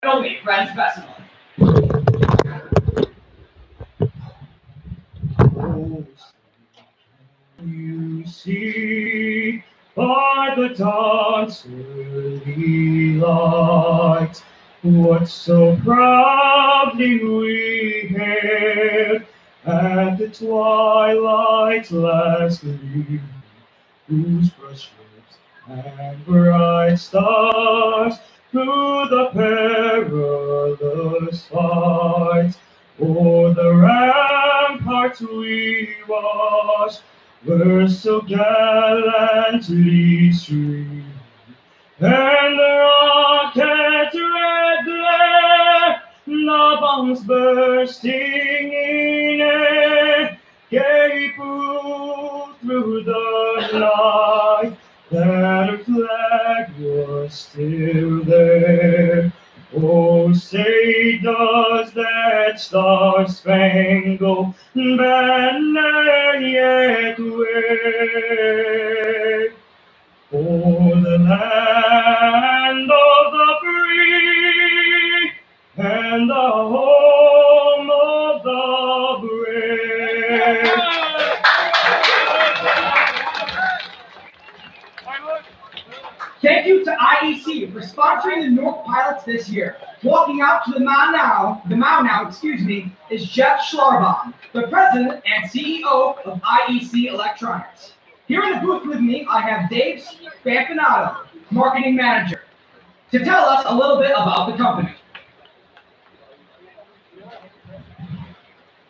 Only friends specimen. You see by the dawn's early light what so proudly we hailed at the twilight's last gleam, whose fresh lips and bright stars through the perilous fight o'er the ramparts we watched were so gallantly streamed, and the rocket's red glare, the bombs bursting in air, gave proof through the night that our flag was still there. Oh, say does that star-spangled banner yet wave o'er the land of the free and the home of the brave? Thank you to IEC for sponsoring the Newark Pilots this year. Walking out to the mound now, is Jeff Schlarbaum, the president and CEO of IEC Electronics. Here in the booth with me, I have Dave Spampanato, marketing manager, to tell us a little bit about the company.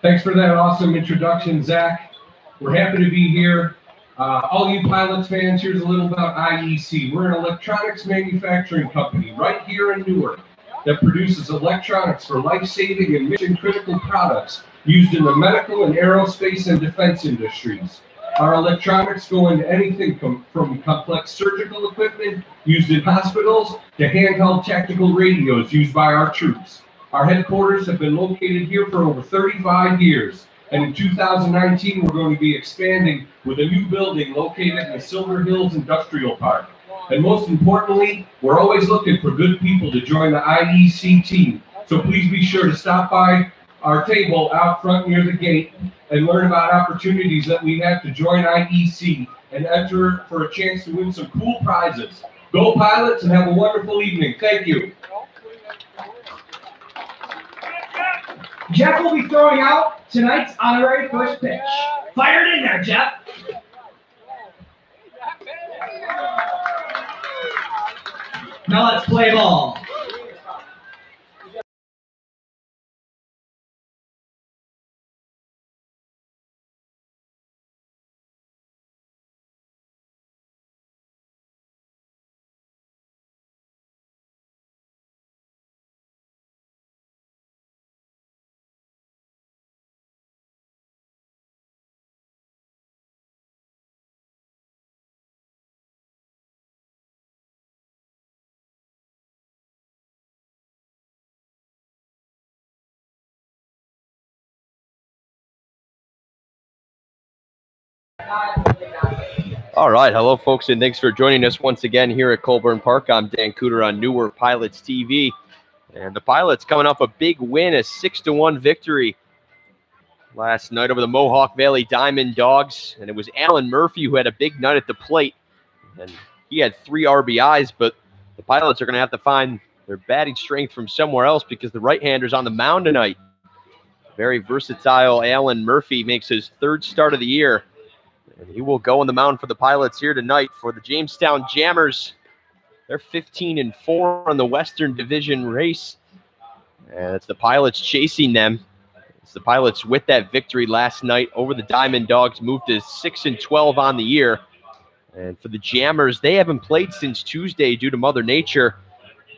Thanks for that awesome introduction, Zach. We're happy to be here. All you pilots fans, here's a little about IEC. We're an electronics manufacturing company right here in Newark that produces electronics for life-saving and mission-critical products used in the medical and aerospace and defense industries. Our electronics go into anything from complex surgical equipment used in hospitals to handheld tactical radios used by our troops. Our headquarters have been located here for over 35 years. And in 2019, we're going to be expanding with a new building located in the Silver Hills Industrial Park. And most importantly, we're always looking for good people to join the IEC team. So please be sure to stop by our table out front near the gate and learn about opportunities that we have to join IEC and enter for a chance to win some cool prizes. Go Pilots and have a wonderful evening. Thank you. Jeff will be throwing out tonight's honorary first pitch. Fire it in there, Jeff. Now let's play ball. All right, hello folks, and thanks for joining us once again here at Colburn Park. I'm Dan Cooter on NewarkPilots.tv, and the Pilots coming off a big win, a 6-1 victory last night over the Mohawk Valley Diamond Dogs, and it was Alan Murphy who had a big night at the plate, and he had 3 RBIs, but the Pilots are going to have to find their batting strength from somewhere else because the right-hander's on the mound tonight. Very versatile Alan Murphy makes his 3rd start of the year. And he will go on the mound for the Pilots here tonight for the Jamestown Jammers. They're 15-4 on the Western Division race. And it's the Pilots chasing them. It's the Pilots with that victory last night over the Diamond Dogs, moved to 6-12 on the year. And for the Jammers, they haven't played since Tuesday due to Mother Nature,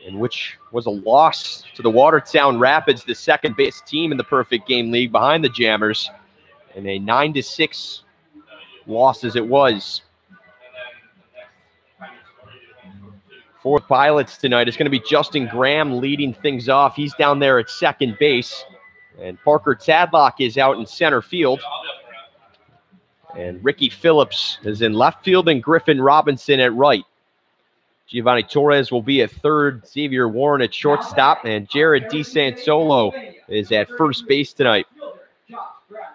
in which was a loss to the Watertown Rapids, the second-base team in the Perfect Game League behind the Jammers, and a 9-6 lost as it was. For Pilots tonight, it's going to be Justin Graham leading things off. He's down there at second base. And Parker Tadlock is out in center field. And Ricky Phillips is in left field and Griffin Robinson at right. Giovanni Torres will be at third, Xavier Warren at shortstop, and Jared DeSansolo is at first base tonight.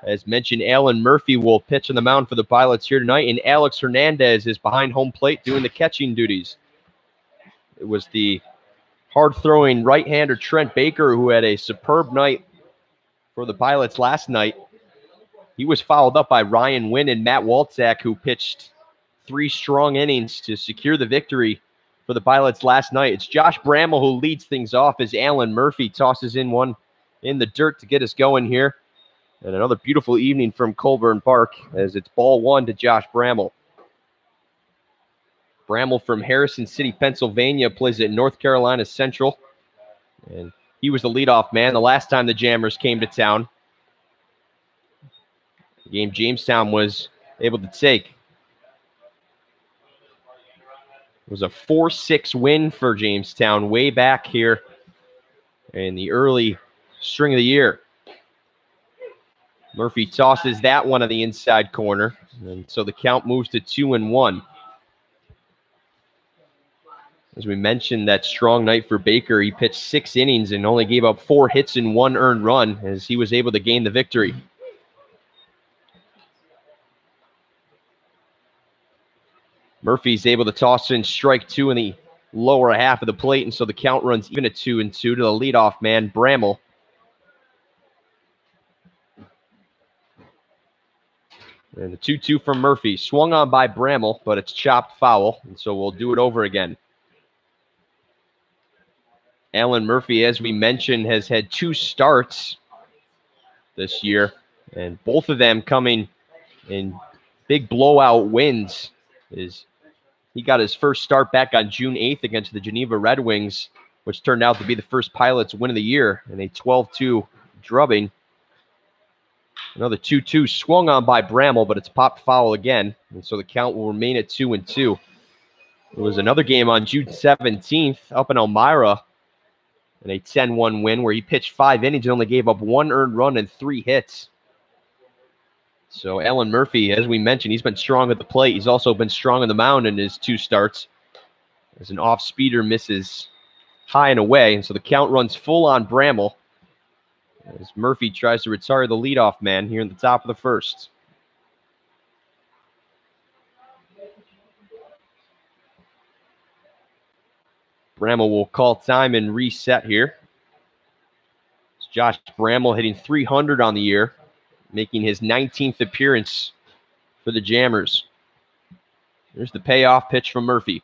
As mentioned, Alan Murphy will pitch on the mound for the Pilots here tonight, and Alex Hernandez is behind home plate doing the catching duties. It was the hard-throwing right-hander Trent Baker who had a superb night for the Pilots last night. He was followed up by Ryan Wynn and Matt Walczak, who pitched 3 strong innings to secure the victory for the Pilots last night. It's Josh Bramall who leads things off as Alan Murphy tosses in one in the dirt to get us going here. And another beautiful evening from Colburn Park as it's ball 1 to Josh Bramall. Bramall from Harrison City, Pennsylvania, plays at North Carolina Central. And he was the leadoff man the last time the Jammers came to town. The game Jamestown was able to take. It was a 4-6 win for Jamestown way back here in the early string of the year. Murphy tosses that one on the inside corner, and so the count moves to 2-1. As we mentioned, that strong night for Baker, he pitched 6 innings and only gave up 4 hits and 1 earned run as he was able to gain the victory. Murphy's able to toss in strike 2 in the lower half of the plate, and so the count runs even at 2-2 to the leadoff man, Bramall. And the 2-2 from Murphy. Swung on by Bramall, but it's chopped foul, and so we'll do it over again. Alan Murphy, as we mentioned, has had 2 starts this year, and both of them coming in big blowout wins. He got his first start back on June 8th against the Geneva Red Wings, which turned out to be the first Pilots win of the year in a 12-2 drubbing. Another 2-2 swung on by Bramall, but it's popped foul again, and so the count will remain at 2-2. There was another game on June 17th up in Elmira in a 10-1 win where he pitched 5 innings and only gave up 1 earned run and 3 hits. So Alan Murphy, as we mentioned, he's been strong at the plate. He's also been strong on the mound in his 2 starts. As an off-speeder misses high and away, and so the count runs full on Bramall as Murphy tries to retire the leadoff man here in the top of the first. Bramall will call time and reset here. It's Josh Bramall hitting .300 on the year, making his 19th appearance for the Jammers. There's the payoff pitch from Murphy.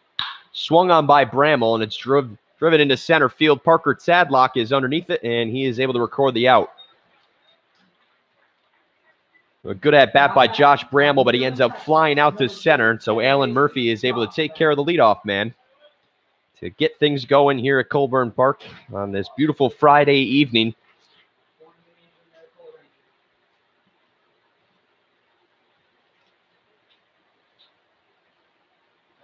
Swung on by Bramall, and it's driven into center field. Parker Tadlock is underneath it, and he is able to record the out. A good at-bat by Josh Bramall, but he ends up flying out to center, so Alan Murphy is able to take care of the leadoff man to get things going here at Colburn Park on this beautiful Friday evening.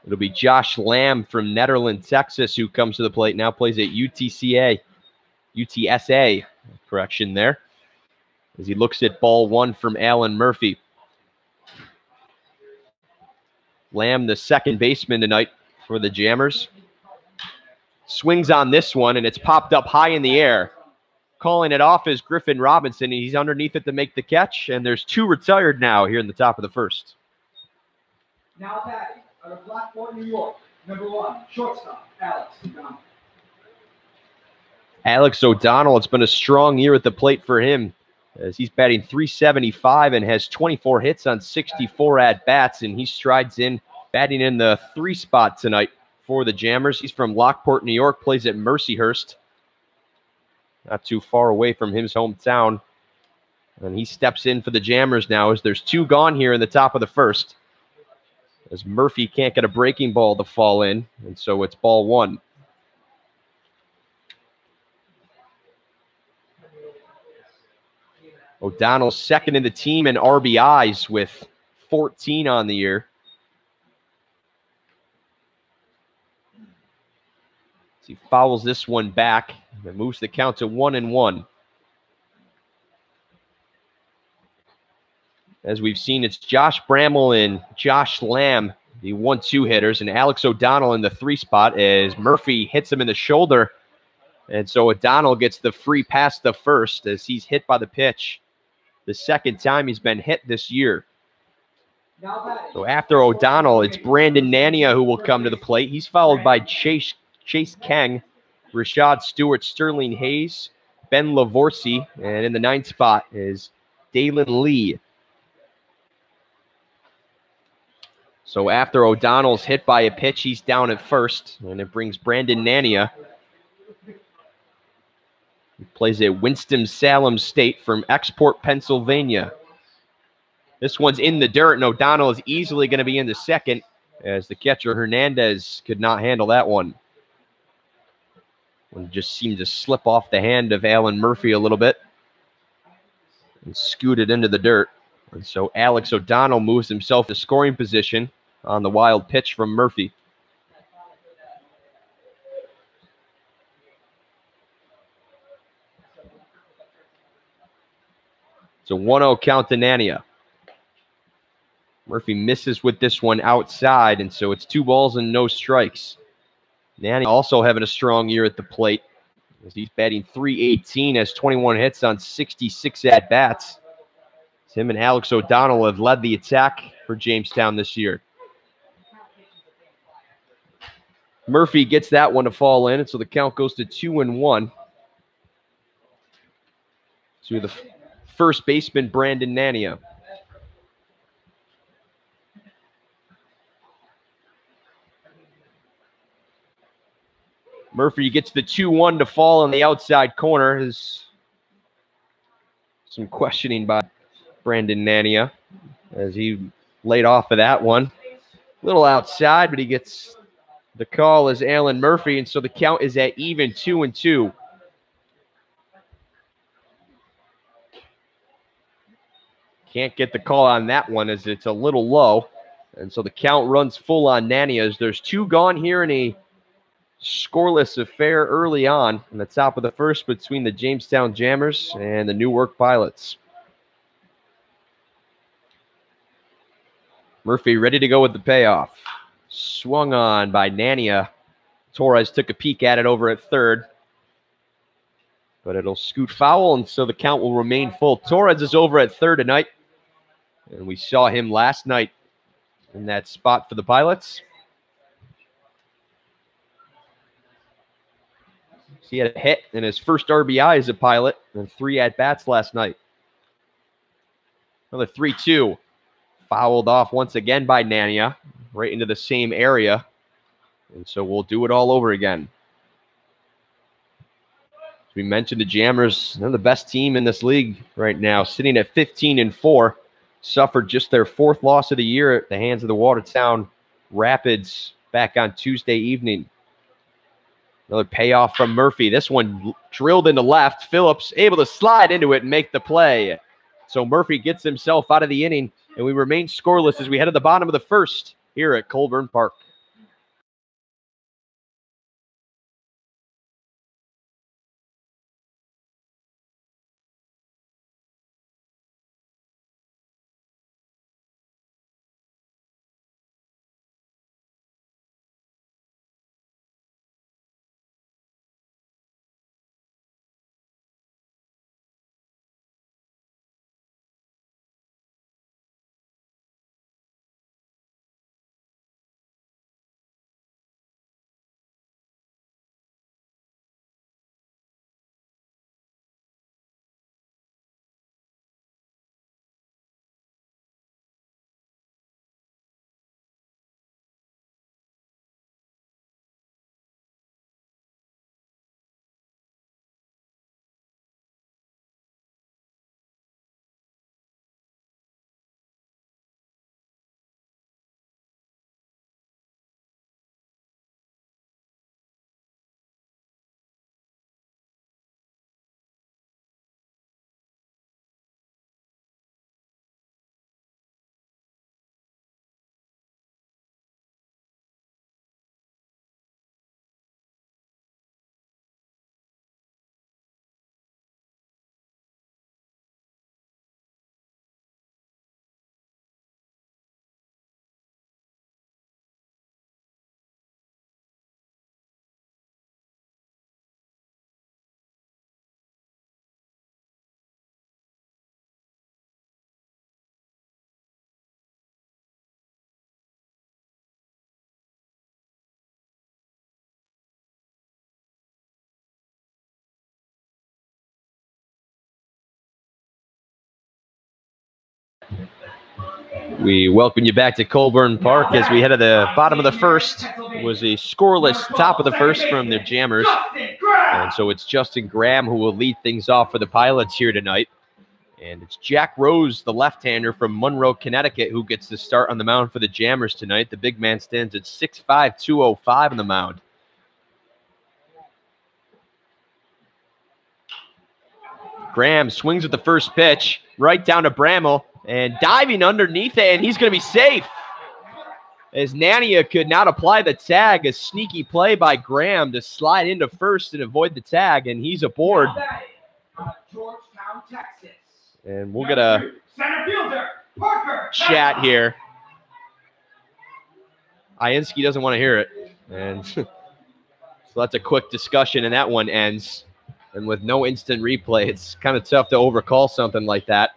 It'll be Josh Lamb from Nederland, Texas, who comes to the plate. Now plays at UTSA, correction there, as he looks at ball 1 from Alan Murphy. Lamb, the second baseman tonight for the Jammers. Swings on this one, and it's popped up high in the air. Calling it off is Griffin Robinson. He's underneath it to make the catch, and there's 2 retired now here in the top of the first. Now batting out of Blackport, New York, number 1, shortstop, Alex O'Donnell. Alex O'Donnell, it's been a strong year at the plate for him, as he's batting .375 and has 24 hits on 64 at-bats, and he strides in, batting in the 3 spot tonight for the Jammers. He's from Lockport, New York, plays at Mercyhurst, not too far away from his hometown. And he steps in for the Jammers now as there's 2 gone here in the top of the first, as Murphy can't get a breaking ball to fall in, and so it's ball 1. O'Donnell's second in the team in RBIs with 14 on the year. He fouls this one back and moves the count to 1-1. As we've seen, it's Josh Bramall and Josh Lamb the 1-2 hitters, and Alex O'Donnell in the 3 spot as Murphy hits him in the shoulder. And so O'Donnell gets the free pass to first as he's hit by the pitch. The second time he's been hit this year. So after O'Donnell, it's Brandon Nania who will come to the plate. He's followed by Chase Kang, Rashad Stewart, Sterling Hayes, Ben Lavorsi, and in the 9th spot is Dalen Lee. So after O'Donnell's hit by a pitch, he's down at first, and it brings Brandon Nania. He plays at Winston-Salem State from Export, Pennsylvania. This one's in the dirt, and O'Donnell is easily going to be in the second as the catcher Hernandez could not handle that one. It just seemed to slip off the hand of Alan Murphy a little bit and scooted into the dirt. And so Alex O'Donnell moves himself to scoring position on the wild pitch from Murphy. It's a 1-0 count to Nania. Murphy misses with this one outside, and so it's 2 balls and no strikes. Nania also having a strong year at the plate as he's batting .318, has 21 hits on 66 at-bats. Him and Alex O'Donnell have led the attack for Jamestown this year. Murphy gets that one to fall in, and so the count goes to 2-1. To the first baseman, Brandon Nania. Murphy gets the 2-1 to fall on the outside corner. There's some questioning by Brandon Nania as he laid off of that one. A little outside, but he gets the call as Alan Murphy, and so the count is at even 2-2. Can't get the call on that one as it's a little low, and so the count runs full on Nania as there's 2 gone here in a scoreless affair early on the top of the first between the Jamestown Jammers and the Newark Pilots. Murphy ready to go with the payoff. Swung on by Nania. Torres took a peek at it over at third, but it'll scoot foul, and so the count will remain full. Torres is over at third tonight, and we saw him last night in that spot for the Pilots. He had a hit in his first RBI as a Pilot and 3 at-bats last night. Another 3-2. Fouled off once again by Nania, right into the same area. And so we'll do it all over again. As we mentioned, the Jammers, they're the best team in this league right now, sitting at 15-4. Suffered just their 4th loss of the year at the hands of the Watertown Rapids back on Tuesday evening. Another payoff from Murphy. This one drilled into left. Phillips able to slide into it and make the play. So Murphy gets himself out of the inning, and we remain scoreless as we head to the bottom of the first here at Colburn Park. We welcome you back to Colburn Park as we head to the bottom of the first. It was a scoreless top of the first from the Jammers. And so it's Justin Graham who will lead things off for the Pilots here tonight. And it's Jack Rose, the left-hander from Monroe, Connecticut, who gets the start on the mound for the Jammers tonight. The big man stands at 6'5", 205 on the mound. Graham swings at the first pitch, right down to Bramall, and diving underneath it, and he's going to be safe. As Nania could not apply the tag, a sneaky play by Graham to slide into first and avoid the tag, and he's aboard. Georgetown, Texas. And we'll get a chat here. IEC doesn't want to hear it. And so that's a quick discussion, and that one ends. And with no instant replay, it's kind of tough to overcall something like that.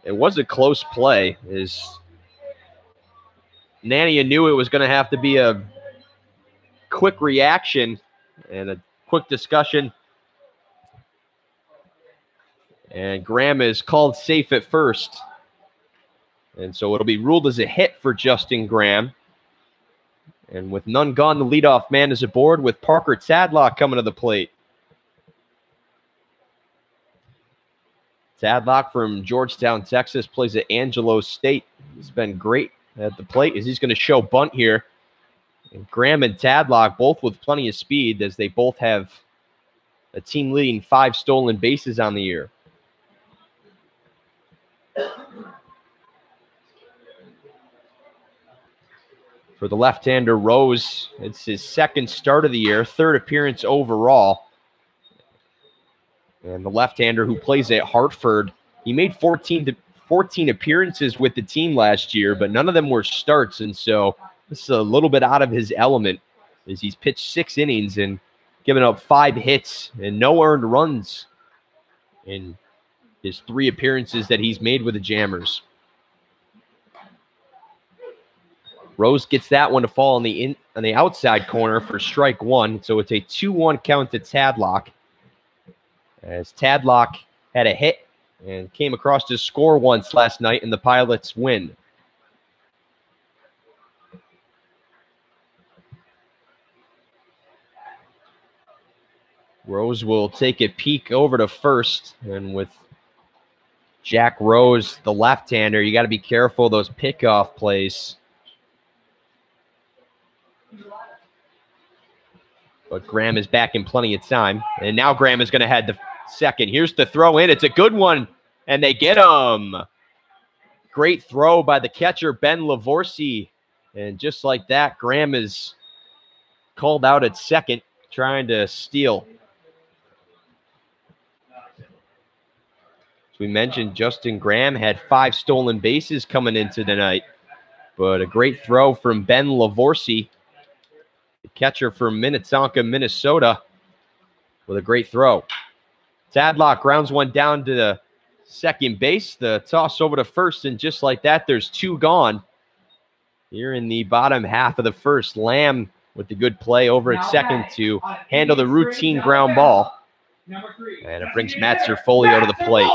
It was a close play. Nania knew it was going to have to be a quick reaction and a quick discussion. And Graham is called safe at first. And so it'll be ruled as a hit for Justin Graham. And with none gone, the leadoff man is aboard with Parker Tadlock coming to the plate. Tadlock from Georgetown, Texas, plays at Angelo State. He's been great at the plate as he's going to show bunt here. And Graham and Tadlock both with plenty of speed as they both have a team-leading 5 stolen bases on the year. For the left-hander, Rose, it's his second start of the year, 3rd appearance overall. And the left-hander who plays at Hartford, he made 14 appearances with the team last year, but none of them were starts. And so this is a little bit out of his element as he's pitched 6 innings and given up 5 hits and no earned runs in his 3 appearances that he's made with the Jammers. Rose gets that one to fall on the outside corner for strike 1. So it's a 2-1 count to Tadlock. As Tadlock had a hit and came across to score once last night, and the Pilots win. Rose will take a peek over to first, and with Jack Rose, the left-hander, you got to be careful of those pickoff plays. But Graham is back in plenty of time, and now Graham is going to head to second. Here's the throw in. It's a good one, and they get him. Great throw by the catcher, Ben Lavorsi. And just like that, Graham is called out at second, trying to steal. As we mentioned, Justin Graham had 5 stolen bases coming into tonight, but a great throw from Ben Lavorsi, the catcher from Minnetonka, Minnesota, with a great throw. Tadlock grounds one down to the second base. The toss over to first, and just like that, there's 2 gone. Here in the bottom half of the first, Lamb with the good play over at second to handle the routine ground ball. And it brings Matt Cerfolio to the plate.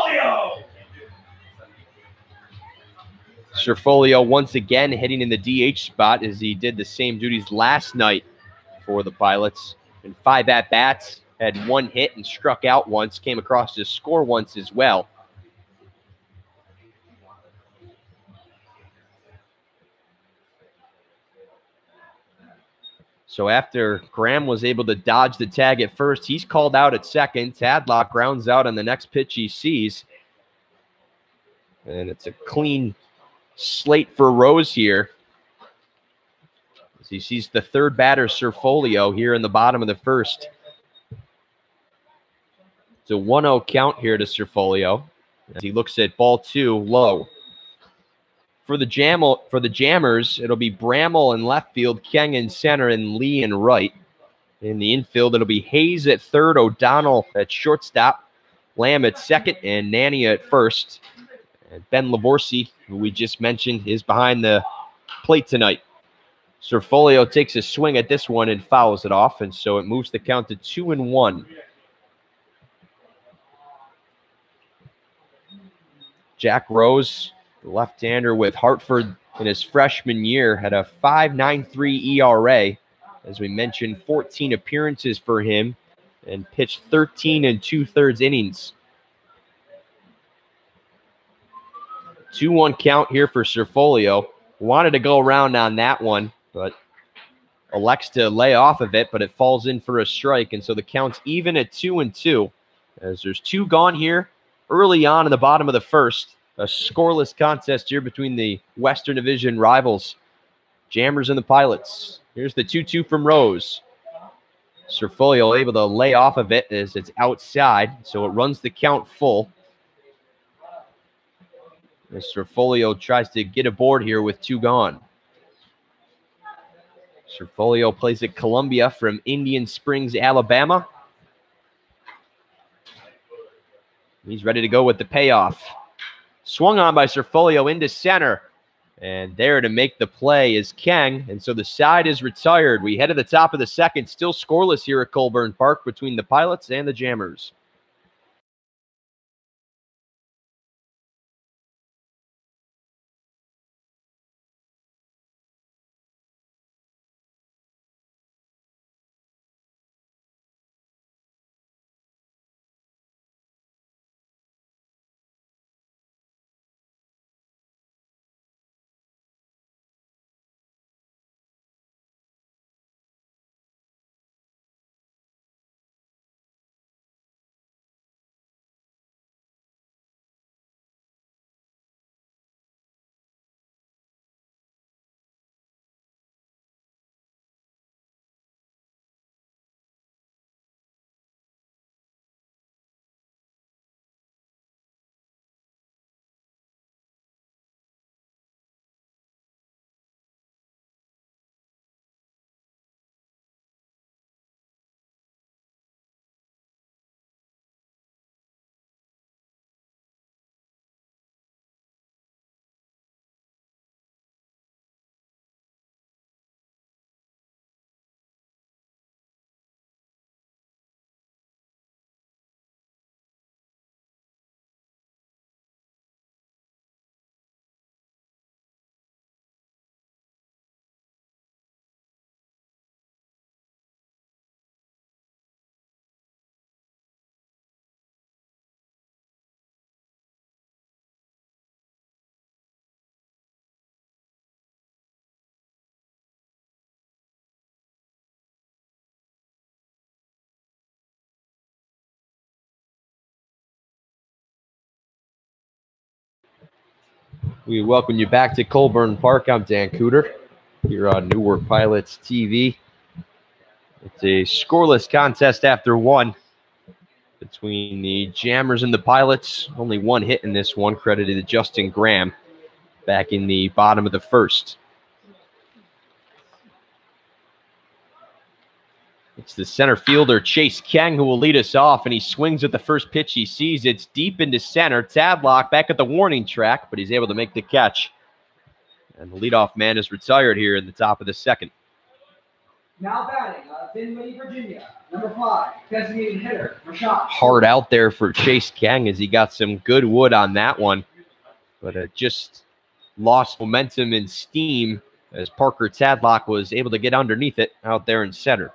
Cerfolio once again hitting in the DH spot as he did the same duties last night for the Pilots. In 5 at-bats, had 1 hit and struck out once, came across to score once as well. So after Graham was able to dodge the tag at first, he's called out at second. Tadlock grounds out on the next pitch he sees. And it's a clean slate for Rose here, as he sees the 3rd batter, Cerfolio, here in the bottom of the first. It's a 1-0 count here to Cerfolio as he looks at ball 2 low. For the Jammers, it'll be Bramall in left field, Keng in center, and Lee in right. In the infield, it'll be Hayes at third, O'Donnell at shortstop, Lamb at second, and Nania at first. And Ben Lavorsi, who we just mentioned, is behind the plate tonight. Cerfolio takes a swing at this one and fouls it off, and so it moves the count to 2-1. Jack Rose left-hander with Hartford in his freshman year, had a 5.93 ERA. As we mentioned, 14 appearances for him and pitched 13 2/3 innings. 2-1 count here for Cerfolio. Wanted to go around on that one, but elects to lay off of it, but it falls in for a strike, and so the count's even at 2-2. As there's 2 gone here early on in the bottom of the first. A scoreless contest here between the Western Division rivals, Jammers and the Pilots. Here's the 2-2 from Rose. Cerfolio able to lay off of it as it's outside, so it runs the count full. As Cerfolio tries to get aboard here with 2 gone. Cerfolio plays at Columbia from Indian Springs, Alabama. He's ready to go with the payoff. Swung on by Cerfolio into center. And there to make the play is Kang. And so the side is retired. We head to the top of the second. Still scoreless here at Colburn Park between the Pilots and the Jammers. We welcome you back to Colburn Park. I'm Dan Cooter here on Newark Pilots TV. It's a scoreless contest after 1 between the Jammers and the Pilots. Only 1 hit in this one, credited to Justin Graham back in the bottom of the first. It's the center fielder, Chase Kang, who will lead us off, and he swings at the first pitch he sees. It's deep into center. Tadlock back at the warning track, but he's able to make the catch. And the leadoff man is retired here in the top of the second. Now batting, Dinwiddie, Virginia, number 5, designated hitter, Rashad. Hard out there for Chase Kang as he got some good wood on that one, but just lost momentum and steam as Parker Tadlock was able to get underneath it out there in center.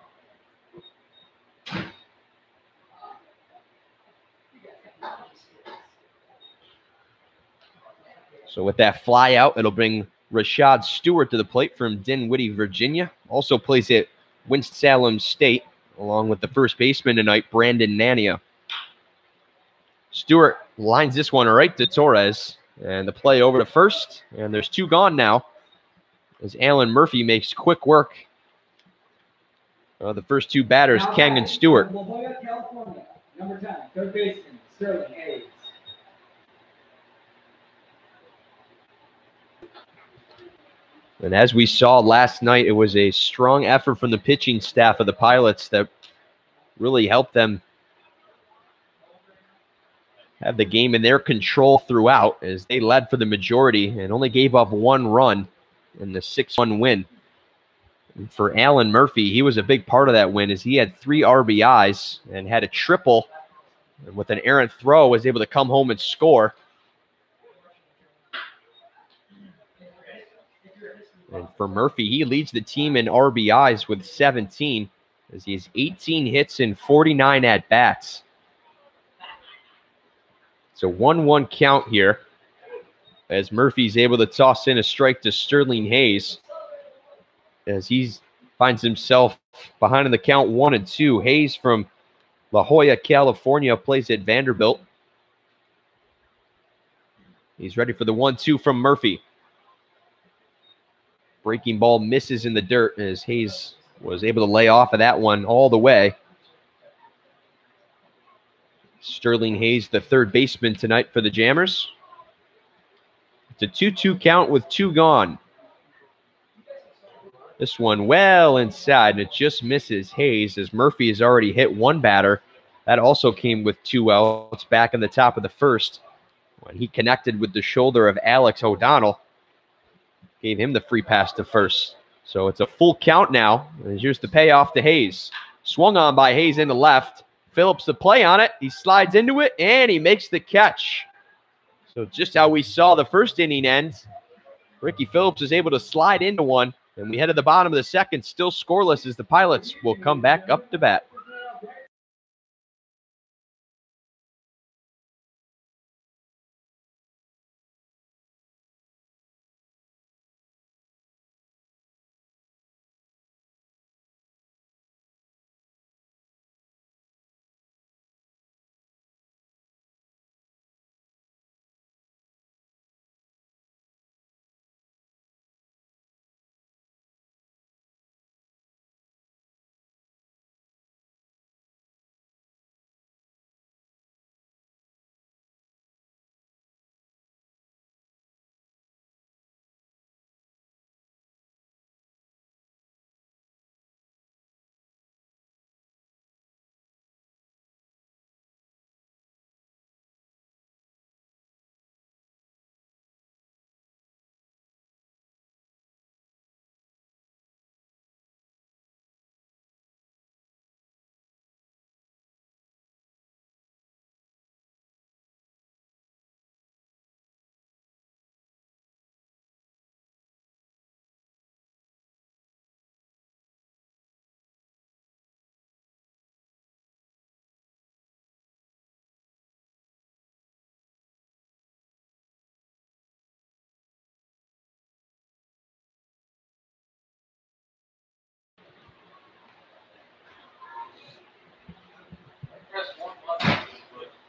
So with that fly out, it'll bring Rashad Stewart to the plate from Dinwiddie, Virginia. Also plays at Winston-Salem State, along with the first baseman tonight, Brandon Nania. Stewart lines this one right to Torres, and the play over to first, and there's 2 gone now as Alan Murphy makes quick work. The first 2 batters, now Kang and Stewart. La Jolla, California, number 10, third baseman, Sterling Hayes. And as we saw last night, it was a strong effort from the pitching staff of the Pilots that really helped them have the game in their control throughout, as they led for the majority and only gave up 1 run in the 6-1 win. And for Alan Murphy, he was a big part of that win, as he had 3 RBIs and had a triple, and with an errant throw was able to come home and score. And for Murphy, he leads the team in RBIs with 17, as he has 18 hits and 49 at-bats. It's a 1-1 count here, as Murphy's able to toss in a strike to Sterling Hayes, as he finds himself behind in the count 1-2. Hayes from La Jolla, California, plays at Vanderbilt. He's ready for the 1-2 from Murphy. Breaking ball misses in the dirt, as Hayes was able to lay off of that one all the way. Sterling Hayes, the third baseman tonight for the Jammers. It's a 2-2 count with 2 gone. This one well inside, and it just misses Hayes, as Murphy has already hit 1 batter. That also came with 2 outs back in the top of the first, when he connected with the shoulder of Alex O'Donnell. Gave him the free pass to first. So it's a full count now. And here's the payoff to Hayes. Swung on by Hayes in the left. Phillips the play on it. He slides into it, and he makes the catch. So just how we saw the first inning end, Ricky Phillips is able to slide into one. And we head to the bottom of the second, still scoreless, as the Pilots will come back up to bat.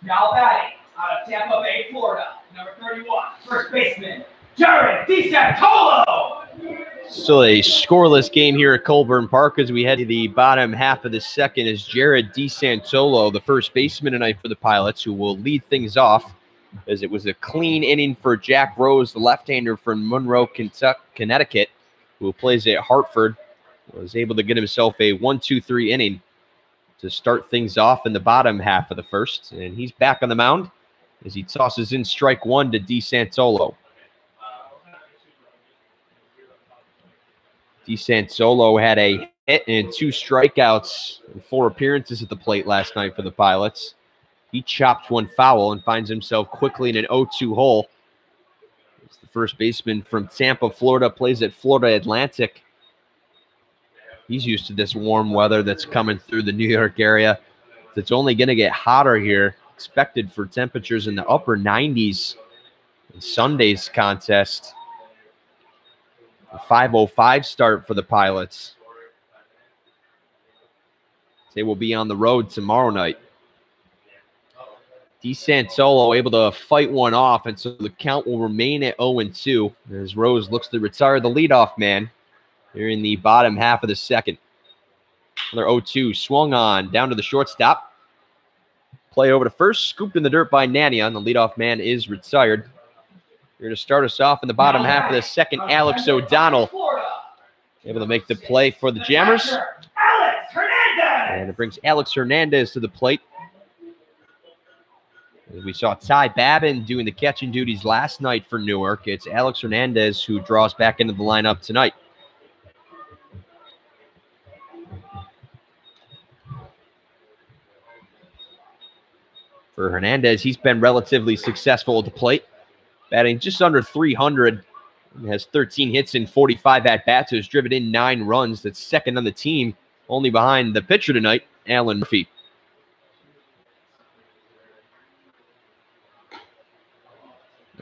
Now batting out of Tampa Bay, Florida, number 31, first baseman, Jared DeSantolo. Still a scoreless game here at Colburn Park as we head to the bottom half of the second, as Jared DeSantolo, the first baseman tonight for the Pilots, who will lead things off, as it was a clean inning for Jack Rose, the left-hander from Monroe, Connecticut, who plays at Hartford. Was able to get himself a 1-2-3 inning to start things off in the bottom half of the first. And he's back on the mound as he tosses in strike 1 to DeSantolo. DeSantolo had a hit and 2 strikeouts in 4 appearances at the plate last night for the Pilots. He chopped one foul and finds himself quickly in an 0-2 hole. It's the first baseman from Tampa, Florida, plays at Florida Atlantic. He's used to this warm weather that's coming through the New York area. It's only going to get hotter here. Expected for temperatures in the upper 90s in Sunday's contest. A 5:05 start for the Pilots. They will be on the road tomorrow night. DeSantolo able to fight one off, and so the count will remain at 0-2 as Rose looks to retire the leadoff man here in the bottom half of the second. Another 0-2, swung on, down to the shortstop. Play over to first, scooped in the dirt by Nania, and the leadoff man is retired. Here to start us off in the bottom half of the second, Alex O'Donnell. Able to make the play for the Jammers. Alex Hernandez! And it brings Alex Hernandez to the plate. We saw Ty Babin doing the catching duties last night for Newark. It's Alex Hernandez who draws back into the lineup tonight. For Hernandez, he's been relatively successful at the plate, batting just under 300 He has 13 hits and 45 at-bats. Has driven in 9 runs. That's second on the team, only behind the pitcher tonight, Alan Murphy.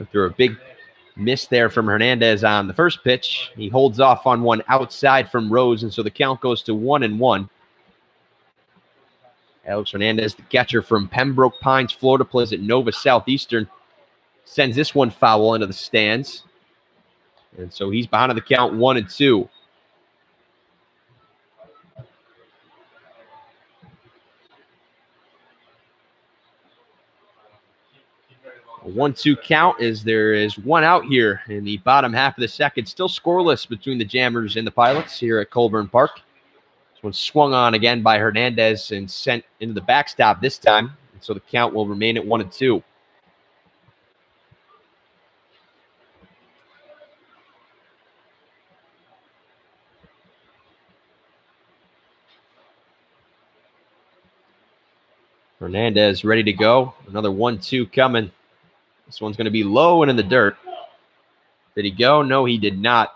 After a big miss there from Hernandez on the first pitch, he holds off on one outside from Rose, and so the count goes to 1-1. Alex Hernandez, the catcher from Pembroke Pines, Florida, plays at Nova Southeastern, sends this one foul into the stands. And so he's behind on the count 1-2. A 1-2 count as there is one out here in the bottom half of the second. Still scoreless between the Jammers and the Pilots here at Colburn Park. This one swung on again by Hernandez and sent into the backstop this time. And so the count will remain at 1-2. Hernandez ready to go. Another 1-2 coming. This one's going to be low and in the dirt. Did he go? No, he did not.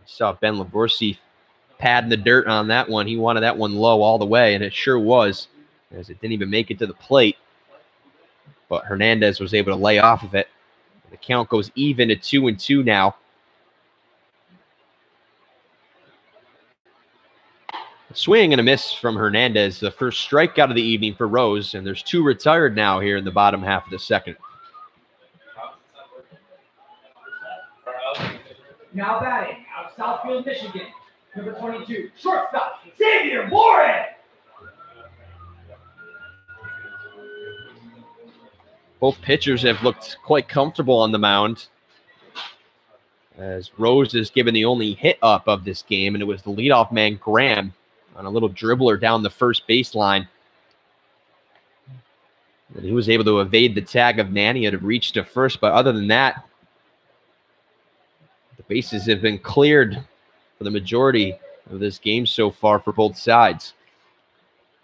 Saw Ben Lavorsi padding the dirt on that one. He wanted that one low all the way, and it sure was, as it didn't even make it to the plate. But Hernandez was able to lay off of it. The count goes even at 2-2 now. A swing and a miss from Hernandez. The first strikeout of the evening for Rose, and there's 2 retired now here in the bottom half of the second. Now batting out of Southfield, Michigan, number 22, shortstop, Xavier Warren. Both pitchers have looked quite comfortable on the mound, as Rose is given the only hit up of this game, and it was the leadoff man, Graham, on a little dribbler down the first baseline. And he was able to evade the tag of Nania to reach to first, but other than that, the bases have been cleared for the majority of this game so far for both sides.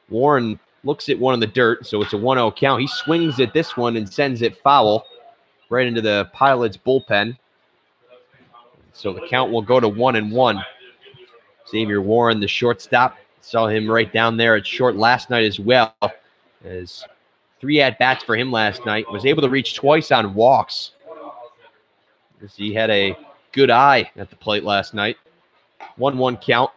Warren looks at one in the dirt, so it's a 1-0 count. He swings at this one and sends it foul right into the Pilots' bullpen. So the count will go to 1-1. Xavier Warren, the shortstop, saw him right down there at short last night as well. As 3 at-bats for him last night. Was able to reach twice on walks, as he had a good eye at the plate last night. 1-1 count.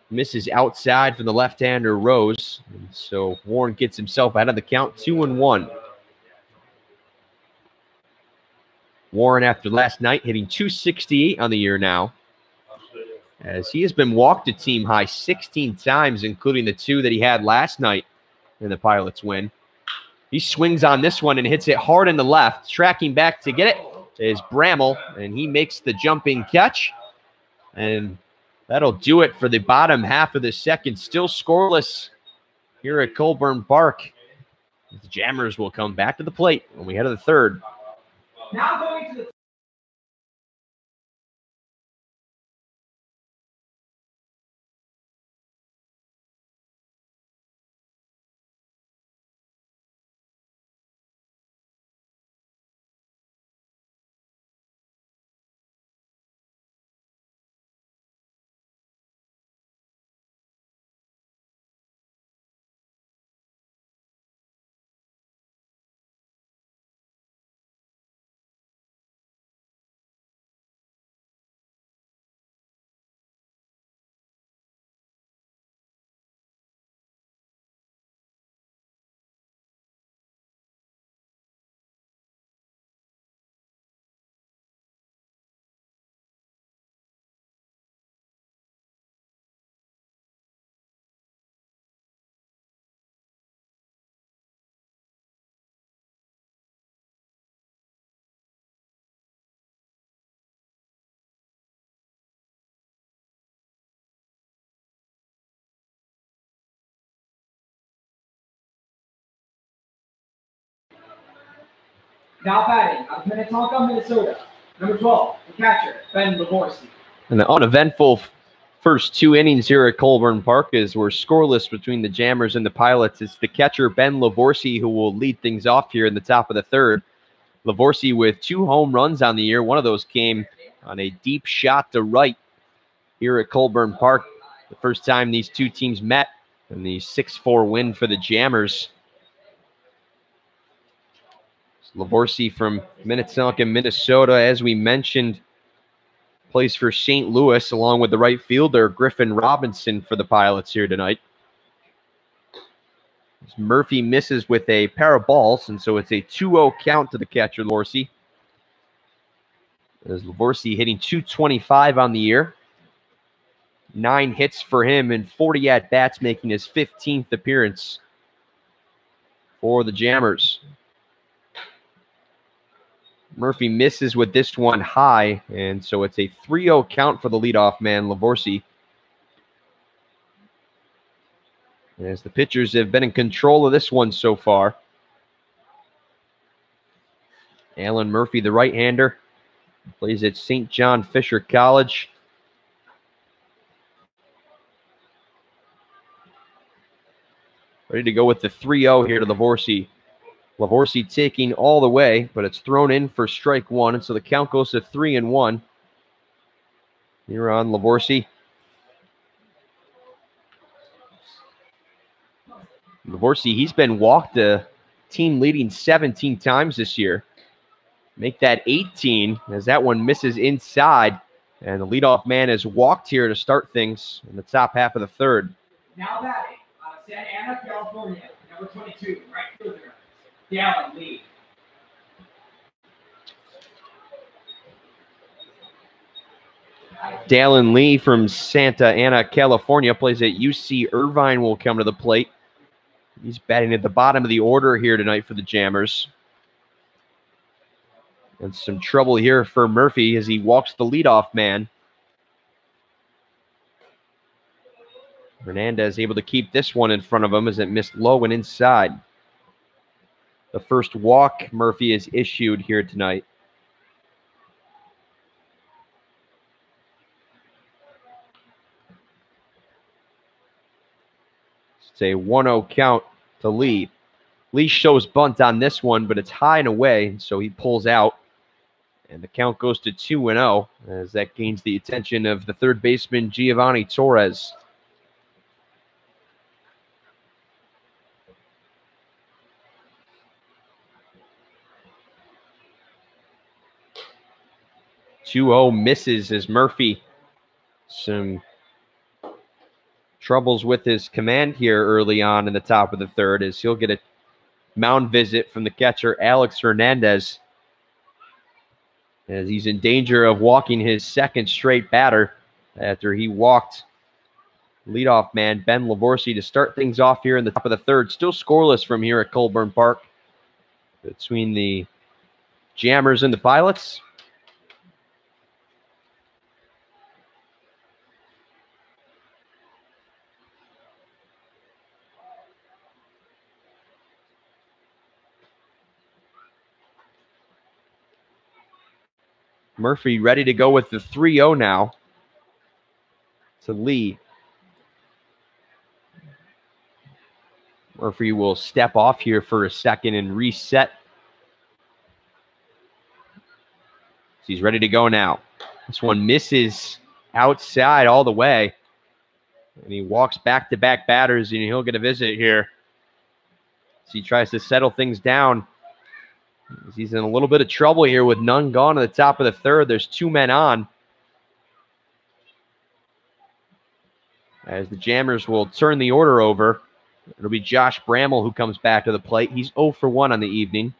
Misses outside from the left-hander Rose. And so Warren gets himself out of the count, 2-1. Warren, after last night, hitting .268 on the year now, as he has been walked a team high 16 times, including the 2 that he had last night in the Pilots win. He swings on this one and hits it hard in the left. Tracking back to get it is Bramall, and he makes the jumping catch. And that'll do it for the bottom half of the second. Still scoreless here at Colburn Park. The Jammers will come back to the plate when we head to the third. Now going to the now batting out of Minnetonka, Minnesota, number 12, the catcher, Ben Lavorsi. And the uneventful first 2 innings here at Colburn Park as we're scoreless between the Jammers and the Pilots. It's the catcher, Ben Lavorsi, who will lead things off here in the top of the third. Lavorsi with 2 home runs on the year. One of those came on a deep shot to right here at Colburn Park. The first time these two teams met in the 6-4 win for the Jammers. Lavorsy from Minnetonka, Minnesota, as we mentioned, plays for St. Louis along with the right fielder Griffin Robinson for the Pilots here tonight. Murphy misses with a pair of balls, and so it's a 2-0 count to the catcher, Lavorsy. As Lavorsy hitting .225 on the year. 9 hits for him and 40 at-bats, making his 15th appearance for the Jammers. Murphy misses with this one high, and so it's a 3-0 count for the leadoff man, Lavorsy. As the pitchers have been in control of this one so far. Alan Murphy, the right-hander, plays at St. John Fisher College. Ready to go with the 3-0 here to Lavorsy. Lavorsy taking all the way, but it's thrown in for strike one, and so the count goes to 3-1. Here on Lavorsy. Lavorsy, he's been walked a team leading 17 times this year. Make that 18 as that one misses inside, and the leadoff man has walked here to start things in the top half of the third. Now batting, Santa Ana, California, number 22, right fielder, Dallin Lee. Dallin Lee from Santa Ana, California, plays at UC Irvine, will come to the plate. He's batting at the bottom of the order here tonight for the Jammers. And some trouble here for Murphy as he walks the leadoff man. Hernandez able to keep this one in front of him as it missed low and inside. The first walk Murphy has issued here tonight. It's a 1-0 count to Lee. Lee shows bunt on this one, but it's high and away, so he pulls out. And the count goes to 2-0 as that gains the attention of the third baseman, Giovanni Torres. Misses as Murphy. Some troubles with his command here early on in the top of the third as he'll get a mound visit from the catcher, Alex Hernandez, as he's in danger of walking his second straight batter after he walked leadoff man Ben Lavorsy to start things off here in the top of the third. Still scoreless from here at Colburn Park between the Jammers and the Pilots. Murphy ready to go with the 3-0 now to Lee. Murphy will step off here for a second and reset. He's ready to go now. This one misses outside all the way. And he walks back-to-back batters, and he'll get a visit here. So he tries to settle things down. He's in a little bit of trouble here with none gone at the top of the third. There's 2 men on. As the Jammers will turn the order over, it'll be Josh Bramall who comes back to the plate. He's 0 for 1 on the evening.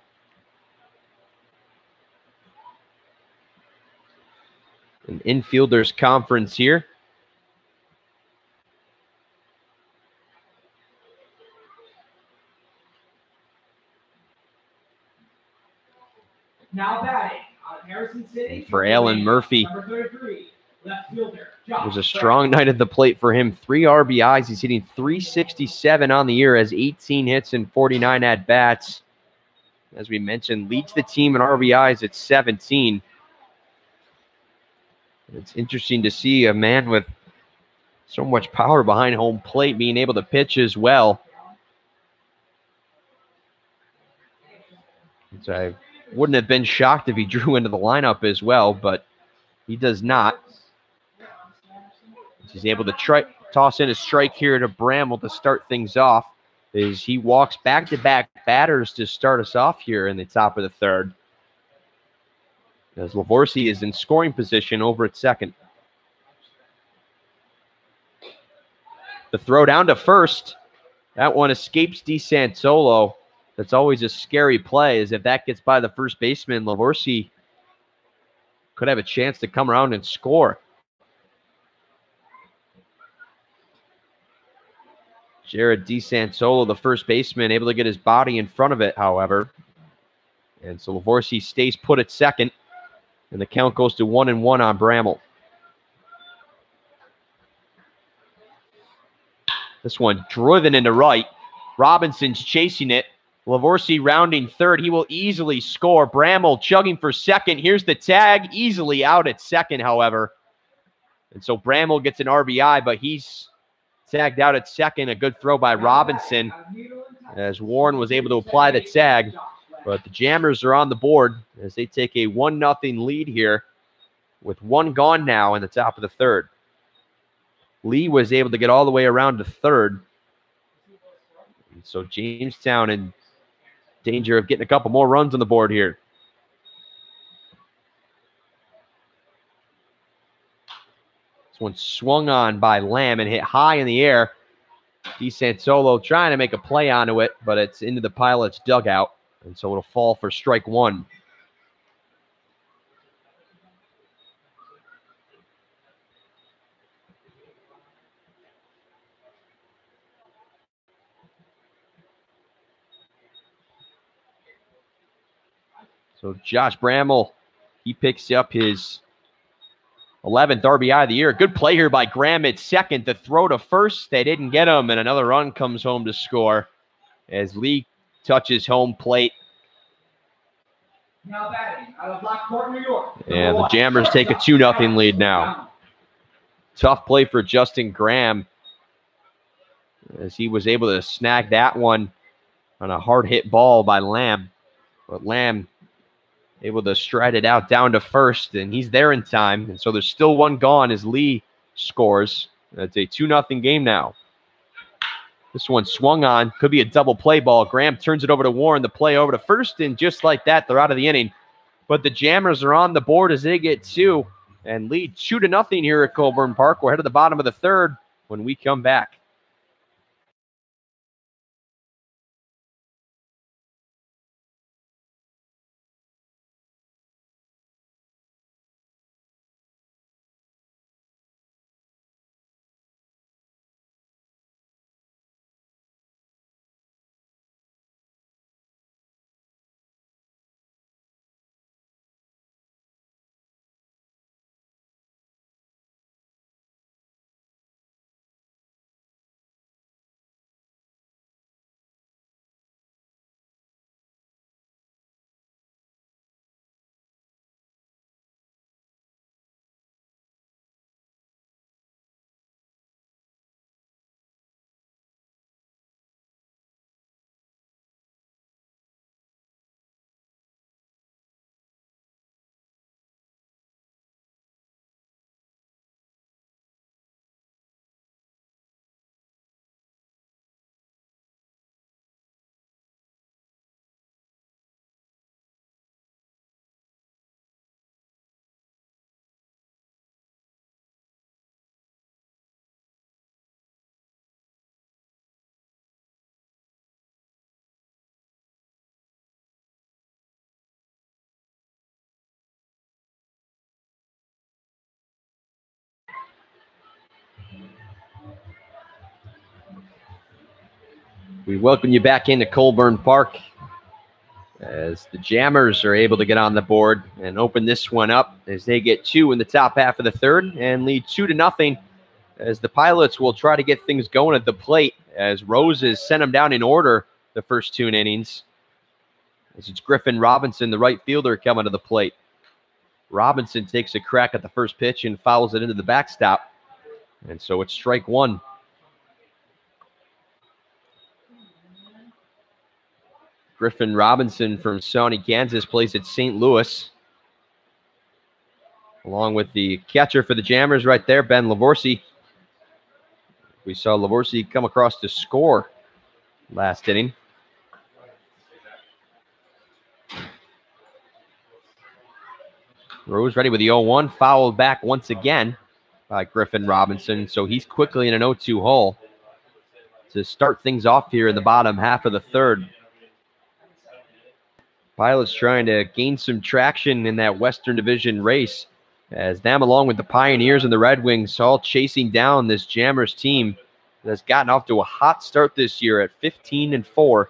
An infielders conference here. Now batting out of Harrison City. For Alan Murphy, number 33, left fielder, it was a strong night at the plate for him. 3 RBIs. He's hitting .367 on the year, has 18 hits and 49 at-bats. As we mentioned, leads the team in RBIs at 17. It's interesting to see a man with so much power behind home plate being able to pitch as well. So I wouldn't have been shocked if he drew into the lineup as well, but He does not. He's able to toss in a strike here to Bramble to start things off as he walks back-to-back batters to start us off here in the top of the third. As Lavorsi is in scoring position over at second. The throw down to first. That one escapes DeSantolo. That's always a scary play, as if that gets by the first baseman, Lavorsi could have a chance to come around and score. Jared DeSantolo, the first baseman, able to get his body in front of it, however. And so Lavorsi stays put at second, and the count goes to 1-1 on Bramble. This one driven into right. Robinson's chasing it. Lavorsi rounding third. He will easily score. Bramble chugging for second. Here's the tag. Easily out at second, however. And so Bramble gets an RBI, but he's tagged out at second. A good throw by Robinson as Warren was able to apply the tag. But the Jammers are on the board as they take a 1-0 lead here with one gone now in the top of the third. Lee was able to get all the way around to third. And so Jamestown in danger of getting a couple more runs on the board here. This one swung on by Lamb and hit high in the air. DeSantolo trying to make a play onto it, but it's into the Pilots' dugout, and so it'll fall for strike one. So Josh Bramble, he picks up his 11th RBI of the year. Good play here by Graham at second. The throw to first, they didn't get him, and another run comes home to score as Lee touches home plate. Now batting out of Lockport, New York. And the Jammers take a 2-0 lead now. Tough play for Justin Graham as he was able to snag that one on a hard hit ball by Lamb. But Lamb able to stride it out down to first, and he's there in time. And so there's still one gone as Lee scores. It's a 2-0 game now. This one swung on. Could be a double play ball. Graham turns it over to Warren. The play over to first, and just like that, they're out of the inning. But the Jammers are on the board as they get two and lead 2-0 here at Colburn Park. We're headed to the bottom of the third when we come back. We welcome you back into Colburn Park as the Jammers are able to get on the board and open this one up as they get two in the top half of the third and lead 2-0 as the Pilots will try to get things going at the plate as Roses sent them down in order the first two innings. As it's Griffin Robinson, the right fielder, coming to the plate. Robinson takes a crack at the first pitch and fouls it into the backstop. And so it's strike one. Griffin Robinson from Shawnee, Kansas, plays at St. Louis. along with the catcher for the Jammers right there, Ben Lavorsi. We saw Lavorsi come across to score last inning. Rose ready with the 0-1, fouled back once again by Griffin Robinson, so he's quickly in an 0-2 hole to start things off here in the bottom half of the third. Pilots trying to gain some traction in that Western Division race, as them along with the Pioneers and the Red Wings all chasing down this Jammers team that's gotten off to a hot start this year at 15-4.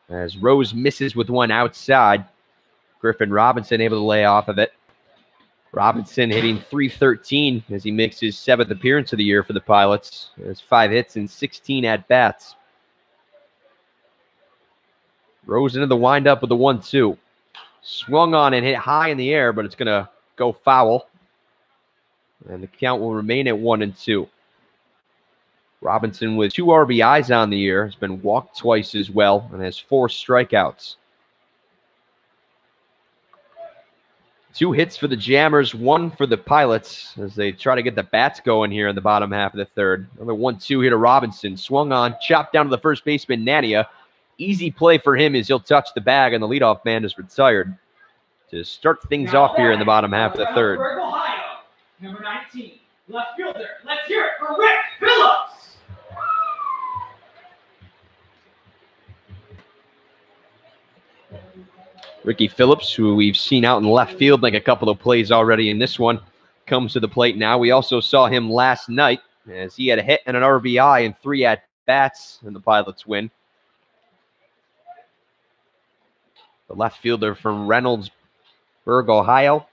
As Rose misses with one outside, Griffin Robinson able to lay off of it. Robinson hitting .313 as he makes his 7th appearance of the year for the Pilots. Has 5 hits and 16 at-bats. Rose into the windup with the 1-2. Swung on and hit high in the air, but it's going to go foul. And the count will remain at 1-2. Robinson with 2 RBIs on the year. Has been walked twice as well and has 4 strikeouts. 2 hits for the Jammers, 1 for the Pilots as they try to get the bats going here in the bottom half of the third. Another 1-2 here to Robinson. Swung on, chopped down to the first baseman, Nania. Easy play for him as he'll touch the bag, and the leadoff man is retired to start things off here in the bottom half of the third. Ohio, number 19, left fielder. Let's hear it for Rick Phillips. Ricky Phillips, who we've seen out in left field, make a couple of plays already in this one, comes to the plate now. We also saw him last night as he had a hit and an RBI and 3 at-bats in the Pilots win. The left fielder from Reynoldsburg, Ohio.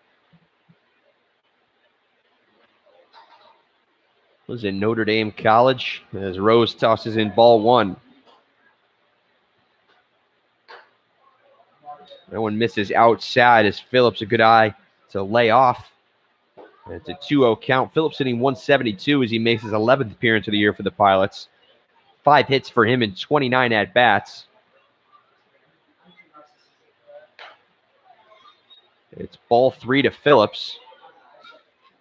Was in Notre Dame College as Rose tosses in ball 1. That one misses outside as Phillips a good eye to lay off. And it's a 2-0 count. Phillips hitting .172 as he makes his 11th appearance of the year for the Pilots. 5 hits for him and 29 at-bats. It's ball 3 to Phillips.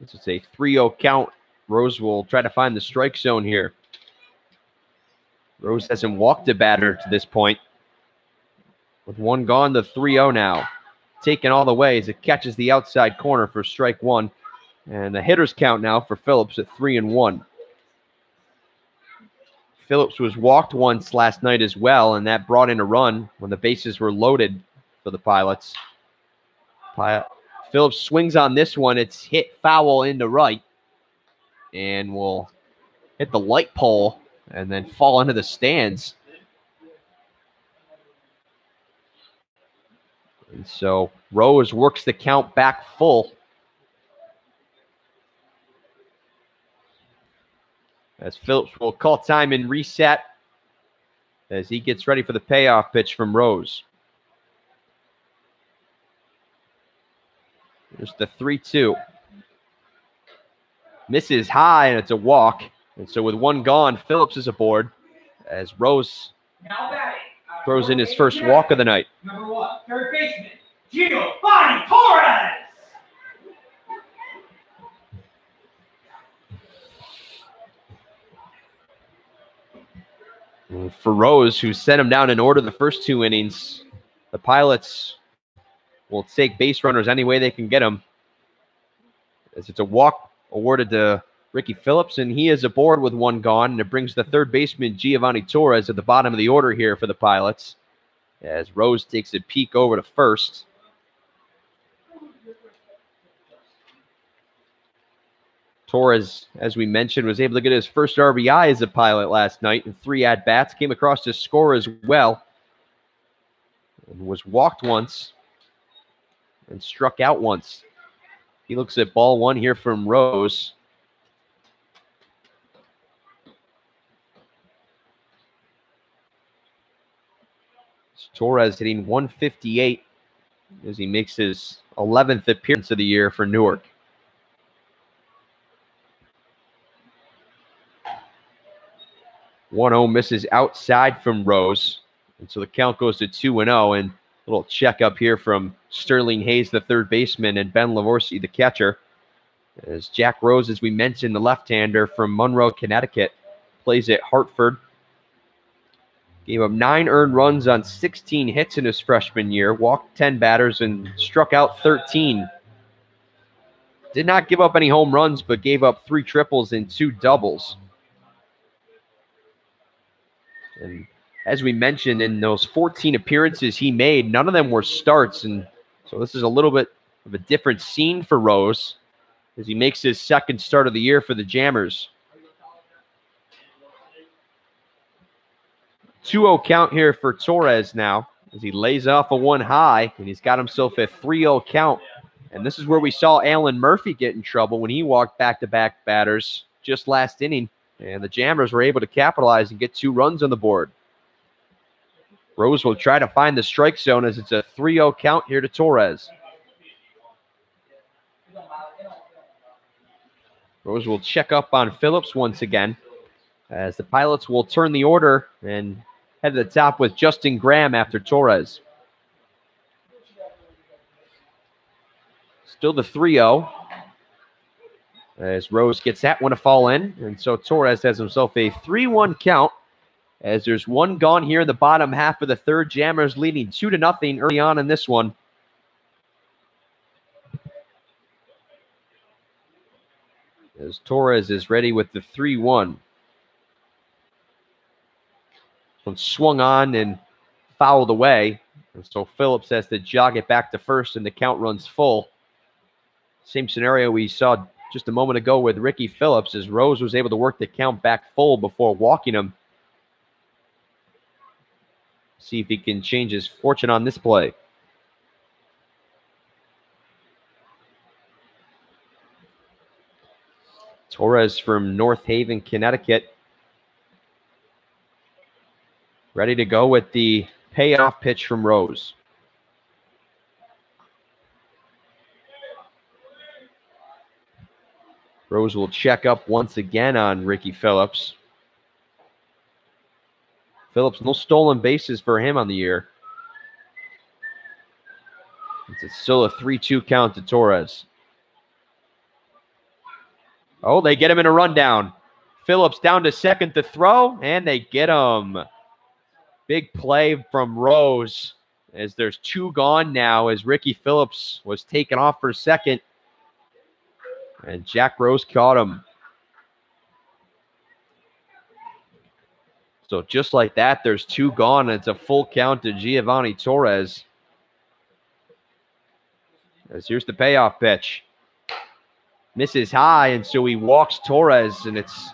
This is a 3-0 count. Rose will try to find the strike zone here. Rose hasn't walked a batter to this point. With 1 gone, the 3-0 now. Taken all the way as it catches the outside corner for strike 1. And the hitter's count now for Phillips at 3-1. Phillips was walked once last night as well, and that brought in a run when the bases were loaded for the Pilots. Phillips swings on this one. It's hit foul into right and will hit the light pole and then fall into the stands. And so Rose works the count back full as Phillips will call time and reset as he gets ready for the payoff pitch from Rose. There's the 3-2. Misses high, and it's a walk. And so with 1 gone, Phillips is aboard as Rose throws in his first walk of the night. Number 1, third baseman, Giovanni Torres. And for Rose, who sent him down in order the first 2 innings, the Pilots will take base runners any way they can get them. As it's a walk awarded to Ricky Phillips, and he is aboard with 1 gone, and it brings the third baseman Giovanni Torres at the bottom of the order here for the Pilots as Rose takes a peek over to first. Torres, as we mentioned, was able to get his first RBI as a Pilot last night and 3 at-bats, came across to score as well, and was walked once and struck out once. He looks at ball 1 here from Rose. Torres hitting .158 as he makes his 11th appearance of the year for Newark. .1-0 misses outside from Rose, and so the count goes to 2-0. And Little checkup here from Sterling Hayes, the third baseman, and Ben Lavorsi, the catcher. As Jack Rose, as we mentioned, the left-hander from Monroe, Connecticut, plays at Hartford. Gave up 9 earned runs on 16 hits in his freshman year, walked 10 batters, and struck out 13. Did not give up any home runs, but gave up 3 triples and 2 doubles. And as we mentioned, in those 14 appearances he made, none of them were starts. And so this is a little bit of a different scene for Rose as he makes his second start of the year for the Jammers. 2-0 count here for Torres now as he lays off a 1 high, and he's got himself a 3-0 count. And this is where we saw Alan Murphy get in trouble when he walked back-to-back batters just last inning. And the Jammers were able to capitalize and get 2 runs on the board. Rose will try to find the strike zone as it's a 3-0 count here to Torres. Rose will check up on Phillips once again as the Pilots will turn the order and head to the top with Justin Graham after Torres. Still the 3-0 as Rose gets that one to fall in. And so Torres has himself a 3-1 count as there's 1 gone here in the bottom half of the third. Jammers leading 2-0 early on in this one. As Torres is ready with the 3-1. One swung on and fouled away. And so Phillips has to jog it back to first and the count runs full. Same scenario we saw just a moment ago with Ricky Phillips as Rose was able to work the count back full before walking him. See if he can change his fortune on this play. Torres from North Haven, Connecticut. Ready to go with the payoff pitch from Rose. Rose will check up once again on Ricky Phillips. Phillips, no stolen bases for him on the year. It's still a 3-2 count to Torres. Oh, they get him in a rundown. Phillips down to second to throw, and they get him. Big play from Rose as there's 2 gone now as Ricky Phillips was taken off for second. And Jack Rose caught him. So just like that, there's 2 gone. It's a full count to Giovanni Torres. As here's the payoff pitch. Misses high, and so he walks Torres, and it's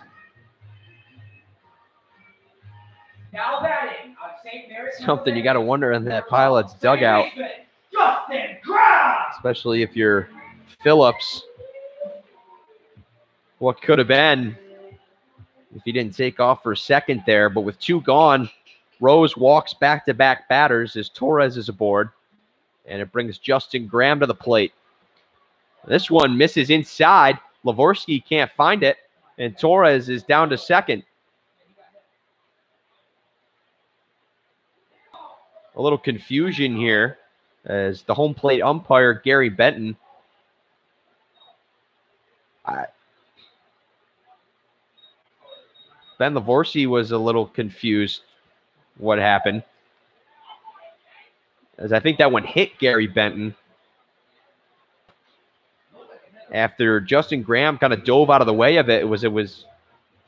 now batting on St. Mary's something you got to wonder in that Pilots dugout, especially if you're Phillips. What could have been if he didn't take off for second there, but with 2 gone, Rose walks back-to-back batters as Torres is aboard, and it brings Justin Graham to the plate. This one misses inside. Lavorsi can't find it, and Torres is down to second. A little confusion here as the home plate umpire, Gary Benton. Ben Lavorsi was a little confused what happened, as I think that one hit Gary Benton after Justin Graham kind of dove out of the way of it. It was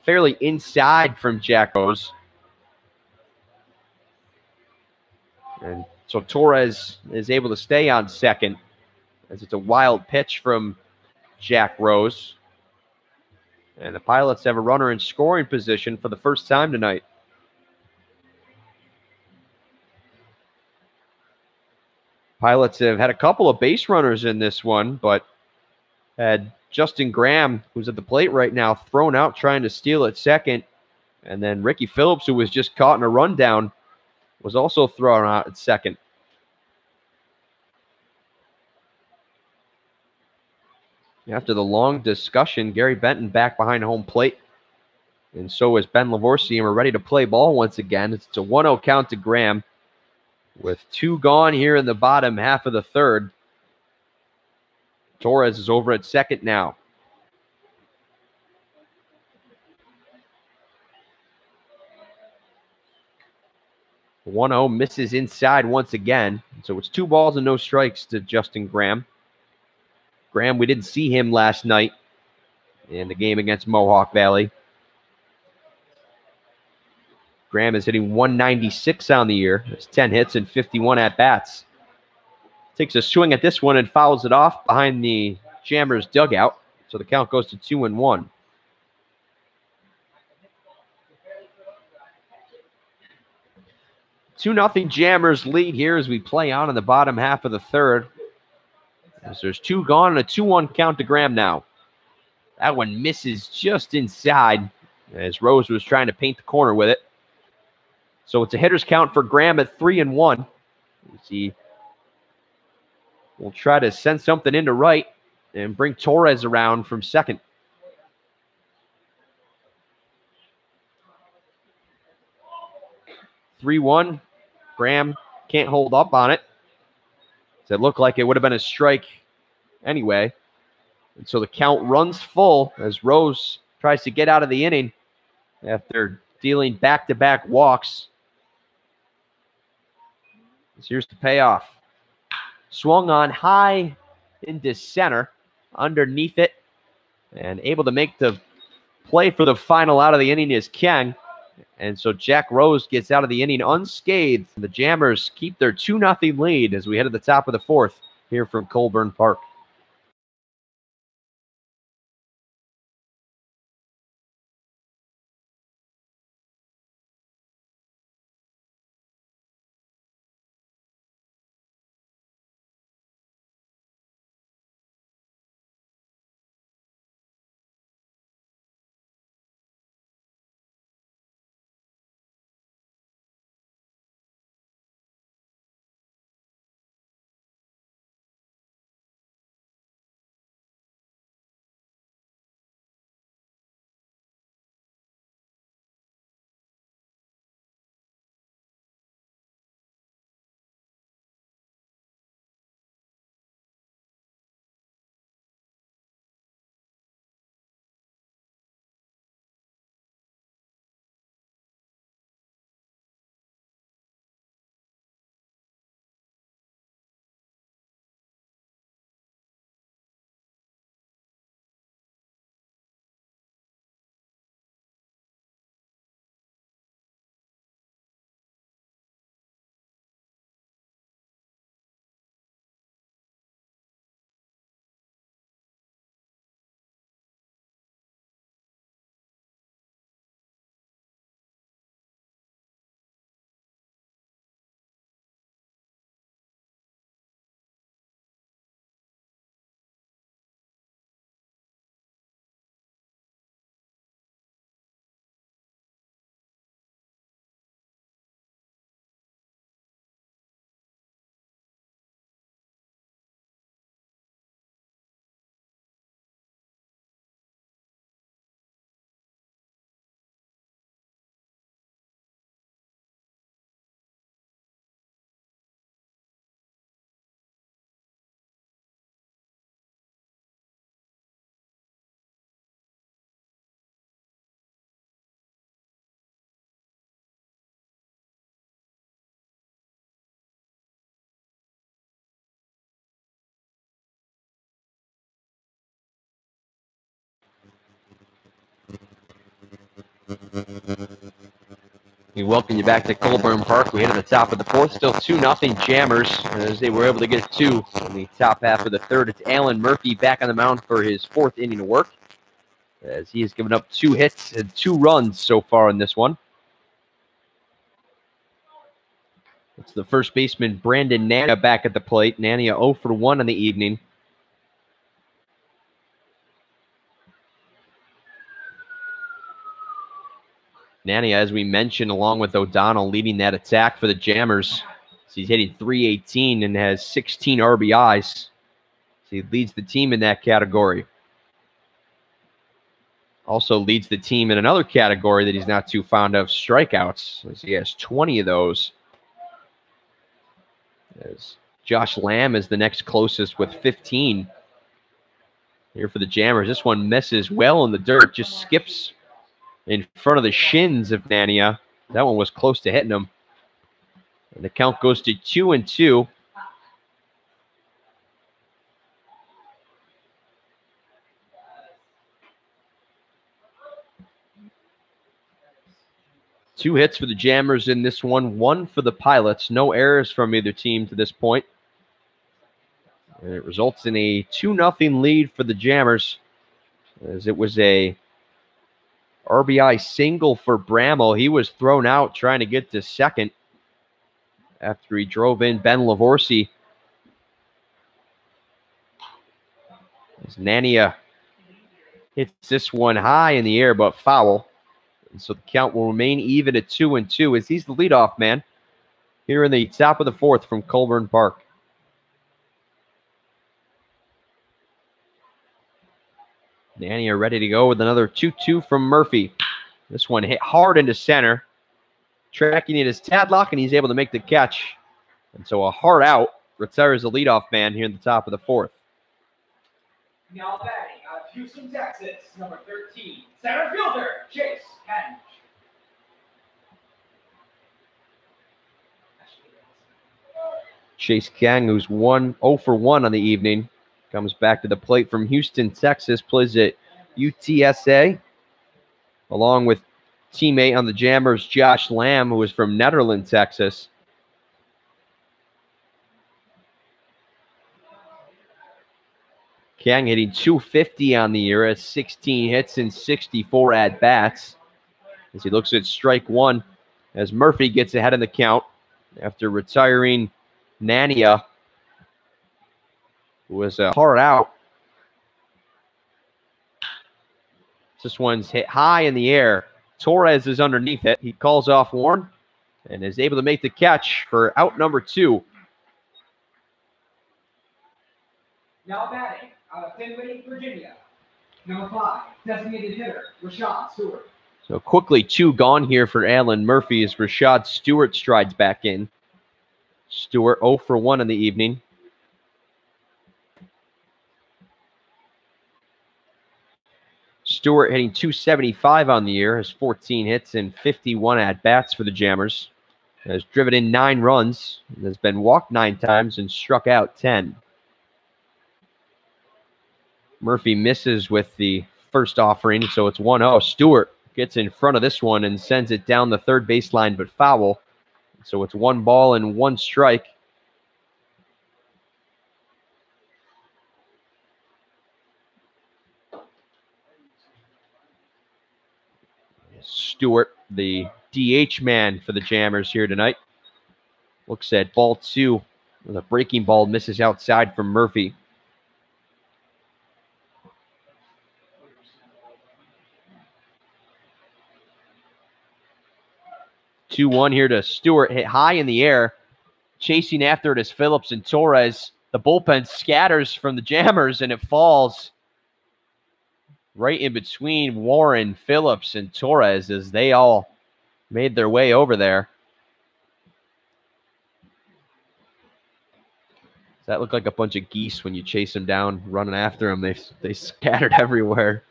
fairly inside from Jack Rose. And so Torres is able to stay on second as it's a wild pitch from Jack Rose. And the Pilots have a runner in scoring position for the first time tonight. Pilots have had a couple of base runners in this one, but had Justin Graham, who's at the plate right now, thrown out trying to steal at second. And then Ricky Phillips, who was just caught in a rundown, was also thrown out at second. After the long discussion, Gary Benton back behind home plate. And so is Ben Lavorsi, and we're ready to play ball once again. It's a 1-0 count to Graham. with 2 gone here in the bottom half of the third. Torres is over at second now. The 1-0 misses inside once again. So it's 2 balls and no strikes to Justin Graham. Graham, we didn't see him last night in the game against Mohawk Valley. Graham is hitting 196 on the year. That's 10 hits and 51 at-bats. Takes a swing at this one and fouls it off behind the Jammers dugout. So the count goes to 2-1. Two 2-0 Jammers lead here as we play on in the bottom half of the third. As there's 2 gone and a 2-1 count to Graham now. That one misses just inside as Rose was trying to paint the corner with it. So it's a hitter's count for Graham at 3-1. He will try to send something into right and bring Torres around from second. (3-1). Graham can't hold up on it. It looked like it would have been a strike anyway. And so the count runs full as Rose tries to get out of the inning after dealing back-to-back walks. So here's the payoff. Swung on high into center, underneath it, and able to make the play for the final out of the inning is Kang. And so Jack Rose gets out of the inning unscathed. The Jammers keep their 2-0 lead as we head to the top of the fourth here from Colburn Park. We welcome you back to Colburn Park. We hit at the top of the fourth. Still 2-0 Jammers as they were able to get 2 in the top half of the third. It's Alan Murphy back on the mound for his 4th inning of work as he has given up 2 hits and 2 runs so far in this one. It's the first baseman, Brandon Nania, back at the plate. Nania 0 for 1 on the evening. Nania, as we mentioned, along with O'Donnell, leading that attack for the Jammers. So he's hitting .318 and has 16 RBIs. So he leads the team in that category. Also leads the team in another category that he's not too fond of, strikeouts. So he has 20 of those. as Josh Lamb is the next closest with 15 here for the Jammers. This one misses well in the dirt, just skips in front of the shins of Nania. That one was close to hitting him. And the count goes to 2-2. Two hits for the Jammers in this one for the Pilots. No errors from either team to this point. And it results in a 2-0 lead for the Jammers, as it was a RBI single for Bramall. He was thrown out trying to get to second after he drove in Ben Lavorsi. As Nania hits this one high in the air, but foul. And so the count will remain even at 2-2 as he's the leadoff man here in the top of the fourth from Colburn Park. Nania ready to go with another 2-2 from Murphy. This one hit hard into center. Tracking it is Tadlock, and he's able to make the catch. And so a hard out retires the leadoff man here in the top of the fourth. Now batting out of Houston, Texas, number 13, center fielder, Chase Hench. Chase Kang, who's 0 for 1 on the evening, comes back to the plate from Houston, Texas, plays at UTSA, along with teammate on the Jammers, Josh Lamb, who is from Netherlands, Texas. Kang hitting .250 on the year, has 16 hits and 64 at-bats. As he looks at strike one, as Murphy gets ahead in the count after retiring Nania, who was a hard out. This one's hit high in the air. Torres is underneath it. He calls off Warren and is able to make the catch for out number 2. Now batting out of Fenway, Virginia, number 5, designated hitter, Rashad Stewart. So quickly 2 gone here for Alan Murphy as Rashad Stewart strides back in. Stewart 0 for 1 in the evening. Stewart hitting .275 on the year, has 14 hits and 51 at-bats for the Jammers. Has driven in 9 runs, has been walked 9 times and struck out 10. Murphy misses with the first offering, so it's 1-0. Stewart gets in front of this one and sends it down the third baseline, but foul. So it's 1 ball and 1 strike. Stewart, the DH man for the Jammers here tonight, looks at ball 2 with a breaking ball, misses outside from Murphy. Two-one here to Stewart, hit high in the air. Chasing after it is Phillips and Torres. The bullpen scatters from the Jammers, and it falls right in between Warren, Phillips, and Torres as they all made their way over there. Does that look like a bunch of geese when you chase them down, running after them? They scattered everywhere.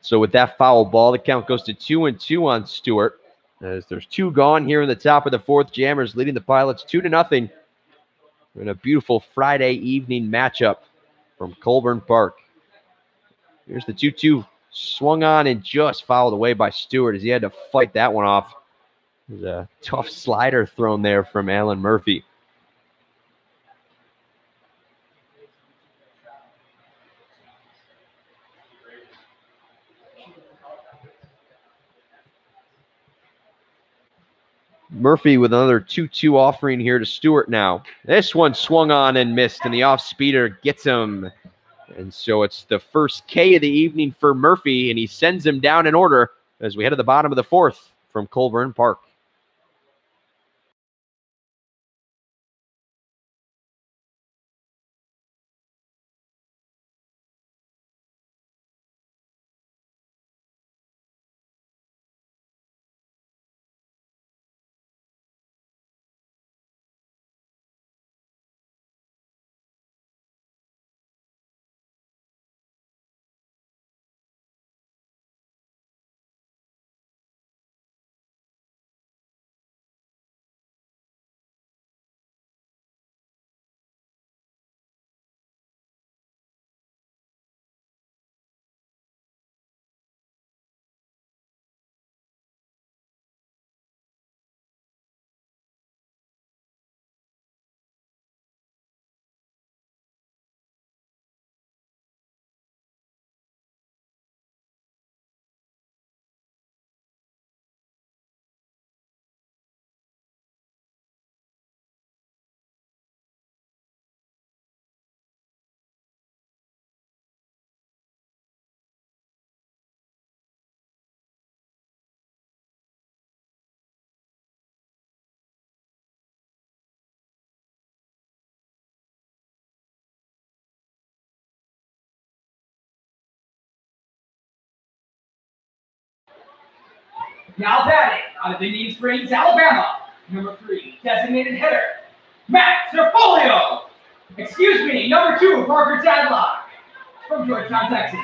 So with that foul ball, the count goes to 2-2 on Stewart. As there's 2 gone here in the top of the fourth. Jammers leading the Pilots 2-0 in a beautiful Friday evening matchup from Colburn Park. Here's the 2-2 swung on and just fouled away by Stewart as he had to fight that one off. There's a tough slider thrown there from Alan Murphy. Murphy with another 2-2 offering here to Stewart now. This one swung on and missed, and the off-speeder gets him. And so it's the first K of the evening for Murphy, and he sends him down in order as we head to the bottom of the fourth from Colburn Park. Now batting out of Indian Springs, Alabama, number 3, designated hitter, Matt Serfolio. Excuse me, number 2, Parker Tadlock from Georgetown, Texas.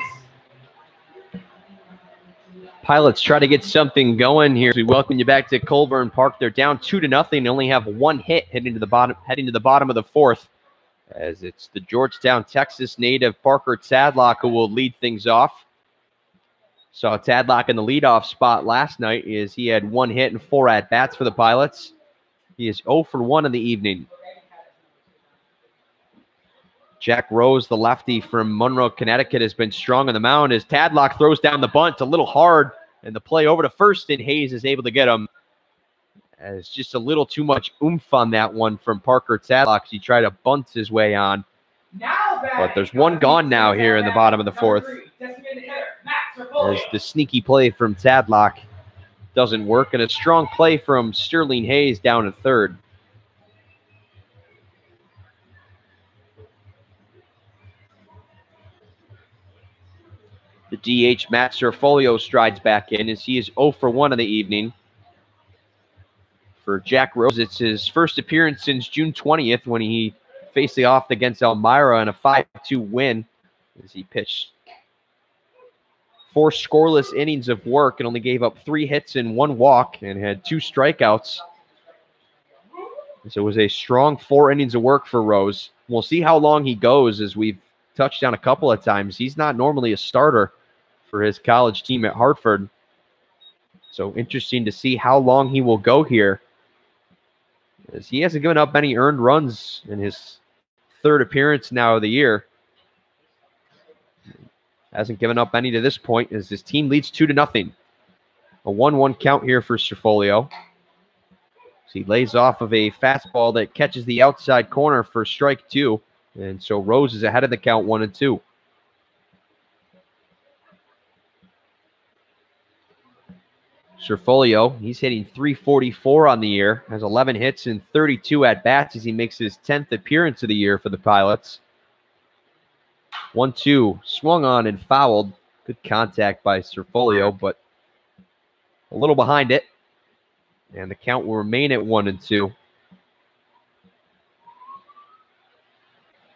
Pilots try to get something going here. We welcome you back to Colburn Park. They're down 2-0. They only have one hit heading to the bottom of the fourth, as it's the Georgetown, Texas native Parker Tadlock who will lead things off. Saw Tadlock in the leadoff spot last night as he had one hit and 4 at-bats for the Pilots. He is 0 for 1 in the evening. Jack Rose, the lefty from Monroe, Connecticut, has been strong on the mound as Tadlock throws down the bunt a little hard, and the play over to first, and Hayes is able to get him. As just a little too much oomph on that one from Parker Tadlock. He tried to bunt his way on. But there's one gone now here in the bottom of the fourth, as the sneaky play from Tadlock doesn't work, and a strong play from Sterling Hayes down at third. The DH, Matt Serfolio, strides back in as he is 0 for 1 in the evening. For Jack Rose, it's his first appearance since June 20th when he faced off against Elmira in a 5-2 win as he pitched 4 scoreless innings of work and only gave up 3 hits and 1 walk and had 2 strikeouts. So it was a strong 4 innings of work for Rose. We'll see how long he goes, as we've touched on a couple of times. He's not normally a starter for his college team at Hartford. So interesting to see how long he will go here, as he hasn't given up any earned runs in his 3rd appearance now of the year. Hasn't given up any to this point as his team leads 2-0. A 1-1 count here for Serfolio. So he lays off of a fastball that catches the outside corner for strike 2. And so Rose is ahead of the count 1-2. Serfolio, he's hitting .344 on the year, has 11 hits and 32 at-bats as he makes his 10th appearance of the year for the Pilots. 1-2, swung on and fouled. Good contact by Serfolio, but a little behind it. And the count will remain at 1-2.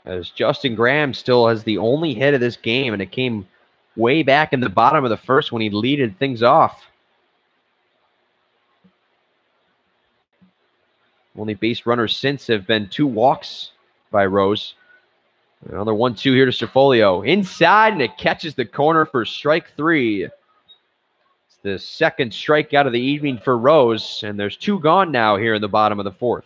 As Justin Graham still has the only hit of this game, and it came way back in the bottom of the first when he leaded things off. Only base runners since have been 2 walks by Rose. Another 1-2 here to Serfolio. Inside, and it catches the corner for strike 3. It's the 2nd strikeout of the evening for Rose, and there's 2 gone now here in the bottom of the 4th.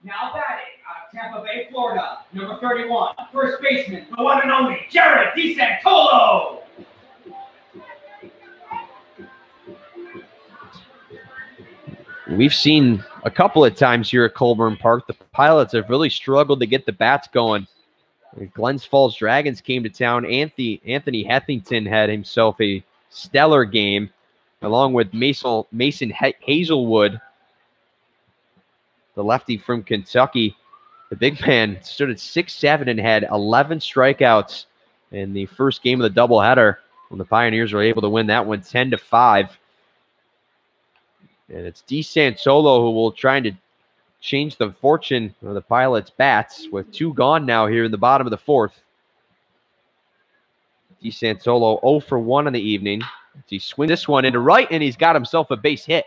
Now batting out of Tampa Bay, Florida, number 31, first baseman, the one and only Jared DeSantolo. We've seen a couple of times here at Colburn Park, the Pilots have really struggled to get the bats going. Glens Falls Dragons came to town. Anthony Hethington had himself a stellar game, along with Mason Hazelwood, the lefty from Kentucky. The big man stood at 6'7" and had 11 strikeouts in the first game of the doubleheader when the Pioneers were able to win that one 10-5. And it's DeSantolo who will try to change the fortune of the Pilots' bats with 2 gone now here in the bottom of the 4th. DeSantolo 0 for 1 in the evening. He swings this one into right, and he's got himself a base hit.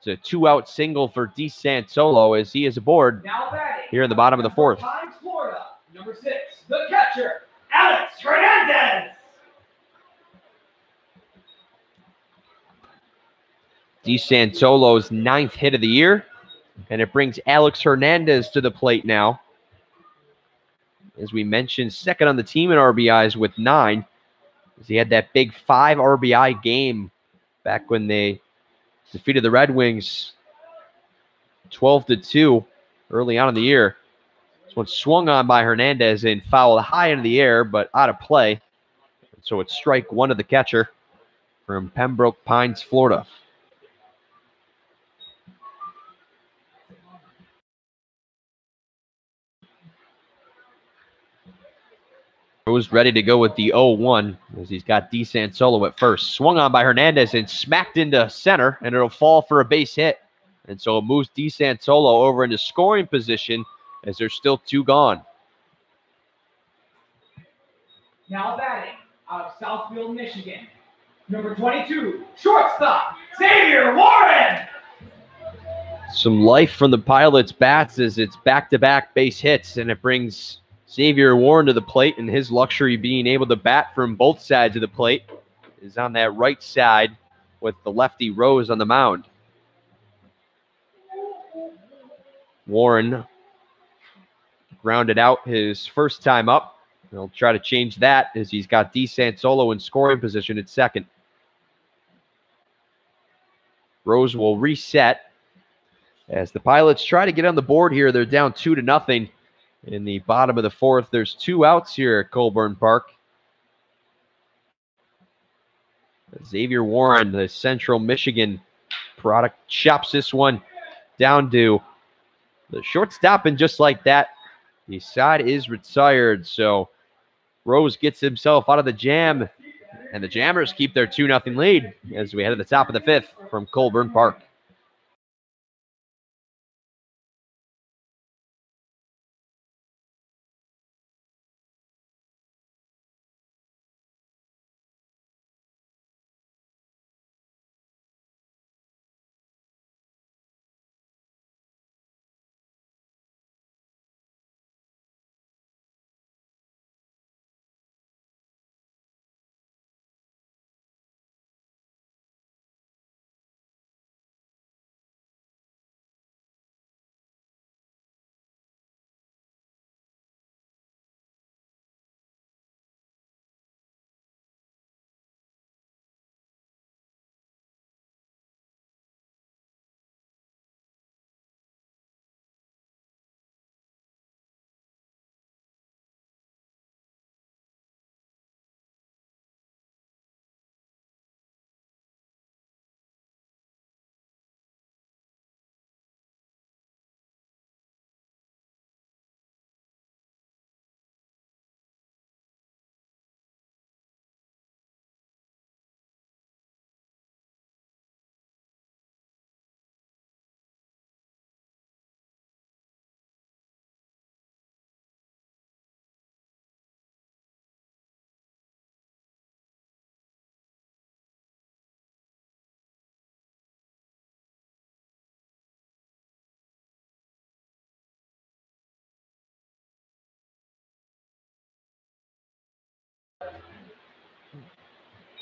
It's a 2-out single for DeSantolo as he is aboard here in the bottom of the 4th. Florida, number 6, the catcher, Alex Hernandez. DeSantolo's 9th hit of the year, and it brings Alex Hernandez to the plate now. As we mentioned, 2nd on the team in RBIs with 9. As he had that big 5 RBI game back when they defeated the Red Wings 12-2 early on in the year. This one swung on by Hernandez and fouled high into the air, but out of play. So it's strike 1 of the catcher from Pembroke Pines, Florida. Rose ready to go with the 0-1 as he's got DeSansolo at first. Swung on by Hernandez and smacked into center, and it'll fall for a base hit. And so it moves DeSansolo over into scoring position as there's still 2 gone. Now batting out of Southfield, Michigan. Number 22, shortstop, Xavier Warren. Some life from the Pilots' bats as it's back-to-back base hits, and it brings Xavier Warren to the plate, and his luxury being able to bat from both sides of the plate is on that right side with the lefty Rose on the mound. Warren grounded out his first time up. He'll try to change that as he's got DeSansolo in scoring position at second. Rose will reset as the Pilots try to get on the board here. They're down 2-0 in the bottom of the 4th. There's 2 outs here at Colburn Park. Xavier Warren, the Central Michigan product, chops this one down to the shortstop, and just like that, the side is retired. So Rose gets himself out of the jam, and the Jammers keep their 2-0 lead as we head to the top of the 5th from Colburn Park.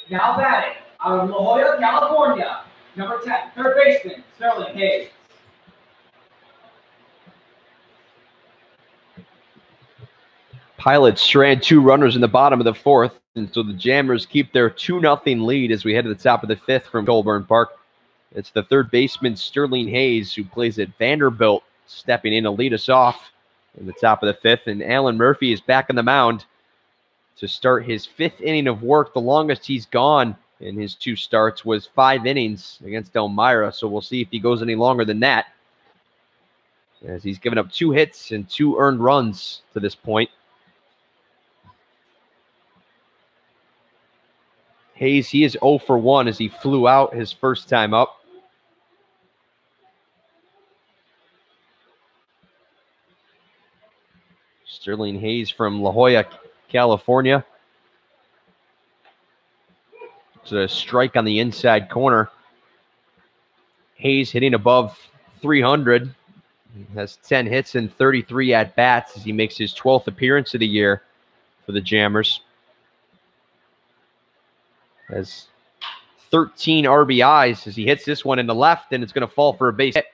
Now batting out of La Jolla, California. Number 10, third baseman, Sterling Hayes. Pilots strand 2 runners in the bottom of the 4th, and so the Jammers keep their 2-0 lead as we head to the top of the 5th from Colburn Park. It's the third baseman, Sterling Hayes, who plays at Vanderbilt, stepping in to lead us off in the top of the 5th, and Alan Murphy is back on the mound to start his 5th inning of work. The longest he's gone in his 2 starts was 5 innings against Elmira, so we'll see if he goes any longer than that, as he's given up 2 hits and 2 earned runs to this point. Hayes, he is 0 for 1 as he flew out his first time up. Sterling Hayes from La Jolla, California. It's a strike on the inside corner. Hayes hitting above 300. He has 10 hits and 33 at-bats as he makes his 12th appearance of the year for the Jammers. Has 13 RBIs as he hits this one in the left, and it's going to fall for a base hit.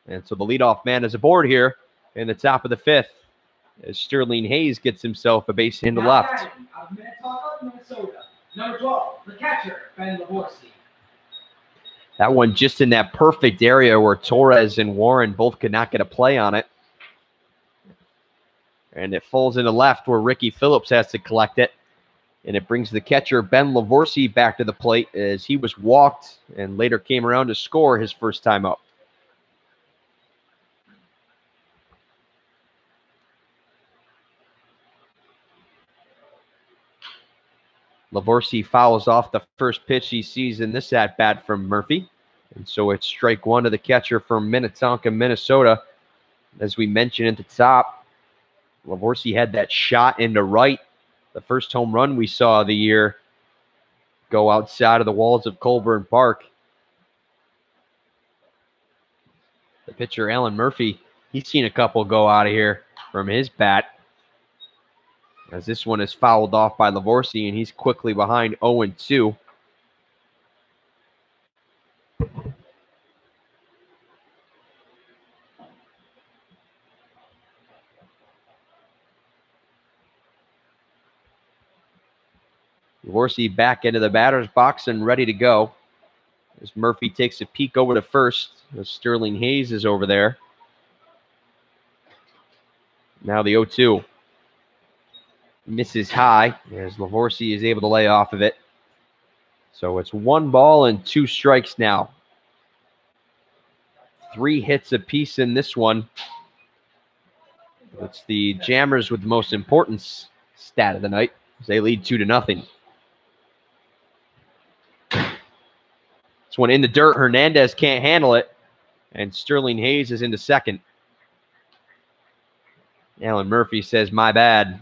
And so the leadoff man is aboard here in the top of the 5th as Sterling Hayes gets himself a base hit in the left. Out of Minnetonka, Minnesota. Number 12, the catcher, Ben Lavorsi. That one just in that perfect area where Torres and Warren both could not get a play on it. And it falls into left where Ricky Phillips has to collect it. And it brings the catcher, Ben Lavorsi, back to the plate as he was walked and later came around to score his first time up. Lavorsi fouls off the first pitch he sees in this at-bat from Murphy. And so it's strike one to the catcher from Minnetonka, Minnesota. As we mentioned at the top, Lavorsi had that shot into right, the first home run we saw of the year, go outside of the walls of Colburn Park. The pitcher, Alan Murphy, he's seen a couple go out of here from his bat, as this one is fouled off by Lavorsi, and he's quickly behind 0-2. Lavorsi back into the batter's box and ready to go. As Murphy takes a peek over to first, as Sterling Hayes is over there. Now the 0-2. Misses high as Lavorsi is able to lay off of it. So it's 1 ball and 2 strikes now. 3 hits apiece in this one. It's the Jammers with the most important stat of the night, as they lead 2-0. This one in the dirt. Hernandez can't handle it, and Sterling Hayes is into second. Alan Murphy says, "My bad,"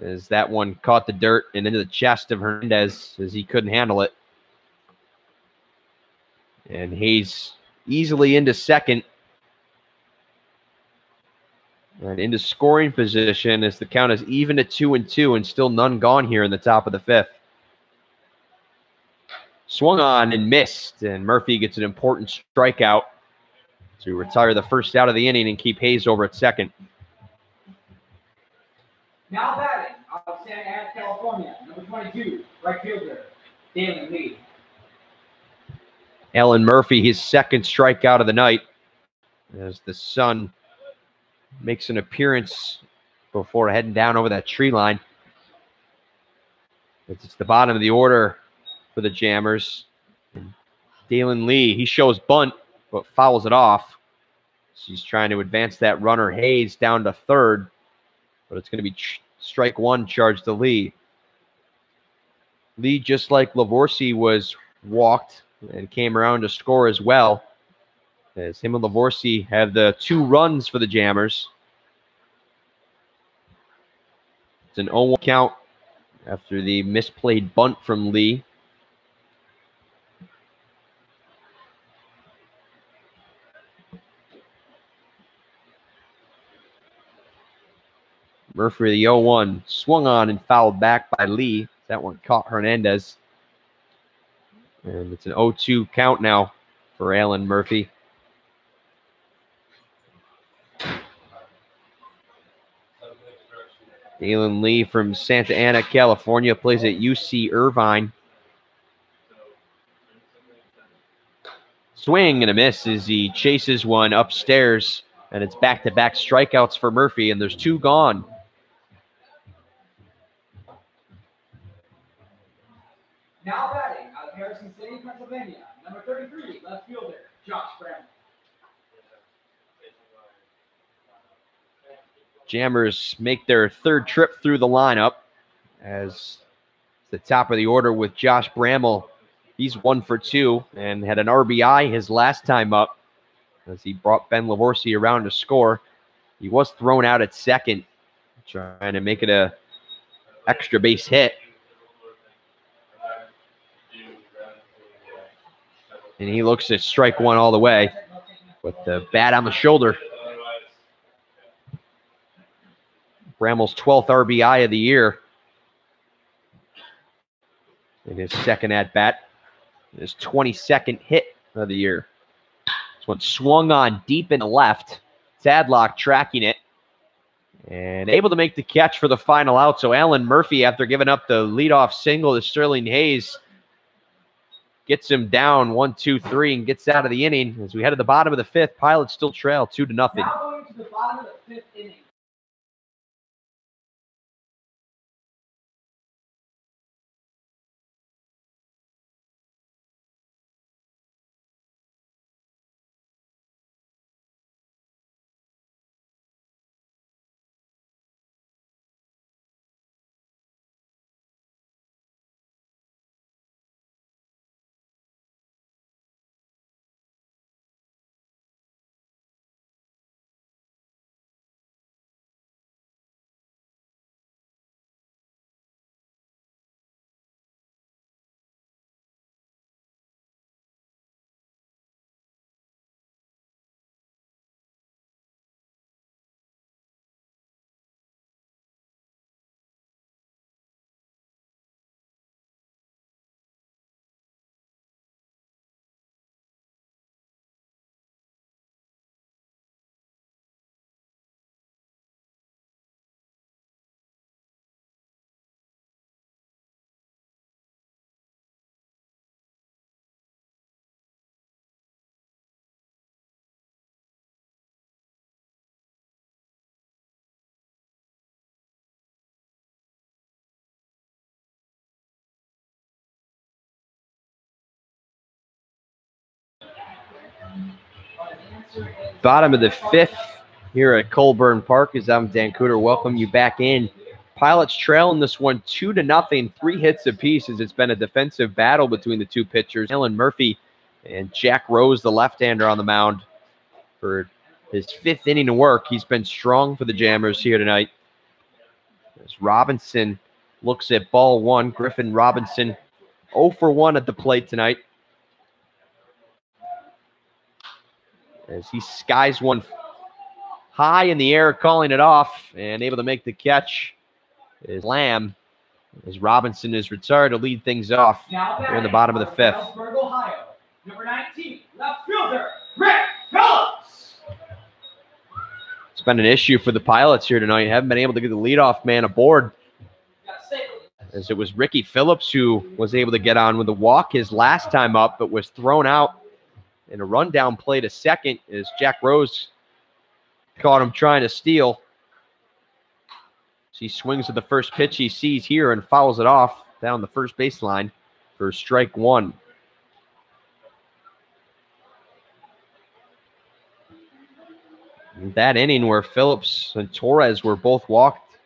as that one caught the dirt and into the chest of Hernandez as he couldn't handle it. And Hayes easily into second. And into scoring position as the count is even at 2-2 and still none gone here in the top of the 5th. Swung on and missed, and Murphy gets an important strikeout to retire the first out of the inning and keep Hayes over at second. Now batting out of Santa Ana, California, number 22, right fielder, Dalen Lee. Alan Murphy, his second strikeout of the night, as the sun makes an appearance before heading down over that tree line. It's the bottom of the order for the Jammers. Dalen Lee, he shows bunt, but fouls it off. She's trying to advance that runner, Hayes, down to third, but it's going to be strike one charged to Lee. Lee, just like Lavorsi, was walked and came around to score as well, as him and Lavorsi have the 2 runs for the Jammers. It's an 0-1 count after the misplayed bunt from Lee. Murphy, the 0-1, swung on and fouled back by Lee. That one caught Hernandez. And it's an 0-2 count now for Alan Murphy. Dalen Lee from Santa Ana, California, plays at UC Irvine. Swing and a miss as he chases one upstairs, and it's back-to-back strikeouts for Murphy, and there's 2 gone. Now batting out of Harrison City, Pennsylvania, number 33, left fielder, Josh Bramble. Jammers make their 3rd trip through the lineup as the top of the order with Josh Bramble. He's 1 for 2 and had an RBI his last time up as he brought Ben Lavorsi around to score. He was thrown out at second, trying to make it a extra base hit. And he looks at strike one all the way with the bat on the shoulder. Bramble's 12th RBI of the year in his second at-bat. His 22nd hit of the year. This one swung on deep in the left. Tadlock tracking it and able to make the catch for the final out. So Alan Murphy, after giving up the leadoff single to Sterling Hayes, gets him down 1-2-3 and gets out of the inning. As we head to the bottom of the 5th, Pilots still trail 2-0. Now going to the bottom of the 5th inning. Bottom of the 5th here at Colburn Park. As I'm Dan Cooter, welcome you back in. Pilots trailing this one 2-0, 3 hits apiece, as it's been a defensive battle between the two pitchers. Alan Murphy and Jack Rose, the left-hander, on the mound for his 5th inning of work. He's been strong for the Jammers here tonight. As Robinson looks at ball 1, Griffin Robinson 0 for 1 at the plate tonight, as he skies one high in the air, calling it off, and able to make the catch is Lamb, as Robinson is retired to lead things off here in the bottom of the 5th. Galesburg, Ohio, number 19, left fielder, Rick Phillips. It's been an issue for the Pilots here tonight. Haven't been able to get the leadoff man aboard, as it was Ricky Phillips who was able to get on with a walk his last time up, but was thrown out in a rundown play to second, as Jack Rose caught him trying to steal. He swings at the first pitch he sees here and fouls it off down the first baseline for strike 1. That inning where Phillips and Torres were both walked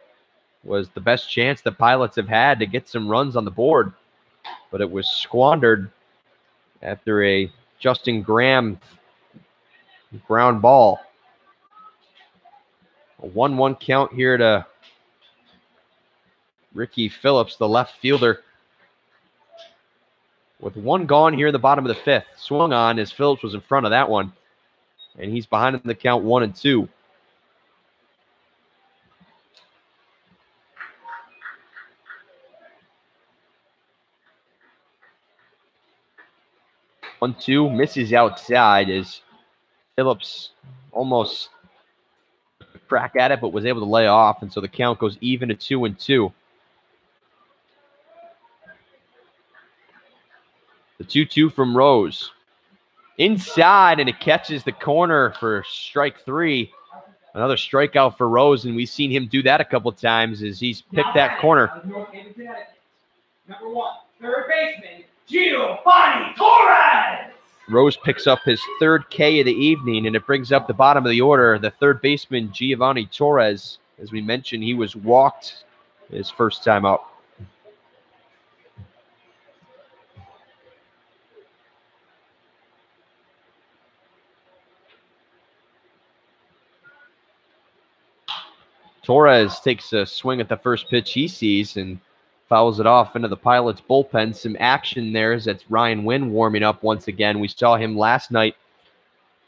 was the best chance the Pilots have had to get some runs on the board, but it was squandered after a Justin Graham ground ball. A 1-1 count here to Ricky Phillips, the left fielder, with 1 gone here in the bottom of the 5th. Swung on as Phillips was in front of that one, and he's behind in the count 1-2. One, two, misses outside as Phillips almost crack at it, but was able to lay off, and so the count goes even at 2-2. The 2-2 from Rose. Inside, and it catches the corner for strike 3. Another strikeout for Rose, and we've seen him do that a couple times as he's picked that corner. Number 1, third baseman, Giovanni Torres. Rose picks up his 3rd K of the evening, and it brings up the bottom of the order, the third baseman, Giovanni Torres. As we mentioned, he was walked his first time up. Torres takes a swing at the first pitch he sees and fouls it off into the Pilots bullpen. Some action there as that's Ryan Wynn warming up once again. We saw him last night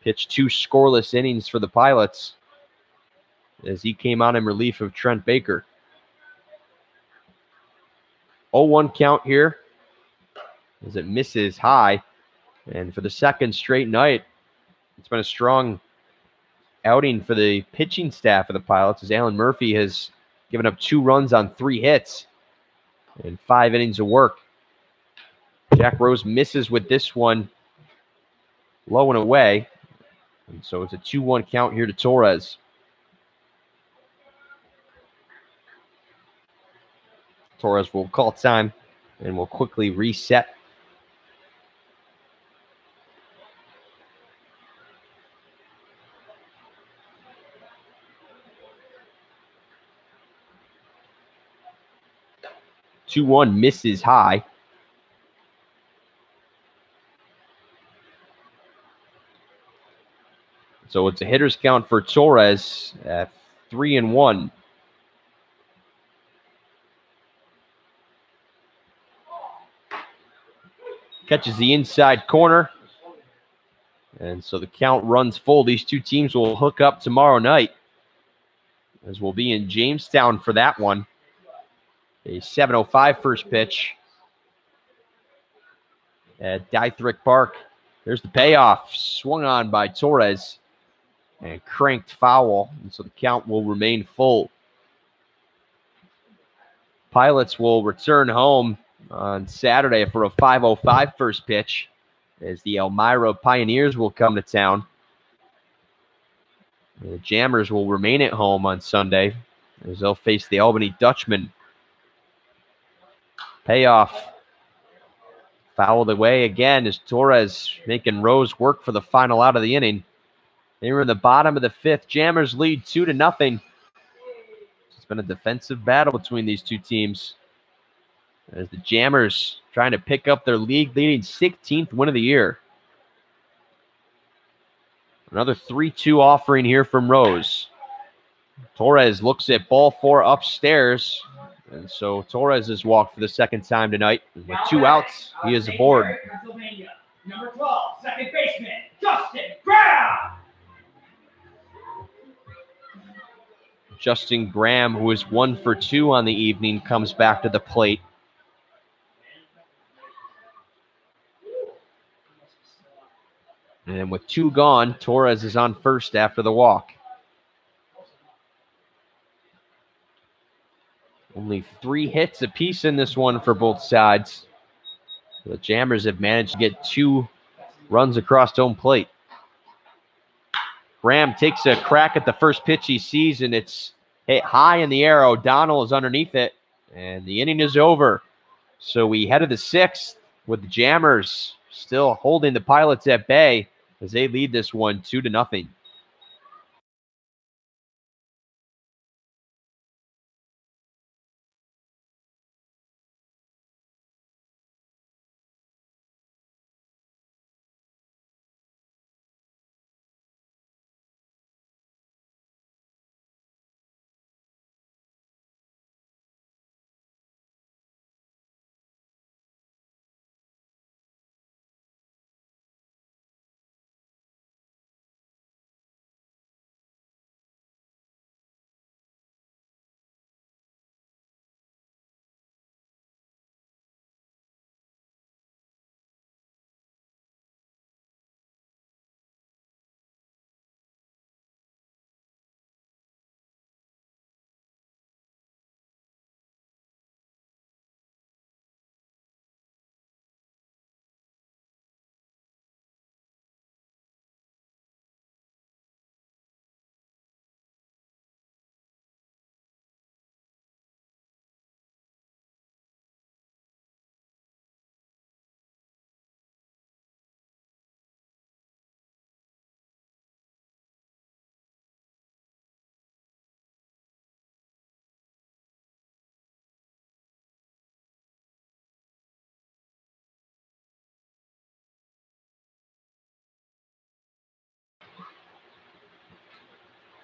pitch 2 scoreless innings for the Pilots as he came on in relief of Trent Baker. 0-1 count here as it misses high. And for the 2nd straight night, it's been a strong outing for the pitching staff of the Pilots, as Alan Murphy has given up 2 runs on 3 hits in 5 innings of work. Jack Rose misses with this one low and away, and so it's a 2-1 count here to Torres. Torres will call time and will quickly reset. Two-1 misses high. So it's a hitter's count for Torres at 3-1. Catches the inside corner. And so the count runs full. These two teams will hook up tomorrow night, as we'll be in Jamestown for that one. A 7:05 first pitch at Dythrick Park. There's the payoff. Swung on by Torres and cranked foul. And so the count will remain full. Pilots will return home on Saturday for a 5:05 first pitch, as the Elmira Pioneers will come to town. The Jammers will remain at home on Sunday, as they'll face the Albany Dutchmen. Payoff. Fouled away again as Torres making Rose work for the final out of the inning. They were in the bottom of the 5th. Jammers lead 2-0. It's been a defensive battle between these two teams, as the Jammers trying to pick up their league-leading 16th win of the year. Another 3-2 offering here from Rose. Torres looks at ball 4 upstairs, and so Torres has walked for the 2nd time tonight. With 2 outs, he is aboard. Number 12, second baseman, Justin Graham. Justin Graham, who is 1 for 2 on the evening, comes back to the plate. And with 2 gone, Torres is on first after the walk. Only 3 hits apiece in this one for both sides. The Jammers have managed to get 2 runs across home plate. Graham takes a crack at the first pitch he sees, and it's hit high in the air. O'Donnell is underneath it, and the inning is over. So we head to the 6th with the Jammers still holding the Pilots at bay as they lead this one 2-0.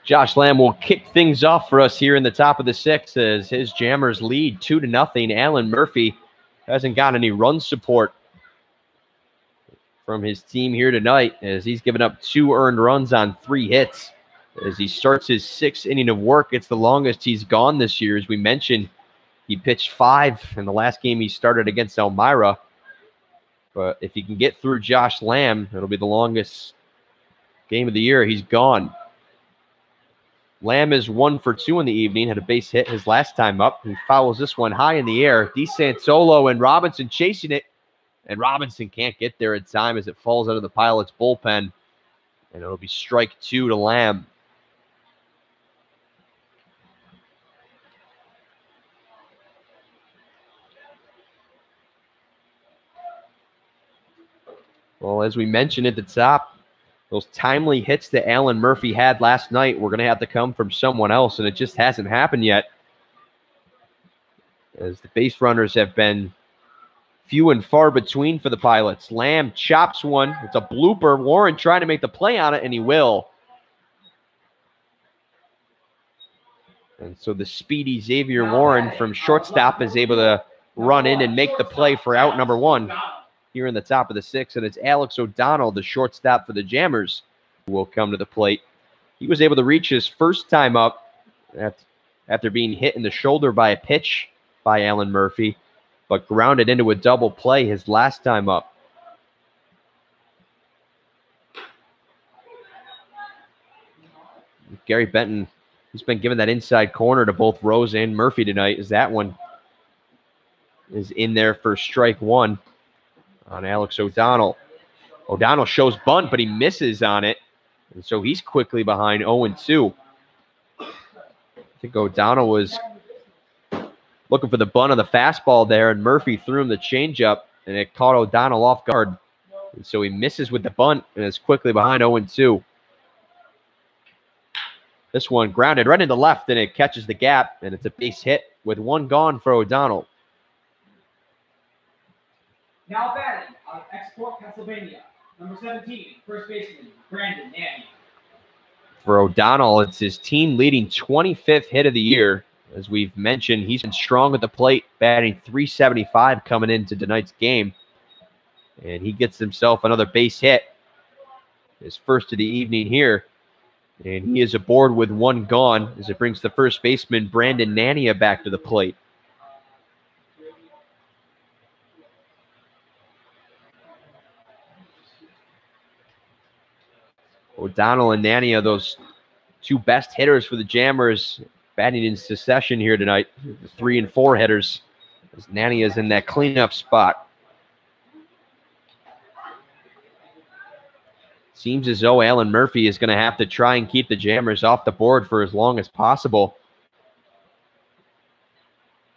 Josh Lamb will kick things off for us here in the top of the 6th as his Jammers lead 2-0. Alan Murphy hasn't got any run support from his team here tonight, as he's given up 2 earned runs on 3 hits. As he starts his 6th inning of work, it's the longest he's gone this year. As we mentioned, he pitched 5 in the last game he started against Elmira. But if he can get through Josh Lamb, it'll be the longest game of the year he's gone. Lamb is 1 for 2 in the evening, had a base hit his last time up. He fouls this one high in the air. DeSantolo and Robinson chasing it, and Robinson can't get there in time as it falls out of the Pilots' bullpen, and it'll be strike 2 to Lamb. Well, as we mentioned at the top, those timely hits that Alan Murphy had last night were going to have to come from someone else, and it just hasn't happened yet, as the base runners have been few and far between for the Pilots. Lamb chops one. It's a blooper. Warren trying to make the play on it, and he will. And so the speedy Xavier Warren from shortstop is able to run in and make the play for out number 1 here in the top of the 6th. And it's Alex O'Donnell, the shortstop for the Jammers, who will come to the plate. He was able to reach his first time up after being hit in the shoulder by a pitch by Alan Murphy, but grounded into a double play his last time up. Gary Benton, he's been given that inside corner to both Rose and Murphy tonight, as that one is in there for strike 1 on Alex O'Donnell. O'Donnell shows bunt, but he misses on it, and so he's quickly behind 0-2. I think O'Donnell was looking for the bunt on the fastball there, and Murphy threw him the changeup, and it caught O'Donnell off guard. And so he misses with the bunt and is quickly behind 0-2. This one grounded right into left, and it catches the gap, and it's a base hit with one gone for O'Donnell. Now batting out of Export, Pennsylvania, number 17, first baseman, Brandon Nanny. For O'Donnell, it's his team-leading 25th hit of the year. As we've mentioned, he's been strong at the plate, batting .375 coming into tonight's game. And he gets himself another base hit, his first of the evening here. And he is aboard with one gone as it brings the first baseman, Brandon Nania, back to the plate. O'Donnell and Nania, those two best hitters for the Jammers, batting in succession here tonight. The 3 and 4 hitters, as Nania's in that cleanup spot. Seems as though Alan Murphy is going to have to try and keep the Jammers off the board for as long as possible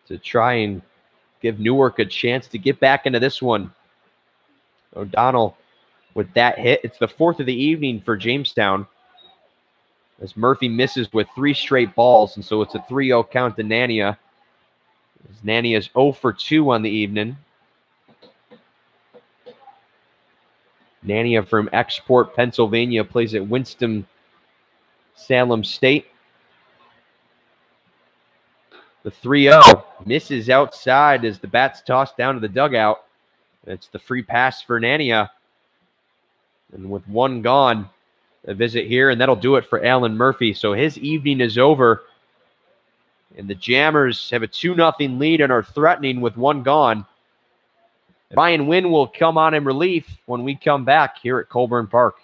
to try and give Newark a chance to get back into this one. O'Donnell with that hit. It's the 4th of the evening for Jamestown, as Murphy misses with 3 straight balls, and so it's a 3-0 count to Nania. As Nania's 0 for 2 on the evening. Nania from Export, Pennsylvania, plays at Winston-Salem State. The 3-0 misses outside as the bat's tossed down to the dugout. It's the free pass for Nania. And with one gone, a visit here, and that'll do it for Alan Murphy. So his evening is over. And the Jammers have a 2-0 lead and are threatening with one gone. Ryan Wynn will come on in relief when we come back here at Colburn Park.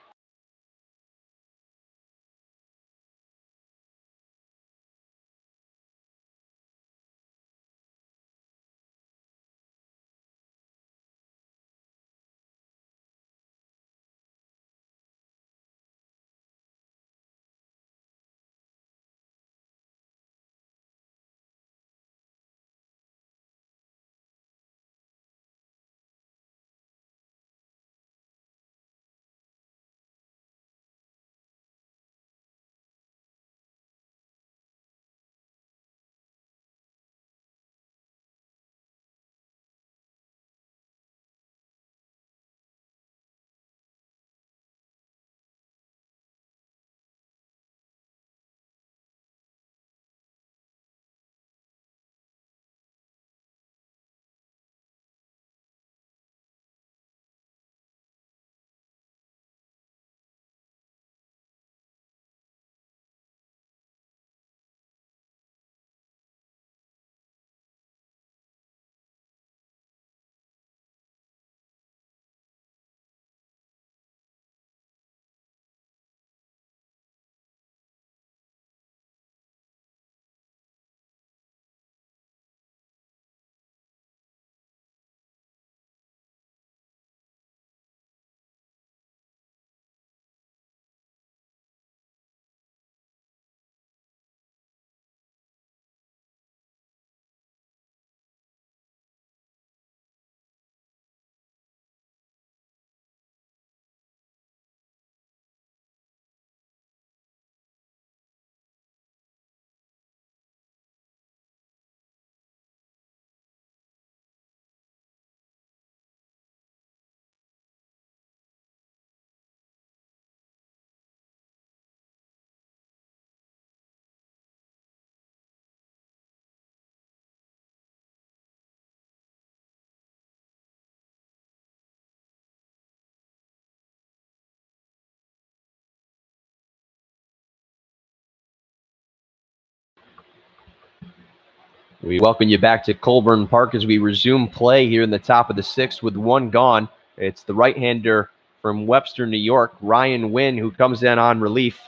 We welcome you back to Colburn Park as we resume play here in the top of the 6th with one gone. It's the right-hander from Webster, New York, Ryan Wynn, who comes in on relief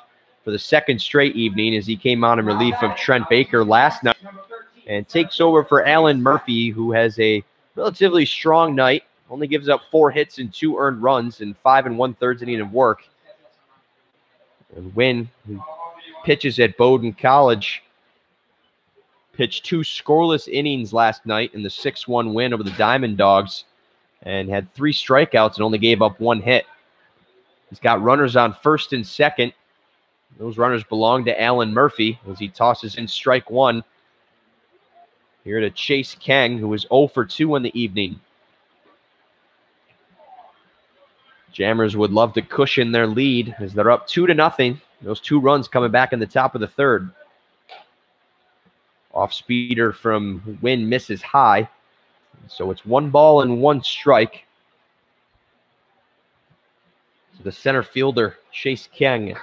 for the 2nd straight evening as he came on in relief of Trent Baker last night and takes over for Alan Murphy, who has a relatively strong night, only gives up 4 hits and 2 earned runs in 5 1/3 inning of work. And Wynn, who pitches at Bowdoin College, pitched 2 scoreless innings last night in the 6-1 win over the Diamond Dogs and had 3 strikeouts and only gave up 1 hit. He's got runners on first and second Those runners belong to Alan Murphy as he tosses in strike one. Here to Chase Kang, who is 0 for 2 in the evening. Jammers would love to cushion their lead as they're up 2-0. Those 2 runs coming back in the top of the third. Off speeder from Wynn misses high. So it's 1 ball and 1 strike. So the center fielder, Chase Kang.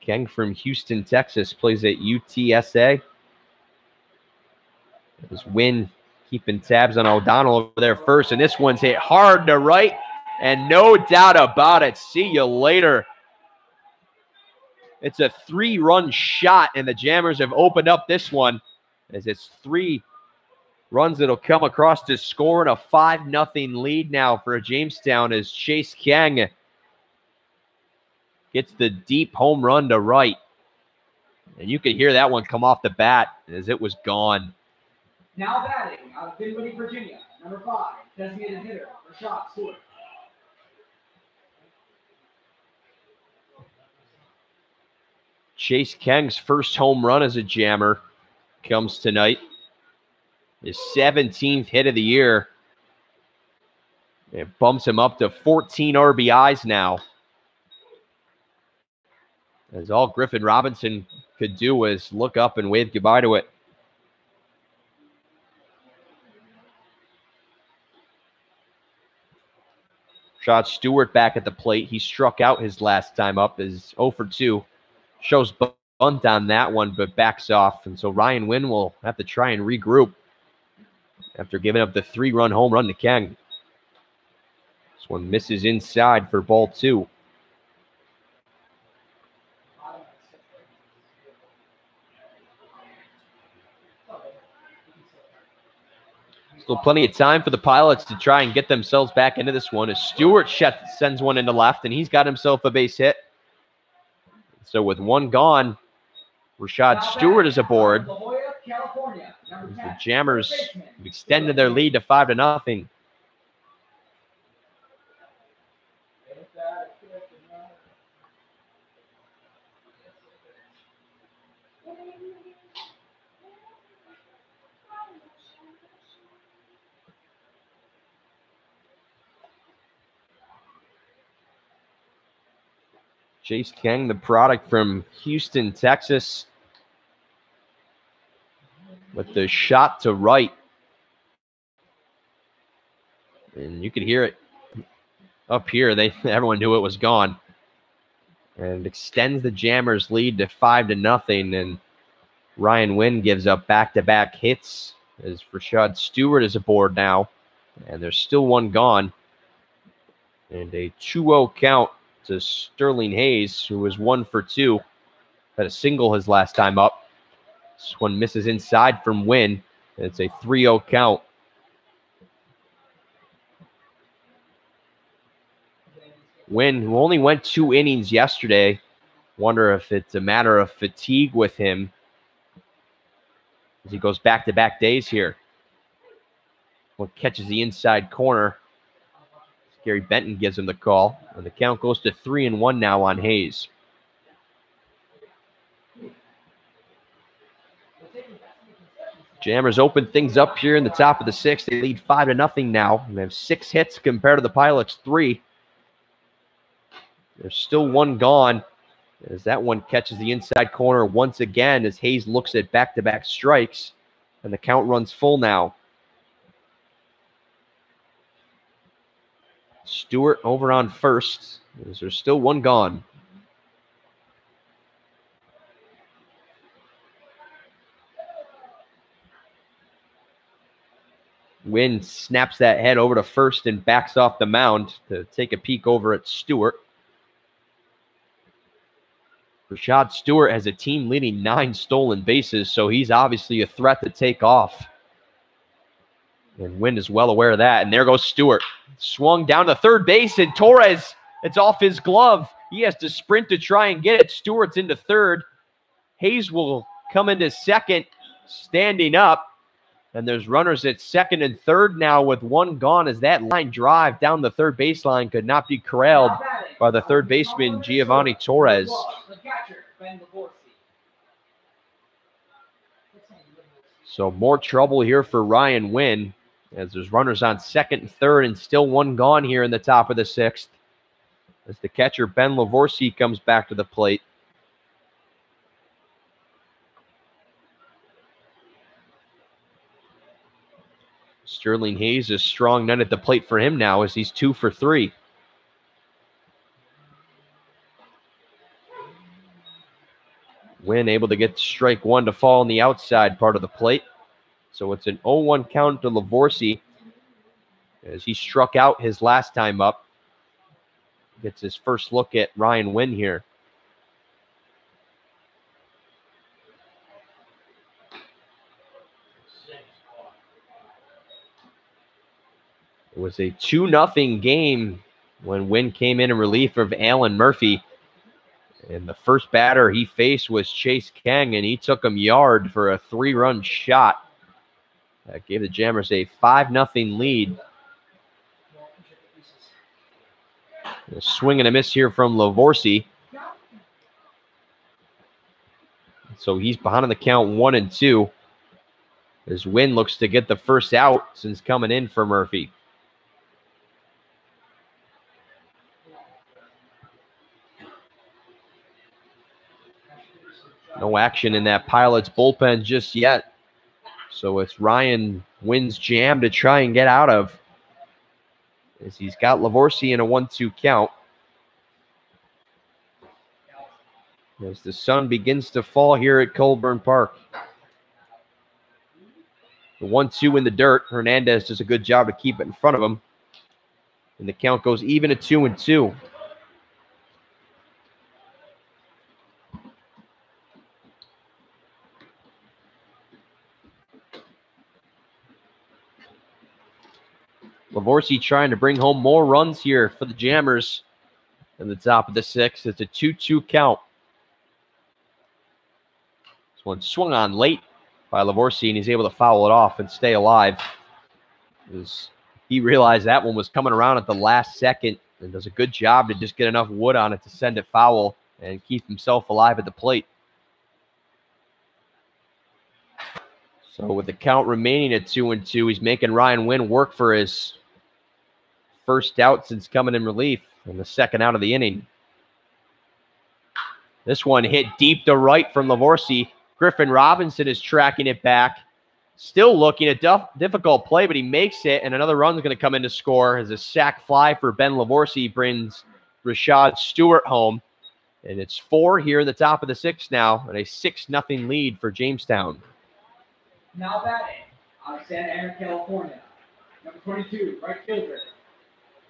Kang from Houston, Texas, plays at UTSA. As Wynn keeping tabs on O'Donnell over there first, and this one's hit hard to right, and no doubt about it. See you later. It's a 3-run shot, and the Jammers have opened up this one as it's 3 runs that'll come across to score in a 5-0 lead now for Jamestown as Chase Kang gets the deep home run to right. And you could hear that one come off the bat as it was gone. Now batting out of Dinwiddie, Virginia, number 5, designated hitter, Rashad Stewart. Chase Kang's first home run as a Jammer comes tonight. His 17th hit of the year. It bumps him up to 14 RBIs now. As all Griffin Robinson could do was look up and wave goodbye to it. Rashad Stewart back at the plate. He struck out his last time up as 0 for 2. Shows bunt on that one, but backs off. And so Ryan Wynn will have to try and regroup after giving up the 3-run home run to Kang. This one misses inside for ball 2. Still plenty of time for the Pilots to try and get themselves back into this one as Stewart sends one into left, and he's got himself a base hit. So with 1 gone, Rashad Stewart is aboard. The Jammers have extended their lead to 5-0. Chase Kang, the product from Houston, Texas, with the shot to right. And you could hear it up here. Everyone knew it was gone. And extends the Jammers' lead to 5-0. And Ryan Wynn gives up back-to-back hits as Rashad Stewart is aboard now. And there's still 1 gone. And a 2-0 count to Sterling Hayes, who was 1 for 2. Had a single his last time up. This one misses inside from Wynn. It's a 3-0 count. Wynn, who only went 2 innings yesterday. Wonder if it's a matter of fatigue with him as he goes back-to-back days here. One catches the inside corner. Gary Benton gives him the call, and the count goes to 3-1 now on Hayes. Jammers open things up here in the top of the 6th. They lead 5-0 now, and they have 6 hits compared to the Pilots' 3. There's still 1 gone, as that one catches the inside corner once again as Hayes looks at back-to-back strikes, and the count runs full now. Stewart over on first, as there's still 1 gone. Wynn snaps that head over to first and backs off the mound to take a peek over at Stewart. Rashad Stewart has a team-leading 9 stolen bases, so he's obviously a threat to take off. And Wynn is well aware of that. And there goes Stewart. Swung down to third base, and Torres, it's off his glove. He has to sprint to try and get it. Stewart's into third. Hayes will come into second, standing up. And there's runners at second and third now with 1 gone as that line drive down the third baseline could not be corralled by the third baseman, Giovanni Torres. So more trouble here for Ryan Wynn, as there's runners on second and third and still one gone here in the top of the sixth, as the catcher Ben Lavorsi comes back to the plate. Sterling Hayes, a strong nut at the plate for him now, as he's 2 for 3. Wynn able to get strike one to fall on the outside part of the plate. So it's an 0-1 count to Lavorsi, as he struck out his last time up. Gets his first look at Ryan Wynn here. It was a 2-0 game when Wynn came in relief of Alan Murphy. And the first batter he faced was Chase Kang, and he took him yard for a 3-run shot. That gave the Jammers a 5-0 lead. A swing and a miss here from Lavorsi. So he's behind on the count 1-2. As Wynn looks to get the first out since coming in for Murphy. No action in that Pilots bullpen just yet. So it's Ryan Wynn's jam to try and get out of, as he's got Lavorsi in a 1-2 count. As the sun begins to fall here at Colburn Park. The 1-2 in the dirt. Hernandez does a good job to keep it in front of him. And the count goes even at 2-2. Lavorsi trying to bring home more runs here for the Jammers in the top of the sixth. It's a 2-2 count. This one swung on late by Lavorsi, and he's able to foul it off and stay alive. As he realized that one was coming around at the last second and does a good job to just get enough wood on it to send it foul and keep himself alive at the plate. So with the count remaining at 2-2, he's making Ryan Wynn work for his first out since coming in relief in the second out of the inning. This one hit deep to right from Lavorsi. Griffin Robinson is tracking it back. Still looking at difficult play, but he makes it, and another run is going to come in to score as a sac fly for Ben Lavorsi brings Rashad Stewart home. And it's 4 here in the top of the sixth now, and a 6-0 lead for Jamestown. Now batting out of Santa Ana, California, number 22, right fielder,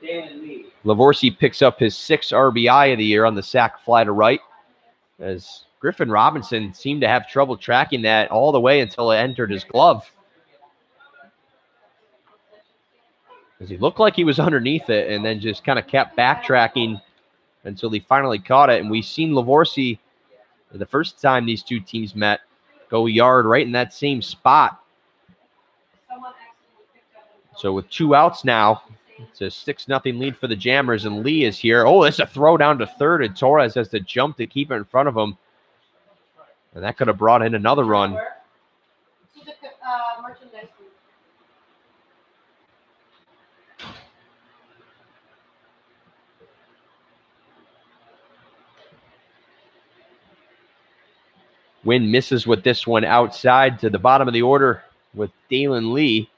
Dalen Lee. Lavorsi picks up his 6th RBI of the year on the sac fly to right, as Griffin Robinson seemed to have trouble tracking that all the way until it entered his glove. As he looked like he was underneath it and then just kind of kept backtracking until he finally caught it. And we've seen Lavorsi, the first time these two teams met, go yard right in that same spot. So with 2 outs now, it's a 6-0 lead for the Jammers, and Lee is here. Oh, it's a throw down to third, and Torres has to jump to keep it in front of him. And that could have brought in another run. Wynn misses with this one outside to the bottom of the order with Dalen Lee.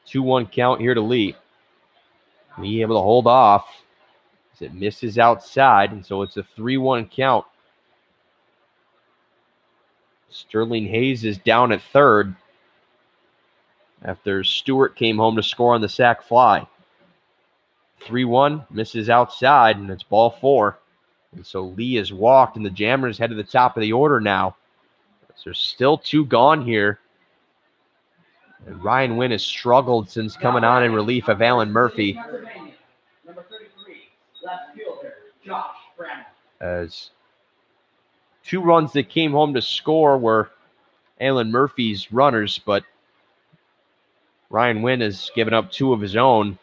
Two-one count here to Lee. Lee able to hold off as it misses outside, and so it's a 3-1 count. Sterling Hayes is down at third after Stewart came home to score on the sac fly. 3-1, misses outside, and it's ball 4. And so Lee is walked, and the Jammers head to the top of the order now. So there's still 2 gone here. And Ryan Wynn has struggled since coming on in relief of Alan Murphy. Number 33, left fielder, Josh Brown. As 2 runs that came home to score were Alan Murphy's runners, but Ryan Wynn has given up 2 of his own.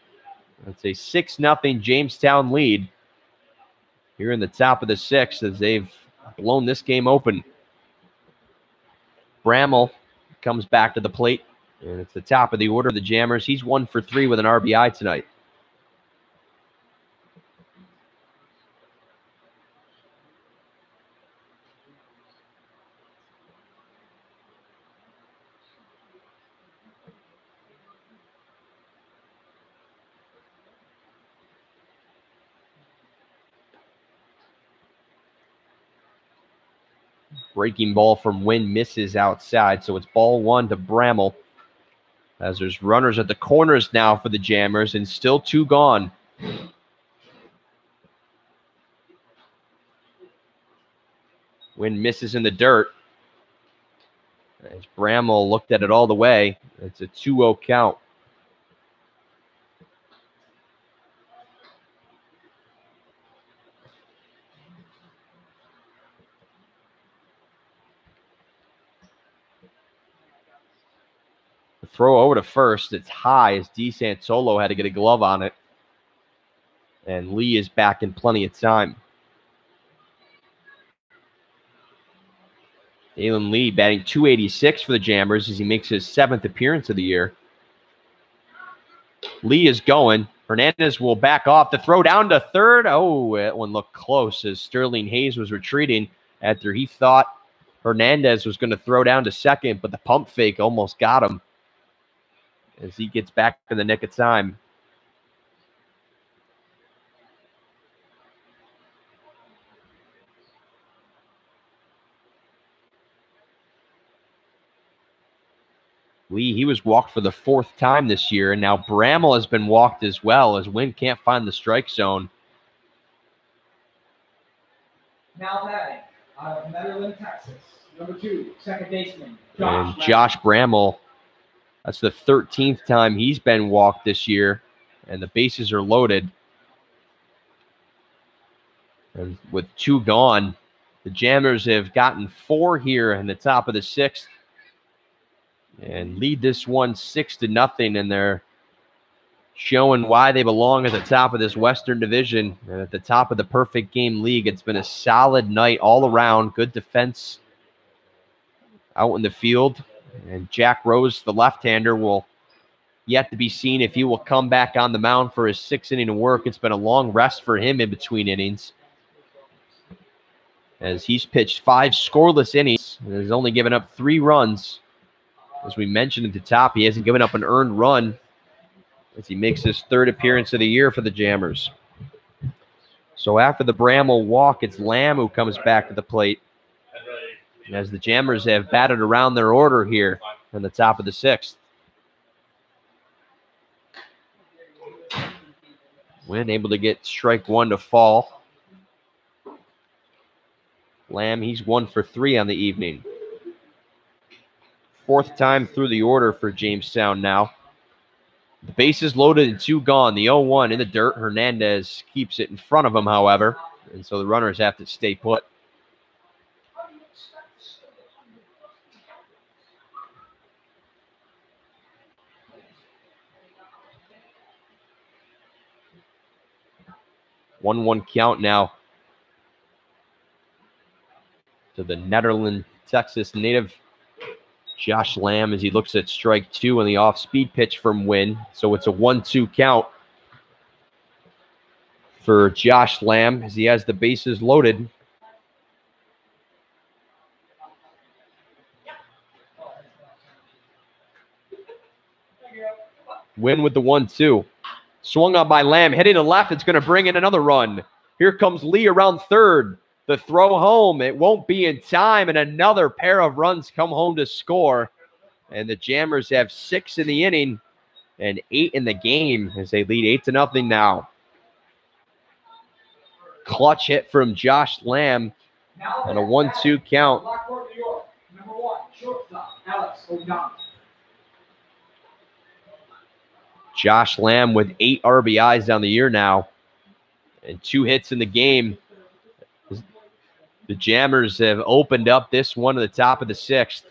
It's a 6-0 Jamestown lead. here in the top of the sixth as they've blown this game open. Bramall comes back to the plate, and it's the top of the order of the Jammers. He's 1 for 3 with an RBI tonight. Breaking ball from Wynn misses outside, so it's ball 1 to Bramall. As there's runners at the corners now for the Jammers, and still 2 gone. Wynn misses in the dirt. As Bramall looked at it all the way, it's a 2-0 count. The throw over to first. It's high as DeSantolo had to get a glove on it. And Lee is back in plenty of time. Dalen Lee batting .286 for the Jammers as he makes his 7th appearance of the year. Lee is going. Hernandez will back off. The throw down to third. Oh, that one looked close as Sterling Hayes was retreating after he thought Hernandez was going to throw down to second, but the pump fake almost got him as he gets back in the nick of time. Lee, he was walked for the 4th time this year, and now Bramall has been walked as well as Wynn can't find the strike zone. Now batting out of Netherland, Texas, number 2, second baseman, Josh Bramall. That's the 13th time he's been walked this year, and the bases are loaded. And with 2 gone, the Jammers have gotten 4 here in the top of the 6th and lead this one 6-0, and they're showing why they belong at the top of this Western Division and at the top of the Perfect Game League. It's been a solid night all around. Good defense out in the field. And Jack Rose, the left-hander, will yet to be seen if he will come back on the mound for his 6th inning of work. It's been a long rest for him in between innings, as he's pitched 5 scoreless innings and has only given up 3 runs. As we mentioned at the top, he hasn't given up an earned run as he makes his 3rd appearance of the year for the Jammers. So after the Bramall walk, it's Lamb who comes back to the plate, and as the Jammers have batted around their order here in the top of the 6th. Wynn able to get strike 1 to fall. Lamb, he's 1 for 3 on the evening. 4th time through the order for Jamestown now. The bases loaded and 2 gone. The 0-1 in the dirt. Hernandez keeps it in front of him, however, and so the runners have to stay put. One count now to the Netherland, Texas native Josh Lamb as he looks at strike 2 on the off-speed pitch from Wynn. So it's a 1-2 count for Josh Lamb as he has the bases loaded. Wynn with the 1-2. Swung on by Lamb, heading to left. It's going to bring in another run. Here comes Lee around third. The throw home, it won't be in time, and another pair of runs come home to score. And the Jammers have 6 in the inning and 8 in the game as they lead 8-0 now. Clutch hit from Josh Lamb on a 1-2 count. Number 1, shortstop, Alex O'Donnell. Josh Lamb with 8 RBIs down the year now and 2 hits in the game. The Jammers have opened up this one to the top of the 6th.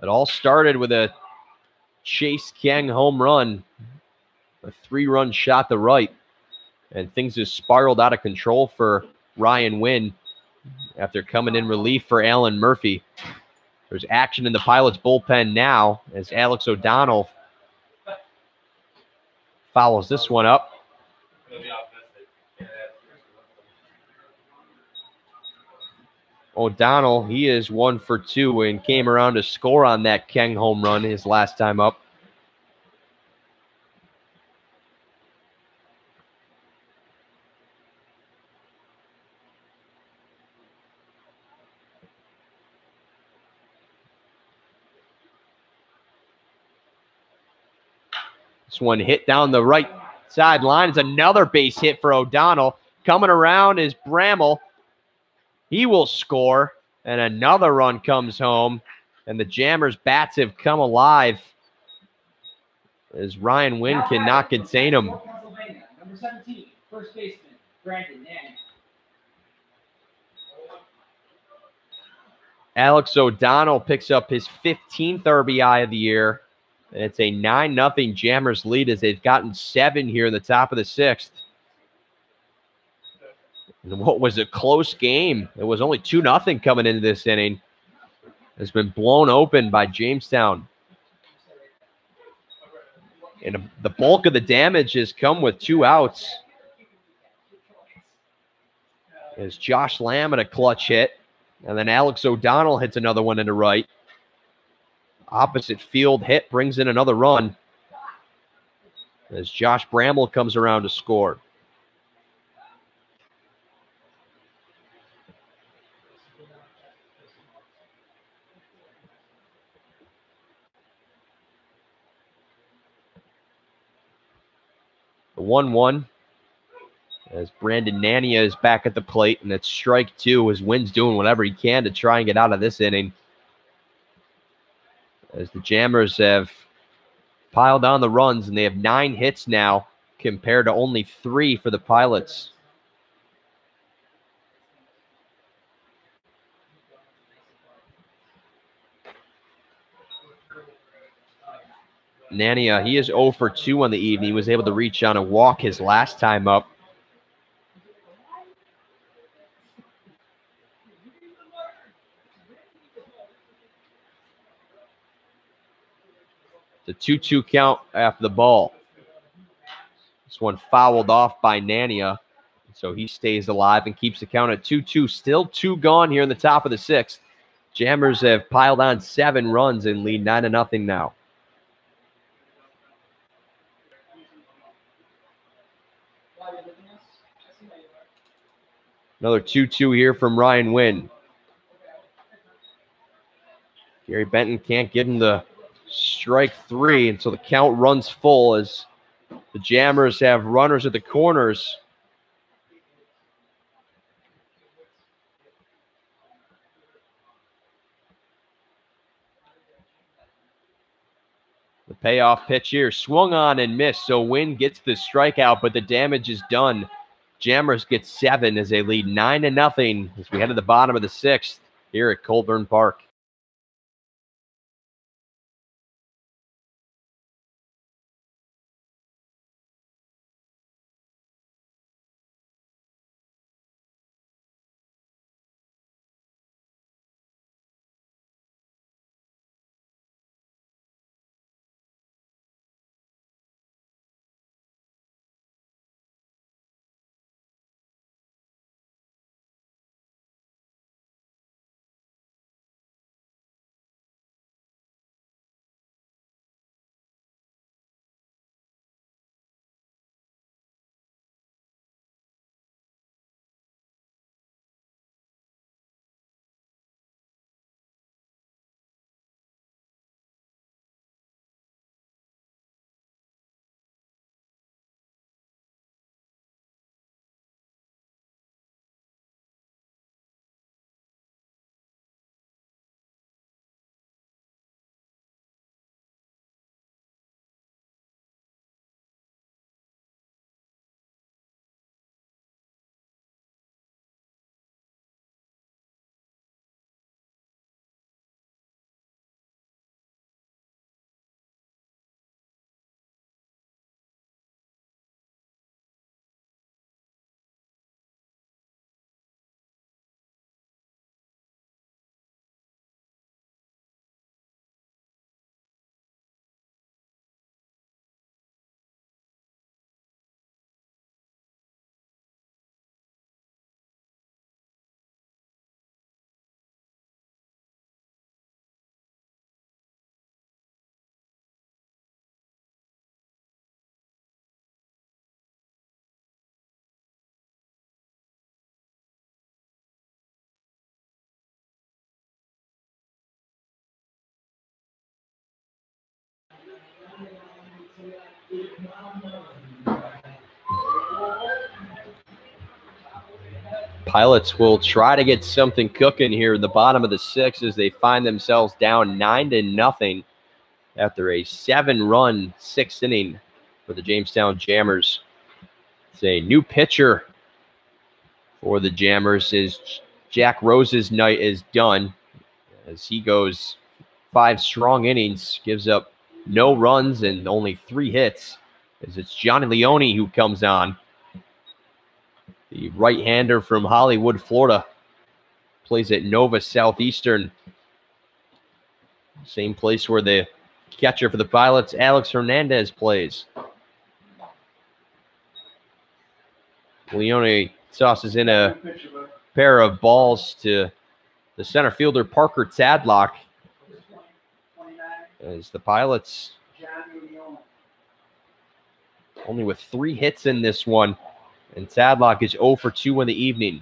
It all started with a Chase Kang home run, a 3-run shot to right, and things just spiraled out of control for Ryan Wynn after coming in relief for Alan Murphy. There's action in the Pilots bullpen now as Alex O'Donnell fouls this one up. O'Donnell, he is 1 for 2 and came around to score on that Kang home run his last time up. This one hit down the right sideline. It's another base hit for O'Donnell. Coming around is Bramall. He will score, and another run comes home. And the Jammers' bats have come alive as Ryan Wynn cannot contain him. Number 17, first baseman, Brandon Nanny. Alex O'Donnell picks up his 15th RBI of the year. And it's a 9-0 Jammers lead as they've gotten 7 here in the top of the 6th. And what was a close game? It was only 2-0 coming into this inning. Has been blown open by Jamestown. And the bulk of the damage has come with 2 outs. As Josh Lamb at a clutch hit. And then Alex O'Donnell hits another one into right. Opposite field hit brings in another run. As Josh Bramall comes around to score. The 1-1 as Brandon Nania is back at the plate, and it's strike 2 as Wynn's doing whatever he can to try and get out of this inning. As the Jammers have piled on the runs, and they have 9 hits now compared to only 3 for the Pilots. Nania, he is 0 for 2 on the evening. He was able to reach on a walk his last time up. It's a 2-2 count after the ball. This one fouled off by Nania. So he stays alive and keeps the count at 2-2. Still 2 gone here in the top of the 6th. Jammers have piled on 7 runs and lead 9-0 now. Another 2-2 here from Ryan Wynn. Gary Benton can't get him the strike 3, and so the count runs full as the Jammers have runners at the corners. The payoff pitch here swung on and missed, so Wynn gets the strikeout, but the damage is done. Jammers get 7 as they lead 9-0 as we head to the bottom of the 6th here at Colburn Park. Pilots will try to get something cooking here in the bottom of the sixth as they find themselves down 9-0 after a 7-run sixth inning for the Jamestown Jammers. It's a new pitcher for the Jammers as Jack Rose's night is done as he goes 5 strong innings, gives up no runs and only 3 hits, as it's Johnny Leone who comes on. The right-hander from Hollywood, Florida, plays at Nova Southeastern. Same place where the catcher for the Pilots, Alex Hernandez, plays. Leone tosses in a pair of balls to the center fielder, Parker Tadlock, as the Pilots only with 3 hits in this one, and Tadlock is 0 for 2 in the evening.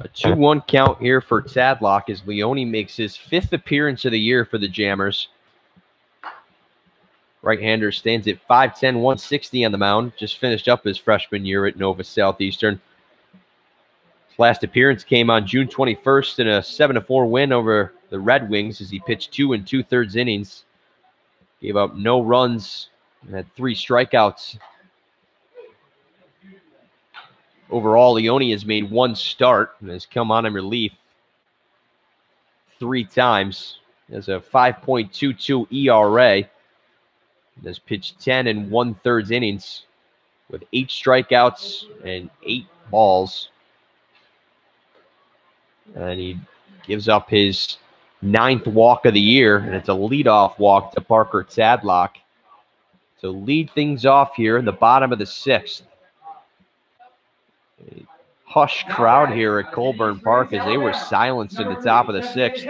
A 2-1 count here for Tadlock as Leone makes his 5th appearance of the year for the Jammers. Right-hander stands at 5'10", 160 on the mound. Just finished up his freshman year at Nova Southeastern. His last appearance came on June 21st in a 7-4 win over the Red Wings as he pitched 2 2/3 innings. Gave up no runs and had 3 strikeouts. Overall, Leone has made 1 start and has come on in relief 3 times. He has a 5.22 ERA. Has pitched 10 1/3 innings with 8 strikeouts and 8 balls. And he gives up his 9th walk of the year, and it's a leadoff walk to Parker Tadlock to lead things off here in the bottom of the 6th. A hushed crowd here at Colburn Park as they were silenced in the top of the 6th.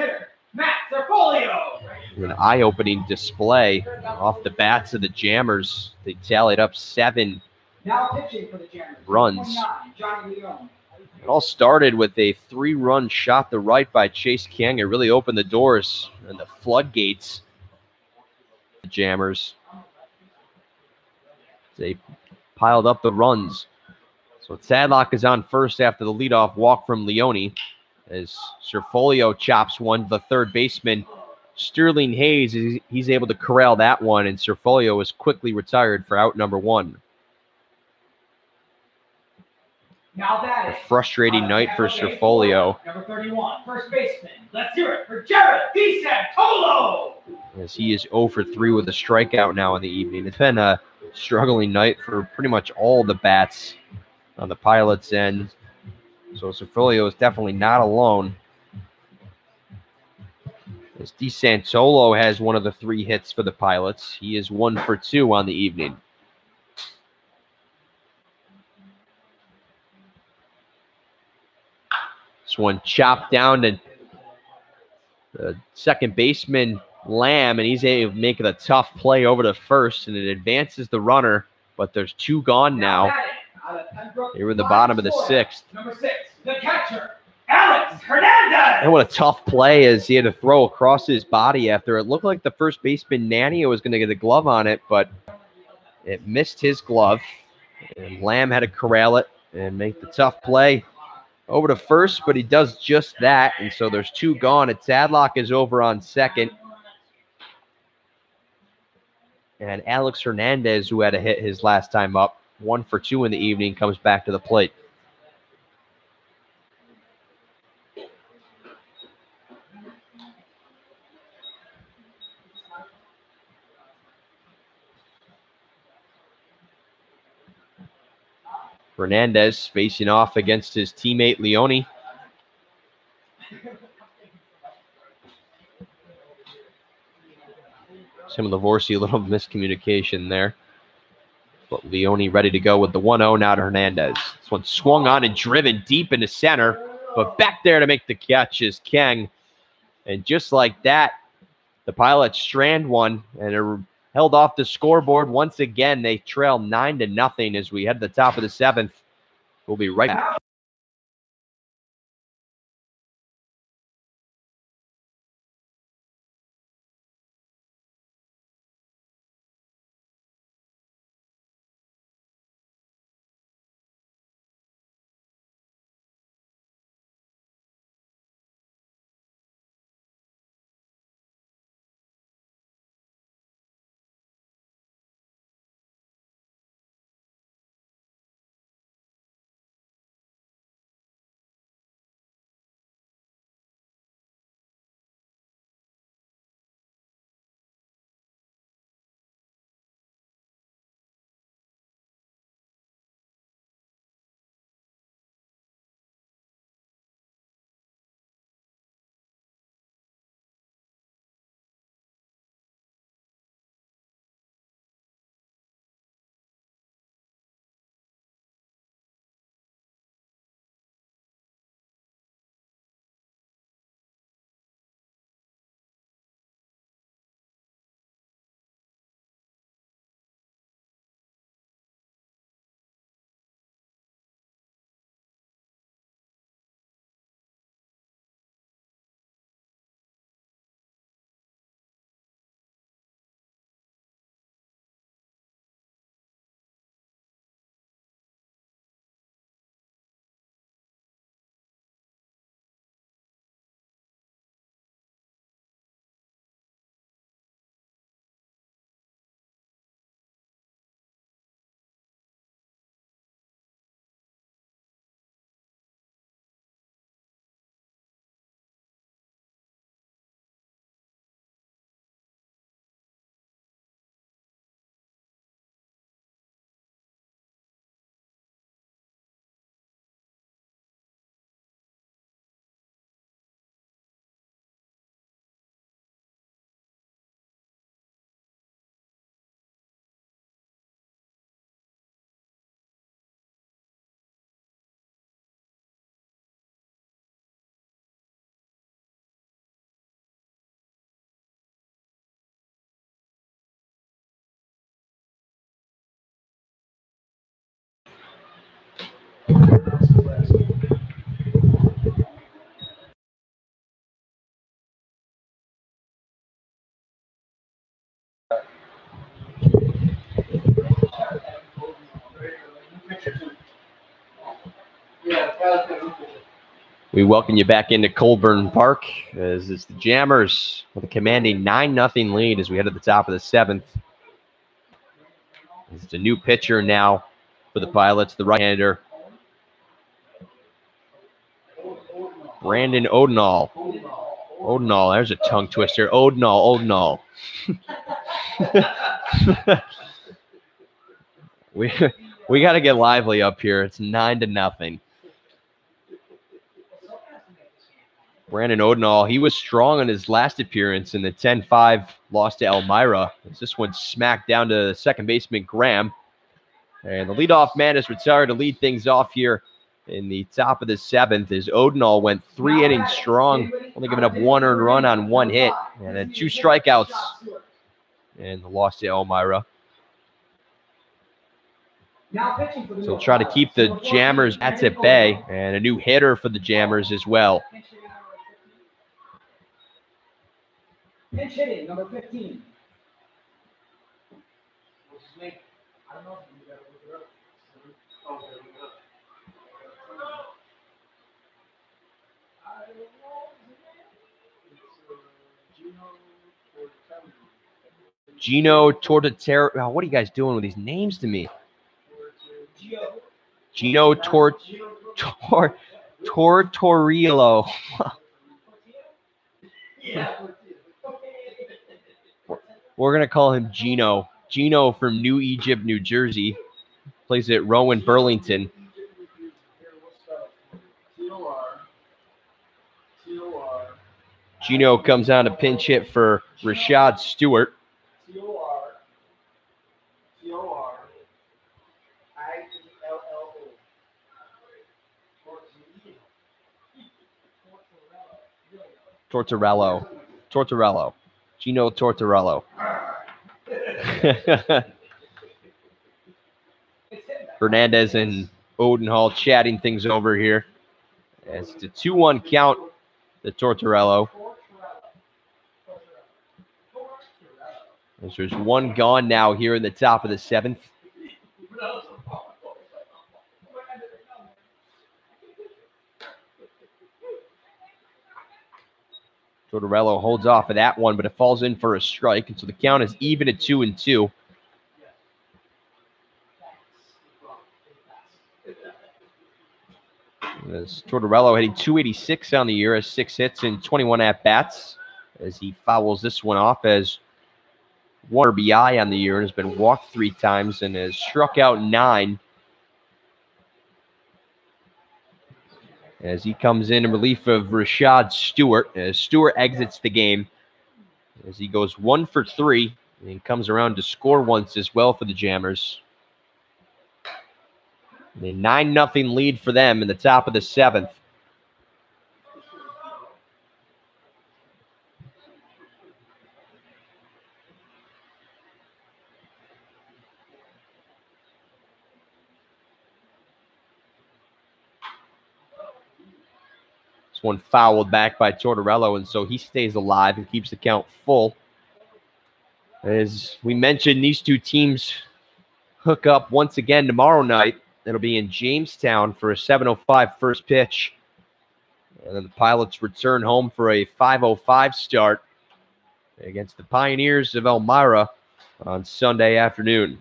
An eye-opening display off the bats of the Jammers. They tallied up 7 runs. It all started with a 3-run shot to right by Chase King. It really opened the doors and the floodgates. The Jammers, they piled up the runs. So Tadlock is on first after the leadoff walk from Leone as Serfolio chops one to the third baseman, Sterling Hayes. He's able to corral that one, and Serfolio is quickly retired for out number 1. A frustrating night for Serfolio. Number 31, first baseman. Let's hear it for Jared DeSantolo. As he is 0 for 3 with a strikeout now in the evening. It's been a struggling night for pretty much all the bats on the Pilots' end. So Serfolio is definitely not alone. As DeSantolo has one of the 3 hits for the Pilots. He is 1 for 2 on the evening. This one chopped down to the second baseman, Lamb, and he's able to make it a tough play over to first, and it advances the runner, but there's 2 gone now. Here in the bottom of the 6th. Number 6, the catcher, Alex Hernandez. And what a tough play as he had to throw across his body after it looked like the first baseman, Nania, was going to get a glove on it, but it missed his glove. And Lamb had to corral it and make the tough play over to first, but he does just that, and so there's 2 gone. And Tadlock is over on second. And Alex Hernandez, who had a hit his last time up, 1 for 2 in the evening, comes back to the plate. Hernandez facing off against his teammate Leone. Some of the Vorsi, a little miscommunication there. But Leone ready to go with the 1-0 now to Hernandez. This one swung on and driven deep into center, but back there to make the catch is Kang. And just like that, the Pilots strand one and are held off the scoreboard. Once again, they trail 9-0 as we head to the top of the 7th. We'll be right back. We welcome you back into Colburn Park as it's the Jammers with a commanding 9-0 lead as we head to the top of the 7th. It's a new pitcher now for the Pilots, the right-hander, Brandon Odenall. Odenall, there's a tongue twister. Odenall. We got to get lively up here. It's 9-0. Brandon Odenall, he was strong in his last appearance in the 10-5 loss to Elmira. This one smacked down to second baseman Graham. And the leadoff man is retired to lead things off here in the top of the 7th as Odenall went 3 innings strong, only giving up 1 earned run on 1 hit and then 2 strikeouts in the loss to Elmira. So we'll try to keep the Jammers bats at bay, and a new hitter for the Jammers as well. Pinch hitting, number 15. Gino Tortorello. Oh, what are you guys doing with these names to me? Gino Tortorello. We're going to call him Gino. Gino from New Egypt, New Jersey. Plays at Rowan Burlington. Gino comes on to pinch hit for Rashad Stewart. Tortorello. Gino Tortorello. Fernandez and Odenall chatting things over here. As it's a 2-1 count to Tortorello. As there's 1 gone now here in the top of the 7th. Tortorello holds off of that one, but it falls in for a strike, and so the count is even at 2-2. As Tortorello hitting .286 on the year, has 6 hits and 21 at-bats, as he fouls this one off as 1 RBI on the year and has been walked 3 times and has struck out 9. As he comes in relief of Rashad Stewart, as Stewart exits the game, as he goes 1 for 3 and comes around to score once as well for the Jammers. A 9-0 lead for them in the top of the 7th. This one fouled back by Tortorello, and so he stays alive and keeps the count full. As we mentioned, these 2 teams hook up once again tomorrow night. It'll be in Jamestown for a 7:05 first pitch. And then the Pilots return home for a 5:05 start against the Pioneers of Elmira on Sunday afternoon.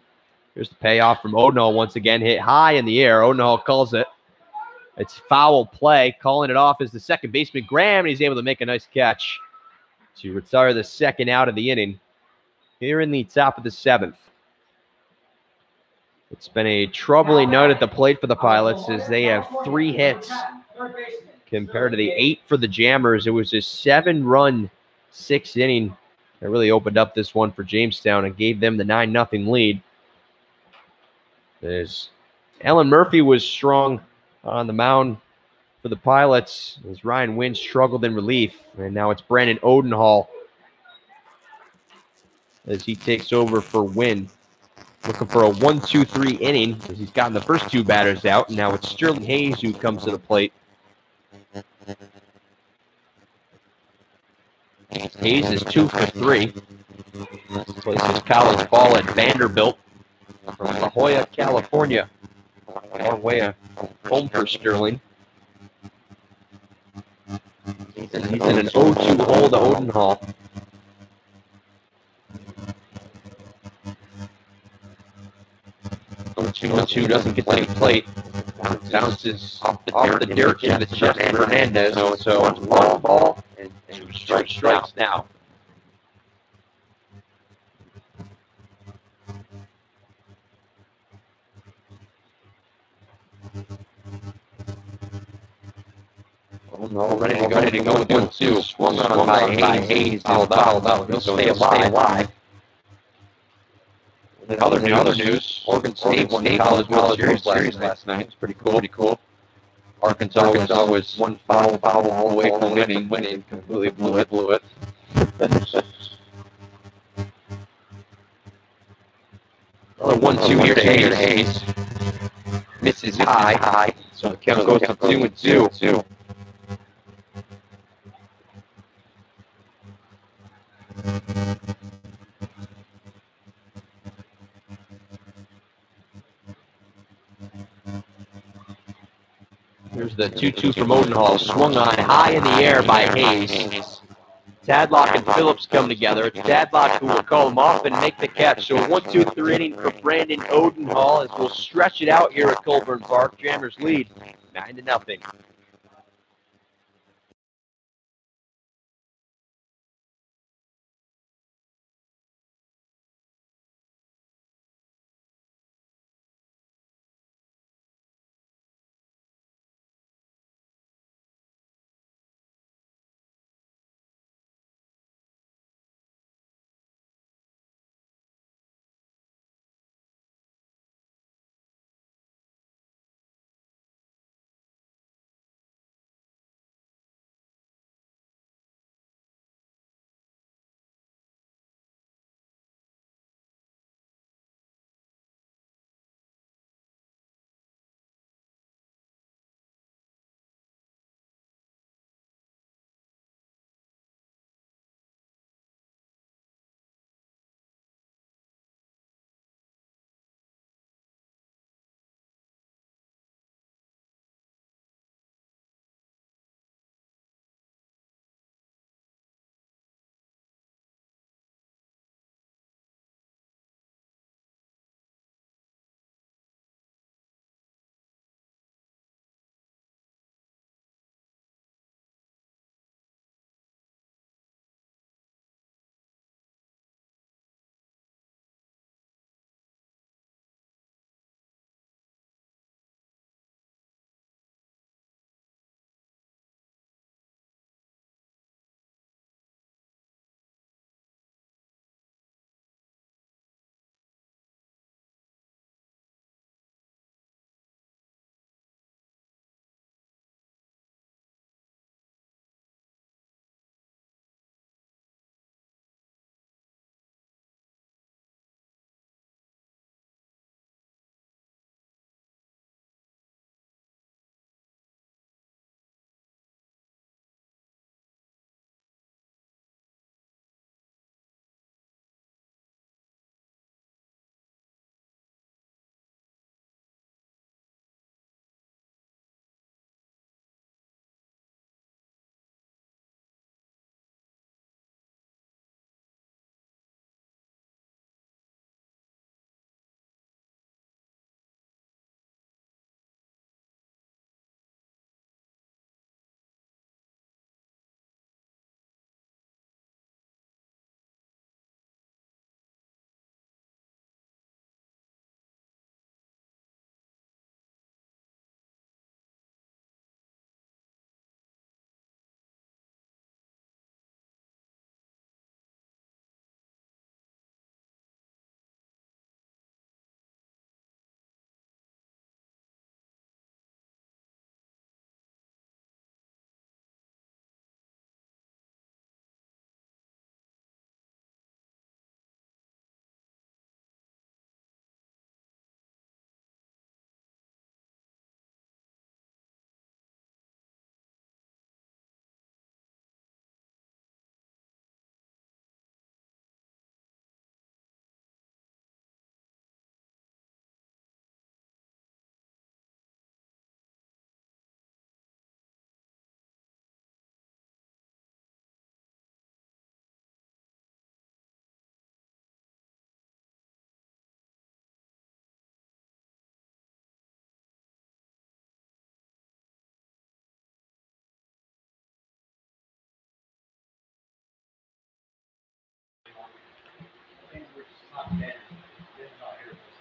Here's the payoff from Odenall once again, hit high in the air. Odenall calls it. It's foul play. Calling it off is the second baseman, Graham, and he's able to make a nice catch to retire the 2nd out of the inning here in the top of the 7th. It's been a troubling night at the plate for the Pilots as they have 3 hits compared to the 8 for the Jammers. It was a 7-run 6th inning that really opened up this one for Jamestown and gave them the 9-0 lead. As Ellen Murphy was strong on the mound for the Pilots as Ryan Wynn struggled in relief. And now it's Brandon Odenall as he takes over for Wynn. Looking for a 1-2-3 inning as he's gotten the first 2 batters out. And now it's Sterling Hayes who comes to the plate. Hayes is 2 for 3. Plays his college ball at Vanderbilt from La Jolla, California. A long way home for Sterling. And he's in an 0-2 hole to Odenhall. 0-2 doesn't get to the plate. Bounces off the dirt into Jeff Hernandez. So 1 ball and 2 strikes now. Oh no, ready to go with 1-2. Swung on by Hayes. Fouled out. He'll stay alive. In other news, Oregon State won the College World Series last night. It's pretty cool. Arkansas was 1 foul all the way from winning. Completely blew it. Another 1-2 here to Hayes. Misses high. So the count goes to 2-2. Here's the 2-2 from Odenhall. Swung on high in the air by Hayes. Tadlock and Phillips come together. It's Tadlock who will call him off and make the catch. So a 1-2-3 inning for Brandon Odenhall as we'll stretch it out here at Colburn Park. Jammers lead 9-0.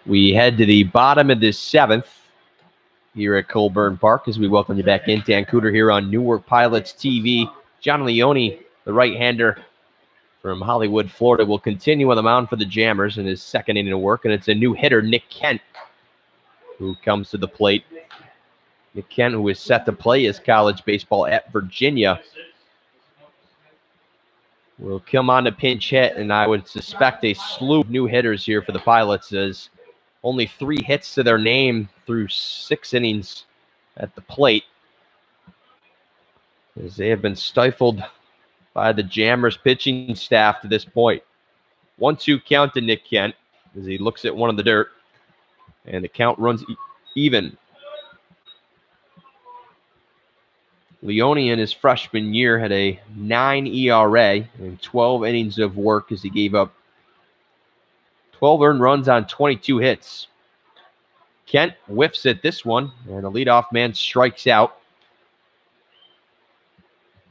We head to the bottom of this 7th here at Colburn Park as we welcome you back in. Dan Cooter here on Newark Pilots TV. John Leone, the right-hander from Hollywood, Florida, will continue on the mound for the Jammers in his second inning of work, and it's a new hitter, Nick Kent, who comes to the plate. Nick Kent, who is set to play his college baseball at Virginia, will come on to pinch hit, and I would suspect a slew of new hitters here for the Pilots, as only 3 hits to their name through 6 innings at the plate, as they have been stifled by the Jammers pitching staff to this point. 1-2 count to Nick Kent as he looks at one in the dirt, and the count runs even. Leone in his freshman year had a 9 ERA and 12 innings of work as he gave up 12 earned runs on 22 hits. Kent whiffs at this one, and the leadoff man strikes out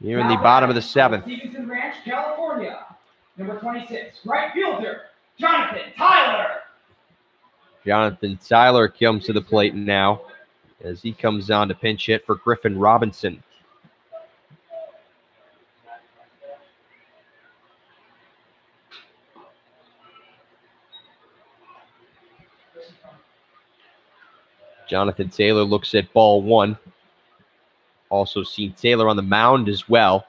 here in the bottom of the 7th. Stevenson Ranch, California. Number 26, right fielder, Jonathan Tyler. Jonathan Tyler comes to the plate now as he comes on to pinch hit for Griffin Robinson. Jonathan Taylor looks at ball 1. Also seen Taylor on the mound as well,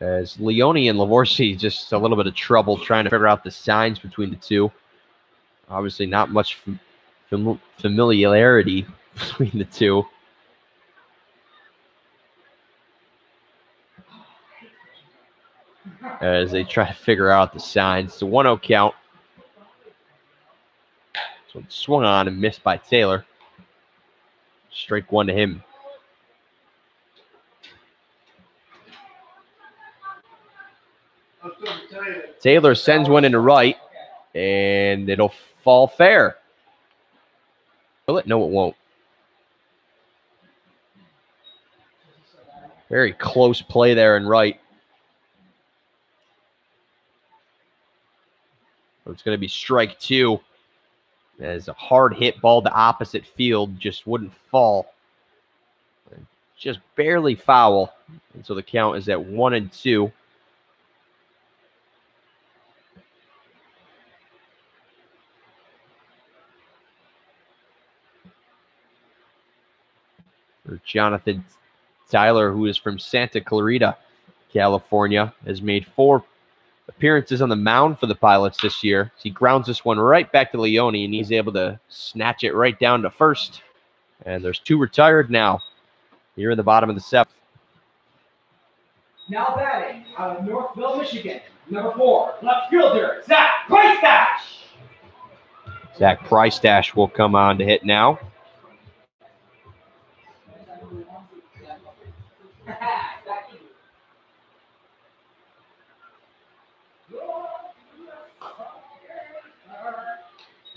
as Leone and Lavorsi just a little bit of trouble trying to figure out the signs between the two. Obviously not much familiarity between the two. As they try to figure out the signs. It's a 1-0 count. So it swung on and missed by Taylor. Strike 1 to him. Taylor sends one into right, and it'll fall fair. Will it? No, it won't. Very close play there in right. So it's going to be strike 2. As a hard hit ball to opposite field just wouldn't fall. Just barely foul. And so the count is at 1-2. For Jonathan Tyler, who is from Santa Clarita, California, has made 4 appearances on the mound for the Pilots this year. He grounds this one right back to Leone, and he's able to snatch it right down to first. And there's 2 retired now here in the bottom of the 7th. Now batting out of Northville, Michigan, number 4, left fielder, Zach Price-Dash. Zach Price-Dash will come on to hit now.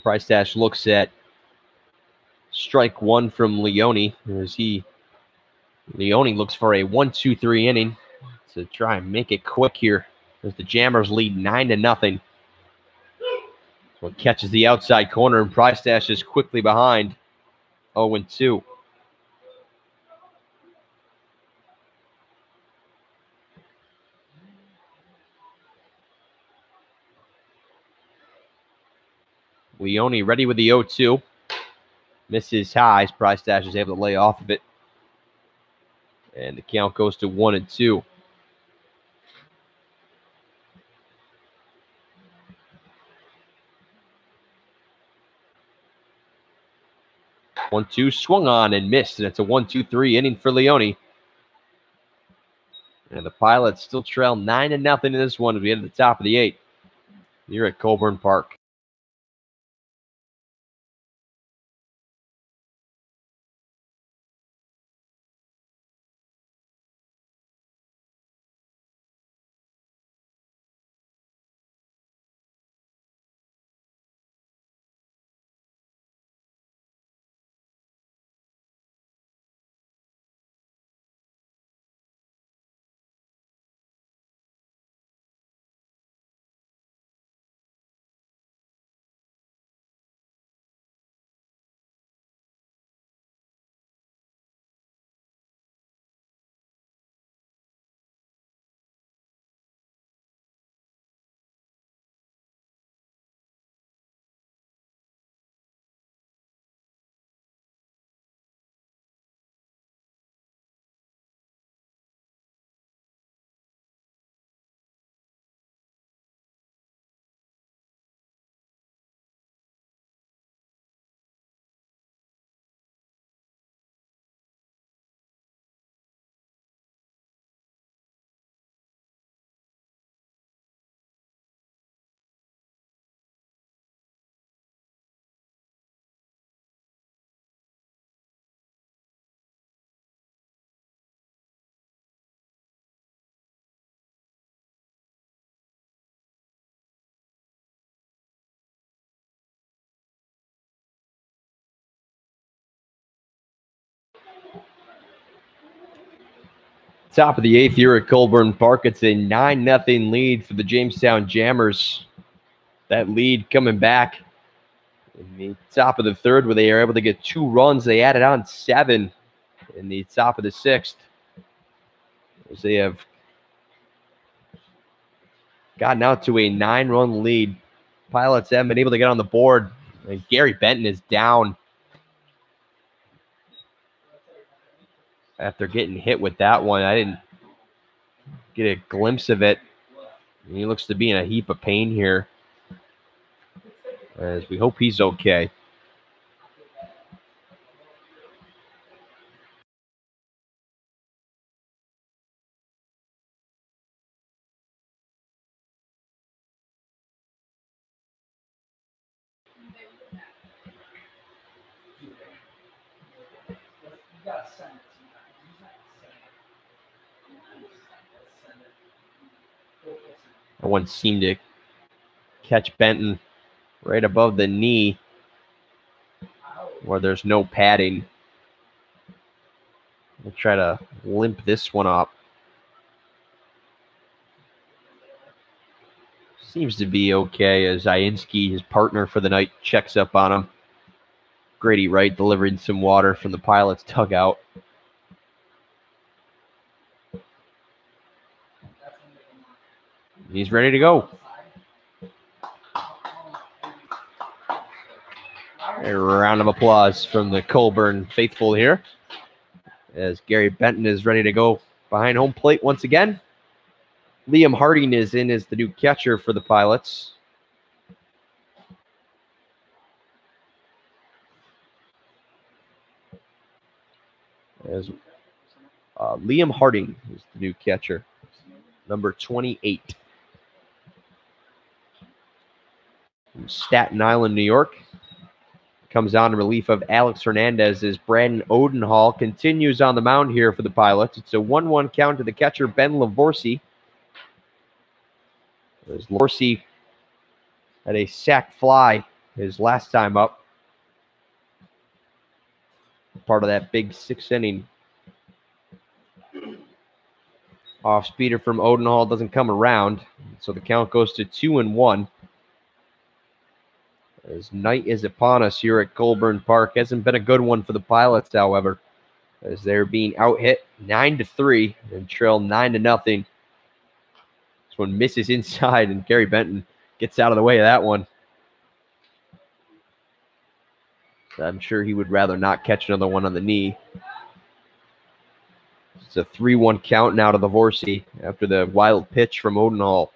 Price-Dash looks at strike 1 from Leone. Leone looks for a 1-2-3 inning to try and make it quick here as the Jammers lead 9-0. So it catches the outside corner, and Price-Dash is quickly behind 0-2. Leone ready with the 0-2. Misses high. Price-Dash is able to lay off of it. And the count goes to 1-2. One-two swung on and missed, and it's a 1-2-3 inning for Leone. And the Pilots still trail 9-0 in this one as we get to the top of the 8th here at Colburn Park. Top of the 8th here at Colburn Park. It's a 9-0 lead for the Jamestown Jammers. That lead coming back in the top of the 3rd, where they are able to get 2 runs. They added on 7 in the top of the 6th, as they have gotten out to a 9-run lead. Pilots haven't been able to get on the board, and Gary Benton is down after getting hit with that one. I didn't get a glimpse of it. He looks to be in a heap of pain here, as we hope he's okay. That one seemed to catch Benton right above the knee, where there's no padding. We'll try to limp this one up. Seems to be okay, as Iinski, his partner for the night, checks up on him. Grady Wright delivering some water from the Pilots' dugout. He's ready to go. A round of applause from the Colburn faithful here, as Gary Benton is ready to go behind home plate once again. Liam Harding is in as the new catcher for the Pilots. As Liam Harding is the new catcher, number 28. From Staten Island, New York. Comes on in relief of Alex Hernandez as Brandon Odenhall continues on the mound here for the Pilots. It's a 1-1 count to the catcher, Ben Lavorsi. As Lavorsi had a sac fly his last time up. Part of that big 6th inning. Off speeder from Odenhall doesn't come around, so the count goes to 2-1. As night is upon us here at Colburn Park. Hasn't been a good one for the Pilots, however, as they're being out-hit 9-3 and trail 9-0. This one misses inside, and Gary Benton gets out of the way of that one. I'm sure he would rather not catch another one on the knee. It's a 3-1 count now to the Lavorsi after the wild pitch from Odenhall.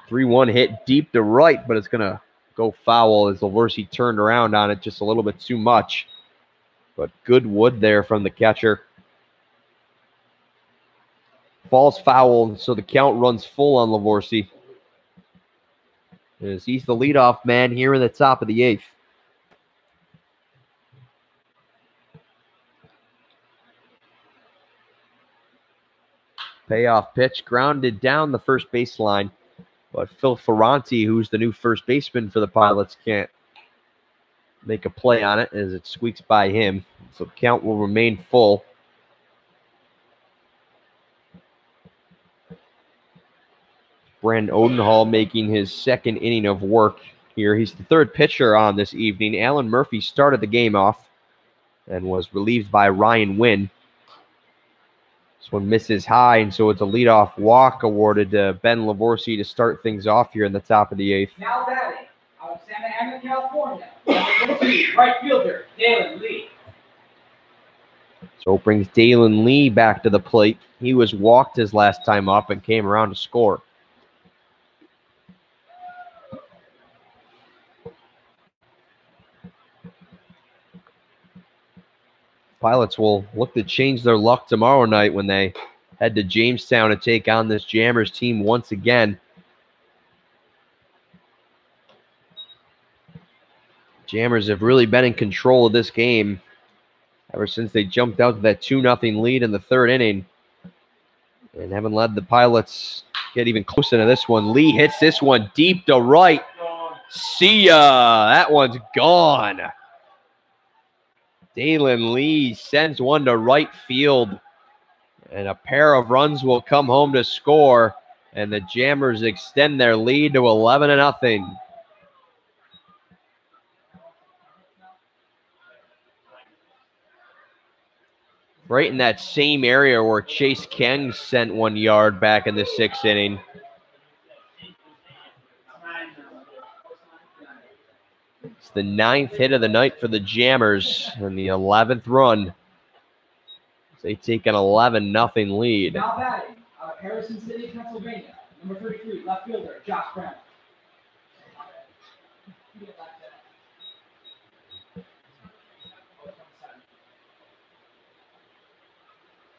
Three-1 hit deep to right, but it's going to go foul as Lavorsi turned around on it just a little bit too much. But good wood there from the catcher. Falls foul, so the count runs full on Lavorsi, as he's the leadoff man here in the top of the 8th. Payoff pitch grounded down the first baseline. But Phil Ferranti, who's the new first baseman for the Pilots, can't make a play on it as it squeaks by him. So the count will remain full. Brandon Odenhall making his 2nd inning of work here. He's the 3rd pitcher on this evening. Alan Murphy started the game off and was relieved by Ryan Wynn. This one misses high, and so it's a leadoff walk awarded to Ben Lavorsi to start things off here in the top of the 8th. Now batting out of Santa Ana, California, right fielder, Dalen Lee. So it brings Dalen Lee back to the plate. He was walked his last time up and came around to score. Pilots will look to change their luck tomorrow night when they head to Jamestown to take on this Jammers team once again. Jammers have really been in control of this game ever since they jumped out to that 2-0 lead in the 3rd inning. and haven't let the Pilots get even close into this one. Lee hits this one deep to right. See ya. That one's gone. Dalen Lee sends one to right field, and a pair of runs will come home to score, and the Jammers extend their lead to 11-0. Right in that same area where Chase Keng sent 1 yard back in the 6th inning. It's the 9th hit of the night for the Jammers and the 11th run. They take an 11-0 lead. Now batting, Harrison City, Pennsylvania. Number 33, left fielder, Josh Brown.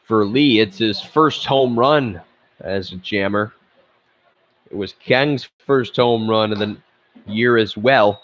For Lee, it's his first home run as a Jammer. It was Keng's first home run of the year as well.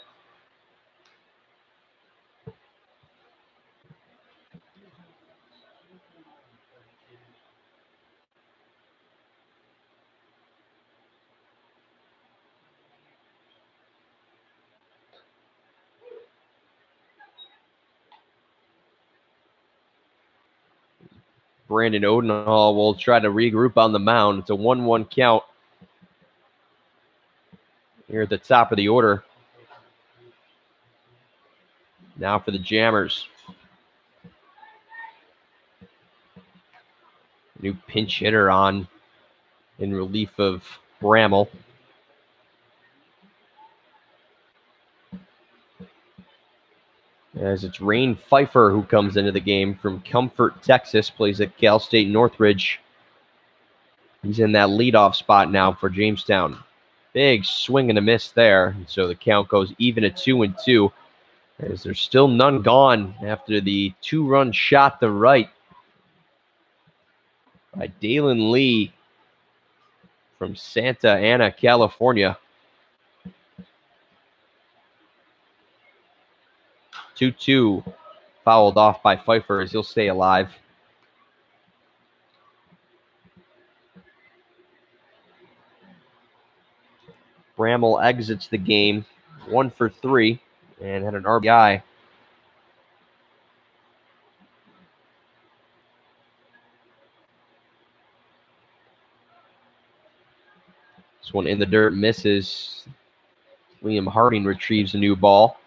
Brandon Odenhall will try to regroup on the mound. It's a 1-1 count here at the top of the order. Now for the Jammers. New pinch hitter on in relief of Bramall. As it's Rain Pfeiffer who comes into the game from Comfort, Texas, plays at Cal State Northridge. He's in that leadoff spot now for Jamestown. Big swing and a miss there. So the count goes even at 2-2. As there's still none gone after the 2-run shot to right by Dalen Lee from Santa Ana, California. 2-2, fouled off by Pfeiffer as he'll stay alive. Bramall exits the game 1 for 3 and had an RBI. This one in the dirt misses. Liam Harding retrieves a new ball.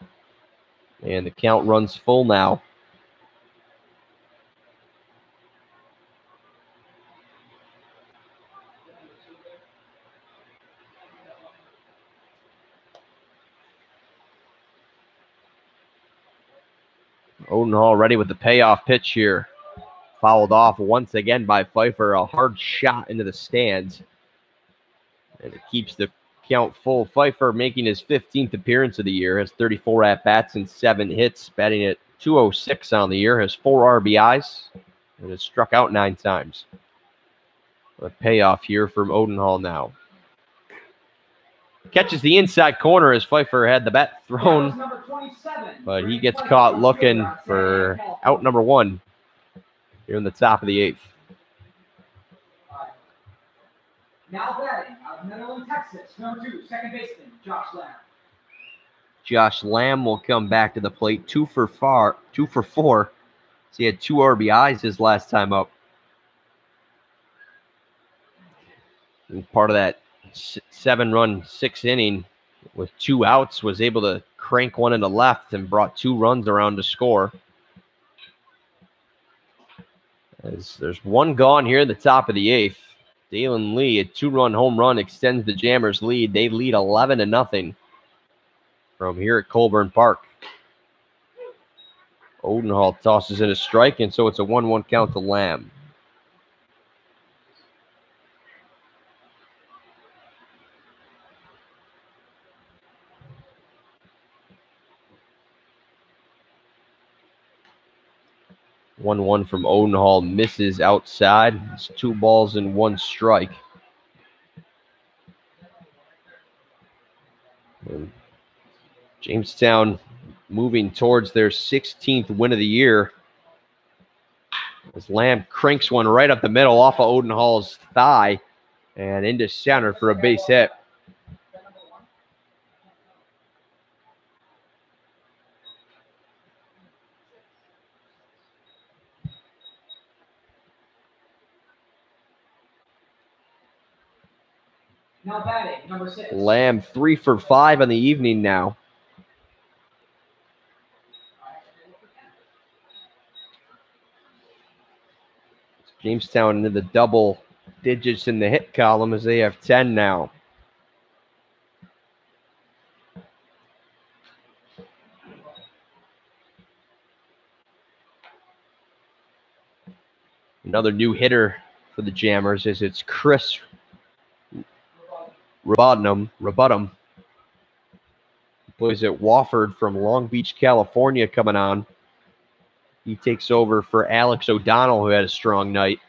And the count runs full now. Odenhall ready with the payoff pitch here. Fouled off once again by Pfeiffer. A hard shot into the stands. And it keeps the count full. Pfeiffer making his 15th appearance of the year. Has 34 at-bats and 7 hits. Batting at .206 on the year. Has 4 RBIs. And has struck out 9 times. A payoff here from Odenhall now. Catches the inside corner as Pfeiffer had the bat thrown. But he gets caught looking for out number 1 here in the top of the 8th. Now batting out of Netherland, Texas, number 2, second baseman, Josh Lamb. Josh Lamb will come back to the plate, 2 for 4. So he had 2 RBIs his last time up. And part of that 7-run 6th inning with 2 outs was able to crank one into left and brought 2 runs around to score. As there's 1 gone here at the top of the 8th. Dalen Lee, a 2-run home run, extends the Jammers' lead. They lead 11-0 from here at Colburn Park. Odenhall tosses in a strike, and so it's a 1-1 count to Lamb. One from Odenhall misses outside. It's 2 balls and 1 strike. And Jamestown moving towards their 16th win of the year. As Lamb cranks one right up the middle off of Odenhall's thigh and into center for a base hit. Now batting, number 6. Lamb 3 for 5 on the evening now. Jamestown into the double digits in the hit column as they have 10 now. Another new hitter for the Jammers is it's Chris Rabotnum. He plays at Wofford from Long Beach, California, coming on. He takes over for Alex O'Donnell, who had a strong night.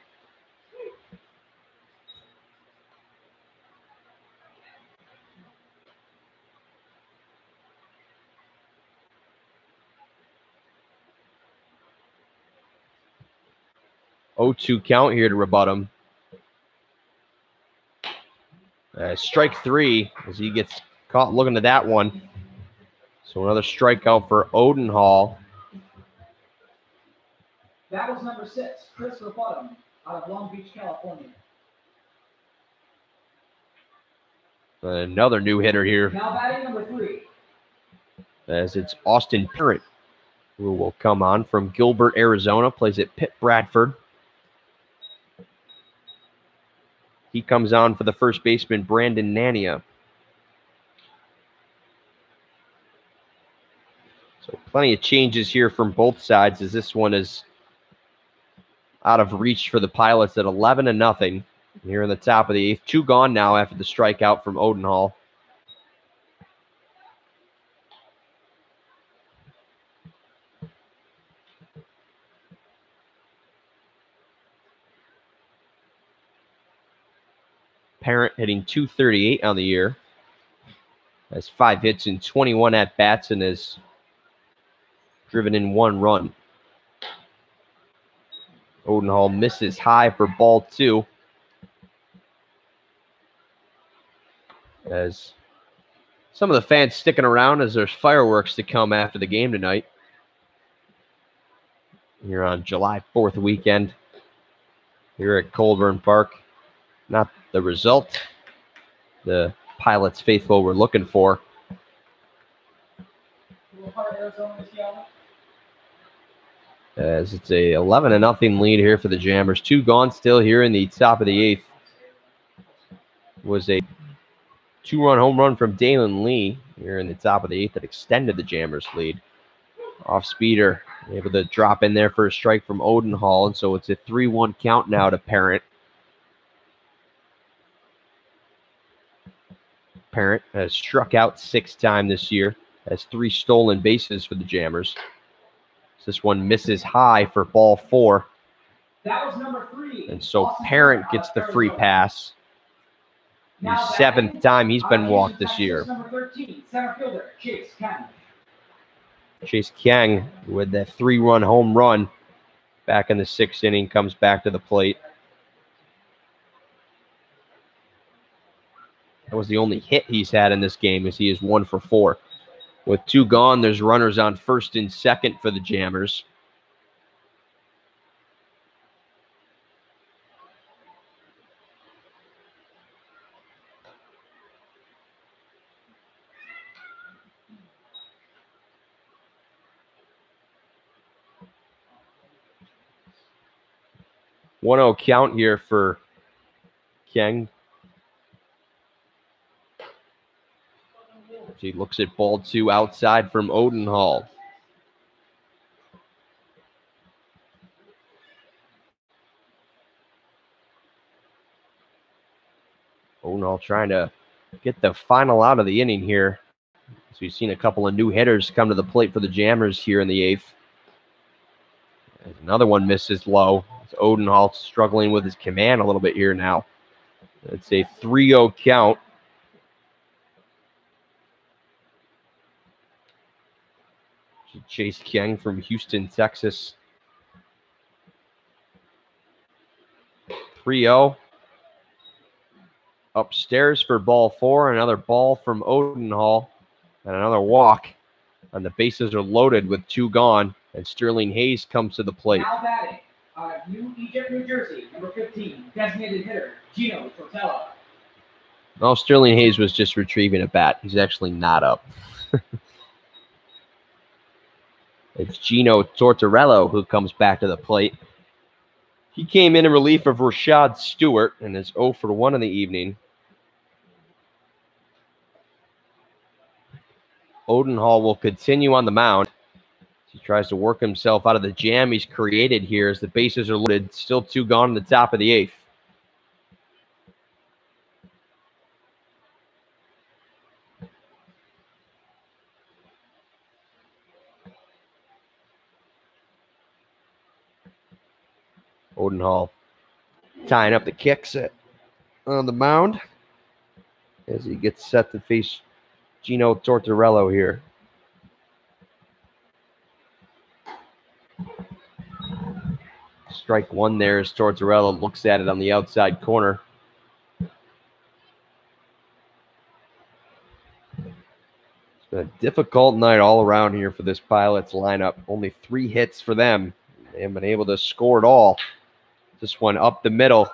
Oh-2 count here to Rabotnum. Strike 3 as he gets caught looking at that one. So another strikeout for Odenhall. That was number 6, Chris Rabotnum, out of Long Beach, California. Another new hitter here. Now batting, number 3. As it's Austin Parent, who will come on from Gilbert, Arizona, plays at Pitt Bradford. He comes on for the first baseman, Brandon Nania. So plenty of changes here from both sides as this one is out of reach for the Pilots at 11-0 here in the top of the 8th. 2 gone now after the strikeout from Odenhall. Parent hitting .238 on the year. Has 5 hits and 21 at-bats and has driven in 1 run. Odenhall misses high for ball 2. As some of the fans sticking around as there's fireworks to come after the game tonight. Here on July 4th weekend here at Colburn Park. Not the result the Pilots faithful were looking for. As it's a 11-0 lead here for the Jammers. 2 gone still here in the top of the 8th. Was a 2-run home run from Dalen Lee here in the top of the 8th that extended the Jammers lead. Off speeder, able to drop in there for a strike from Odenhall, and so it's a 3-1 count now to Parent. Parent has struck out 6 times this year, has 3 stolen bases for the Jammers. So this one misses high for ball 4. That was number 3. And so Parent gets the free pass. The 7th time he's been walked this year. Number 13, center fielder, Chase Kang. Chase Kang with that 3-run home run back in the 6th inning comes back to the plate. That was the only hit he's had in this game as he is 1 for 4. With 2 gone, there's runners on first and second for the Jammers. One-oh count here for Kang. He looks at ball 2 outside from Odenhall. Odenhall trying to get the final out of the inning here. So we've seen a couple of new hitters come to the plate for the Jammers here in the 8th. And another one misses low. It's Odenhall struggling with his command a little bit here now. It's a 3-0 count. Chase Kang from Houston, Texas. 3-0. Upstairs for ball 4. Another ball from Odenhall. And another walk. And the bases are loaded with 2 gone. And Sterling Hayes comes to the plate. Now batting, New Egypt, New Jersey, number 15, designated hitter, Gino Tortello. Well, Sterling Hayes was just retrieving a bat. He's actually not up. It's Gino Tortorello who comes back to the plate. He came in relief of Rashad Stewart and is 0 for 1 in the evening. Odenhall will continue on the mound. He tries to work himself out of the jam he's created here as the bases are loaded. Still 2 gone in the top of the 8th. Odenhall tying up the kicks on the mound as he gets set to face Gino Tortorello here. Strike 1 there as Tortorello looks at it on the outside corner. It's been a difficult night all around here for this Pilots lineup. Only 3 hits for them. They haven't been able to score at all. This one up the middle.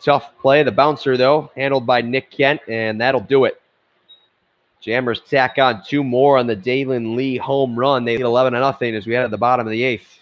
Tough play. The bouncer, though, handled by Nick Kent, and that'll do it. Jammers tack on 2 more on the Dalen Lee home run. They lead 11-0 as we head to the bottom of the 8th.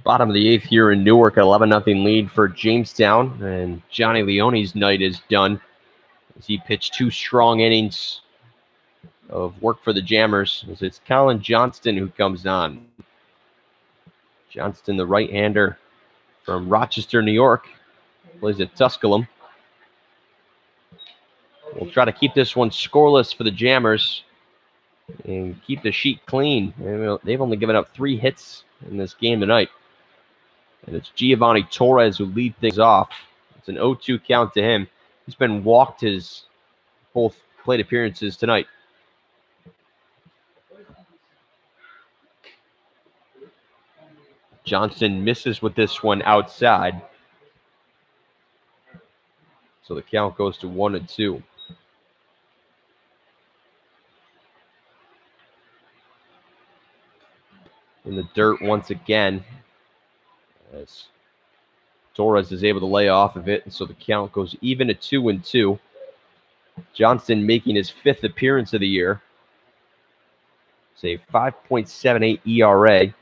Bottom of the 8th here in Newark, 11-0 lead for Jamestown, and Johnny Leone's night is done as he pitched 2 strong innings of work for the Jammers. As it's Colin Johnston who comes on. Johnston, the right-hander from Rochester, New York, plays at Tusculum. We'll try to keep this one scoreless for the Jammers and keep the sheet clean. They've only given up 3 hits in this game tonight. And it's Giovanni Torres who lead things off. It's an 0-2 count to him. He's been walked his both plate appearances tonight. Johnson misses with this one outside. So the count goes to 1-2. in the dirt once again, as Torres is able to lay off of it, and so the count goes even at 2-2. Johnston making his 5th appearance of the year. It's a 5.78 ERA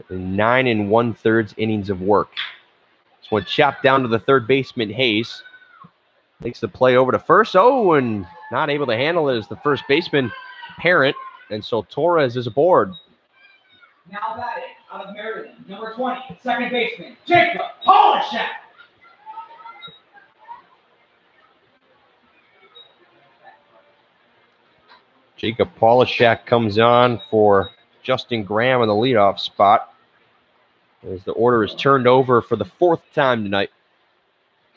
and 9 1/3 innings of work. This one chopped down to the third baseman, Hayes. Makes the play over to first. Oh, and not able to handle it as the first baseman, Parent. And so Torres is aboard. Now batting out of Maryland, number 20, second baseman, Jacob Polishek. Jacob Polishek comes on for Justin Graham in the leadoff spot, as the order is turned over for the 4th time tonight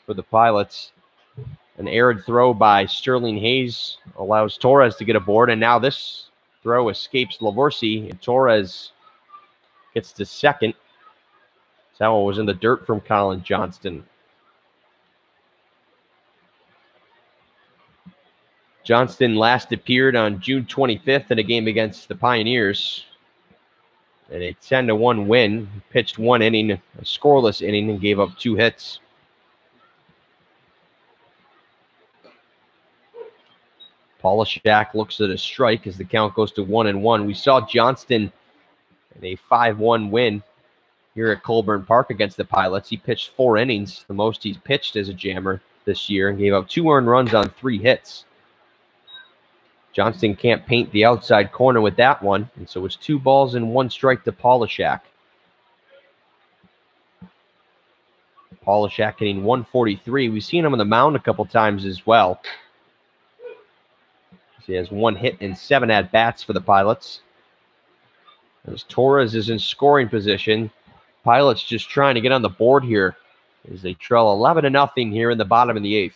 for the Pilots. An errant throw by Sterling Hayes allows Torres to get aboard, and now this throw escapes Lavorsi, and Torres gets to second. That one was in the dirt from Colin Johnston. Johnston last appeared on June 25th in a game against the Pioneers in a 10-1 win. He pitched 1 inning, a scoreless inning, and gave up 2 hits. Polishak looks at a strike as the count goes to 1-1. We saw Johnston in a 5-1 win here at Colburn Park against the Pilots. He pitched 4 innings, the most he's pitched as a jammer this year, and gave up 2 earned runs on 3 hits. Johnston can't paint the outside corner with that one, and so it's 2 balls and 1 strike to Polishak. Polishak hitting 143. We've seen him on the mound a couple times as well. He has 1 hit and 7 at-bats for the Pilots. As Torres is in scoring position, Pilots just trying to get on the board here as they trail 11-0 here in the bottom of the 8th.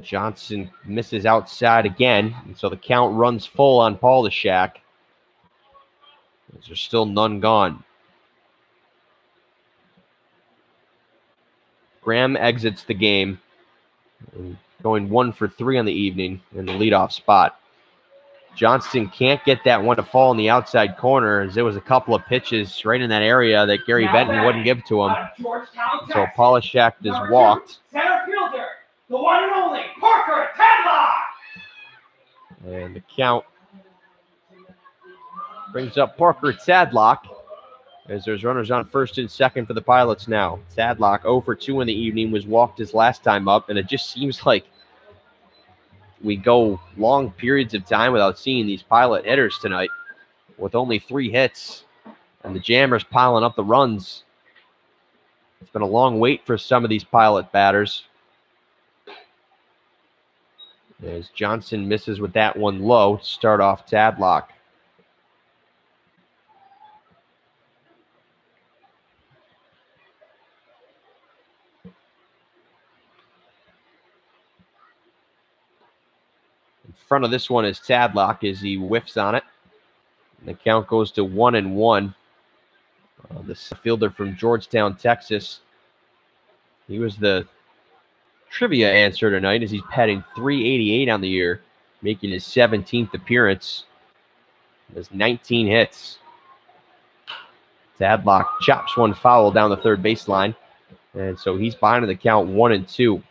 Johnson misses outside again, and so the count runs full on Polishak. There's still none gone. Graham exits the game, going 1 for 3 on the evening in the leadoff spot. Johnston can't get that one to fall in the outside corner, as there was a couple of pitches right in that area that Gary Benton wouldn't give to him. So Polishak is walked. Center fielder, the one and only Parker Tadlock. And the count brings up Parker Tadlock, as there's runners on first and second for the Pilots now. Tadlock 0 for 2 in the evening, was walked his last time up, and it just seems like we go long periods of time without seeing these Pilot hitters tonight, with only 3 hits, and the jammers piling up the runs. It's been a long wait for some of these Pilot batters. As Johnson misses with that one low to start off Tadlock. In front of this one is Tadlock as he whiffs on it. And the count goes to 1-1. This fielder from Georgetown, Texas. He was the trivia answer tonight as he's batting .388 on the year, making his 17th appearance. Has 19 hits. Tadlock chops one foul down the third baseline, and so he's behind the count 1-2.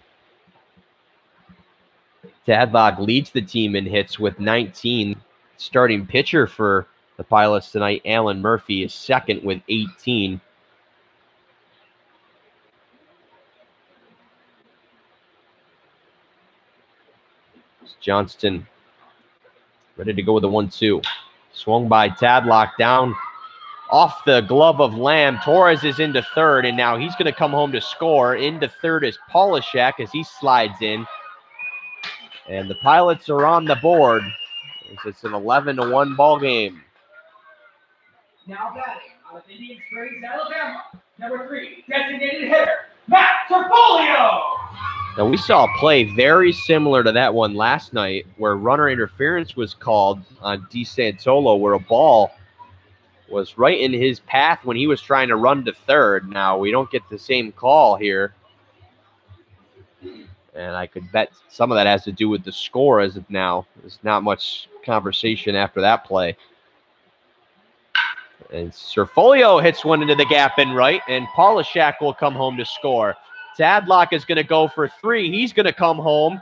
Tadlock leads the team in hits with 19. Starting pitcher for the Pilots tonight, Alan Murphy, is second with 18. Johnston ready to go with a 1-2. Swung by Tadlock down off the glove of Lamb. Torres is into third, and now he's going to come home to score. Into third is Polishak as he slides in. And the Pilots are on the board. It's an 11-1 ball game. Now batting out of Indian Springs, Alabama, number 3, designated hitter, Matt Serfolio. Now, we saw a play very similar to that one last night where runner interference was called on DeSantolo, where a ball was right in his path when he was trying to run to third. Now, we don't get the same call here And I could bet some of that has to do with the score as of now. There's not much conversation after that play. And Serfolio hits one into the gap in right, and Polishak will come home to score. Tadlock is going to go for 3. He's going to come home.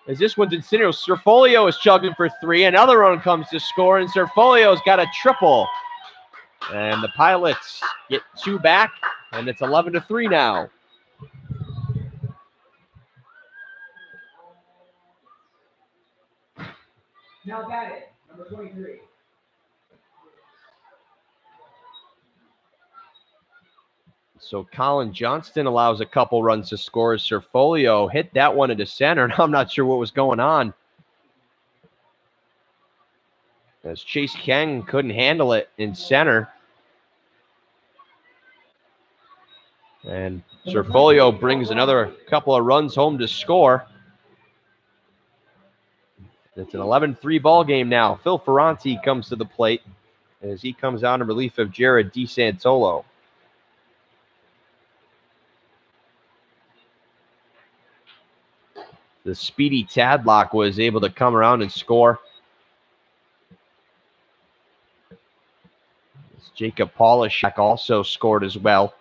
As this one's in center, Serfolio is chugging for 3. Another one comes to score, and Serfolio's got a triple. And the Pilots get 2 back, and it's 11-3 now. Now batting, number 23. So Colin Johnston allows a couple runs to score. Serfolio hit that one into center, and I'm not sure what was going on. As Chase Kang couldn't handle it in center. And Serfolio brings another couple of runs home to score. It's an 11-3 ball game now. Phil Ferranti comes to the plate as he comes out in relief of Jared DeSantolo. The speedy Tadlock was able to come around and score. Jacob Polishak also scored as well.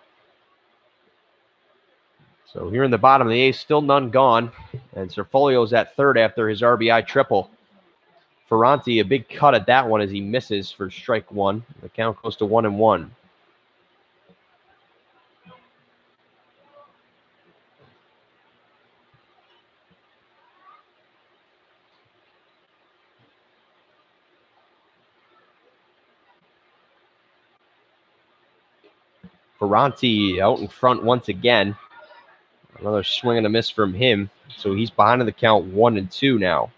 So here in the bottom of the 8th, still none gone. And Serfolio's at third after his RBI triple. Ferranti, a big cut at that one as he misses for strike 1. The count goes to 1-1. Ferranti out in front once again. Another swing and a miss from him. So he's behind in the count 1-2 now.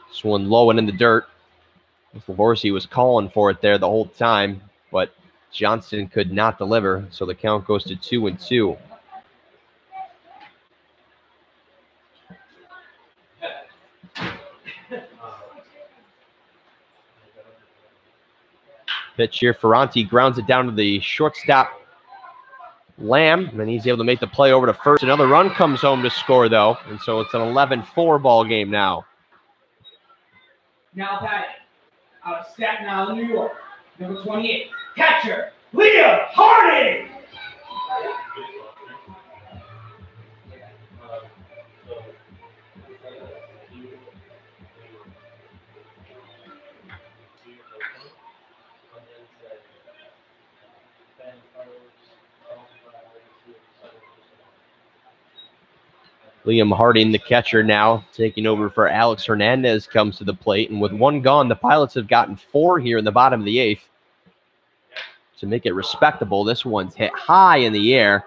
This one low and in the dirt. Lavorsi was calling for it there the whole time, but Johnston could not deliver. So the count goes to 2-2. Pitch here, Ferranti grounds it down to the shortstop, Lamb, and he's able to make the play over to first. Another run comes home to score, though, and so it's an 11-4 ball game now. Now batting, out of Staten Island, New York, number 28, catcher, Leah Harding. Liam Harding, the catcher now, taking over for Alex Hernandez, comes to the plate. And with one gone, the Pilots have gotten 4 here in the bottom of the 8th. To make it respectable, this one's hit high in the air.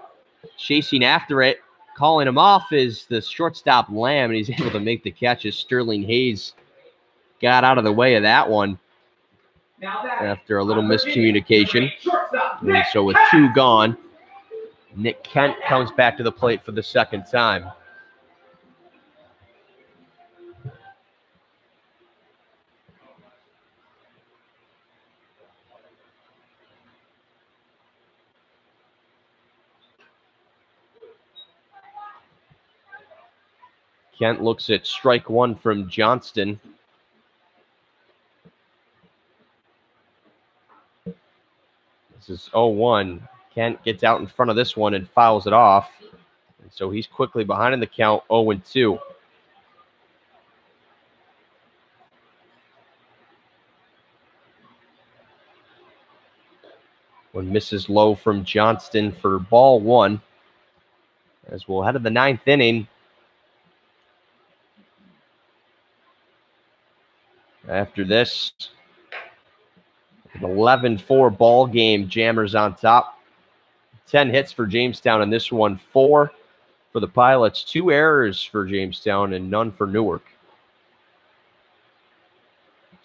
Chasing after it, calling him off is the shortstop Lamb, and he's able to make the catch as Sterling Hayes got out of the way of that one after a little miscommunication. And so with 2 gone, Nick Kent comes back to the plate for the second time. Kent looks at strike 1 from Johnston. This is 0-1. Kent gets out in front of this one and fouls it off. And so he's quickly behind in the count, 0-2. One misses low from Johnston for ball 1. As we'll head to the 9th inning. After this, an 11-4 ball game, Jammers on top. 10 hits for Jamestown in this one, 4 for the Pilots, 2 errors for Jamestown and none for Newark.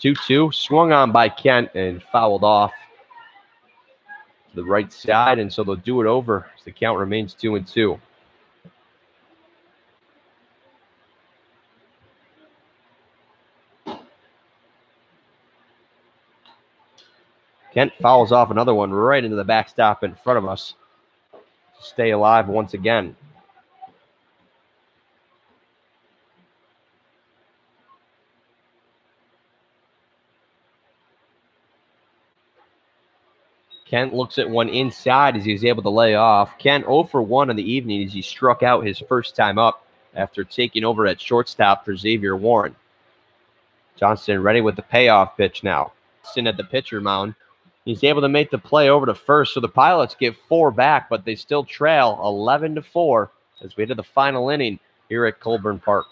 2-2, swung on by Kent and fouled off to the right side, and so they'll do it over as the count remains 2-2. Kent fouls off another one right into the backstop in front of us. Stay alive once again. Kent looks at one inside as he's able to lay off. Kent 0 for 1 in the evening as he struck out his first time up after taking over at shortstop for Xavier Warren. Johnston ready with the payoff pitch now. Sitting at the pitcher mound. He's able to make the play over to first, so the Pilots get 4 back, but they still trail 11-4 as we head to the final inning here at Colburn Park.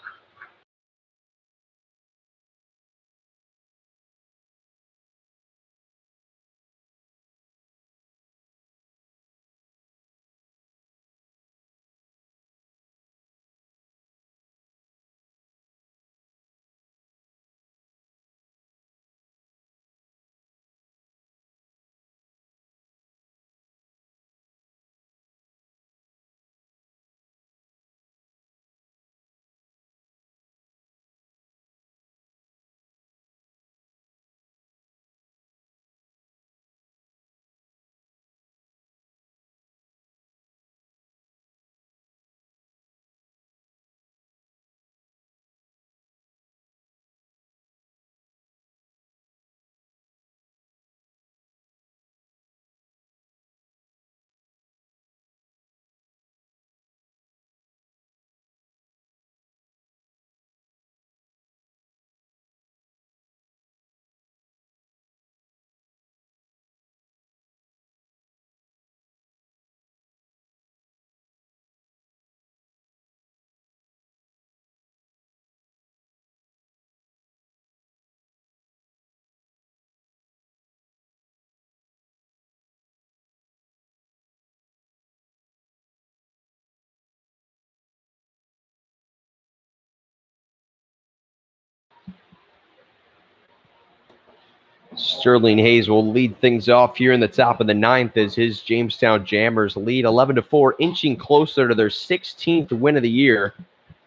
Sterling Hayes will lead things off here in the top of the 9th as his Jamestown Jammers lead 11-4, inching closer to their 16th win of the year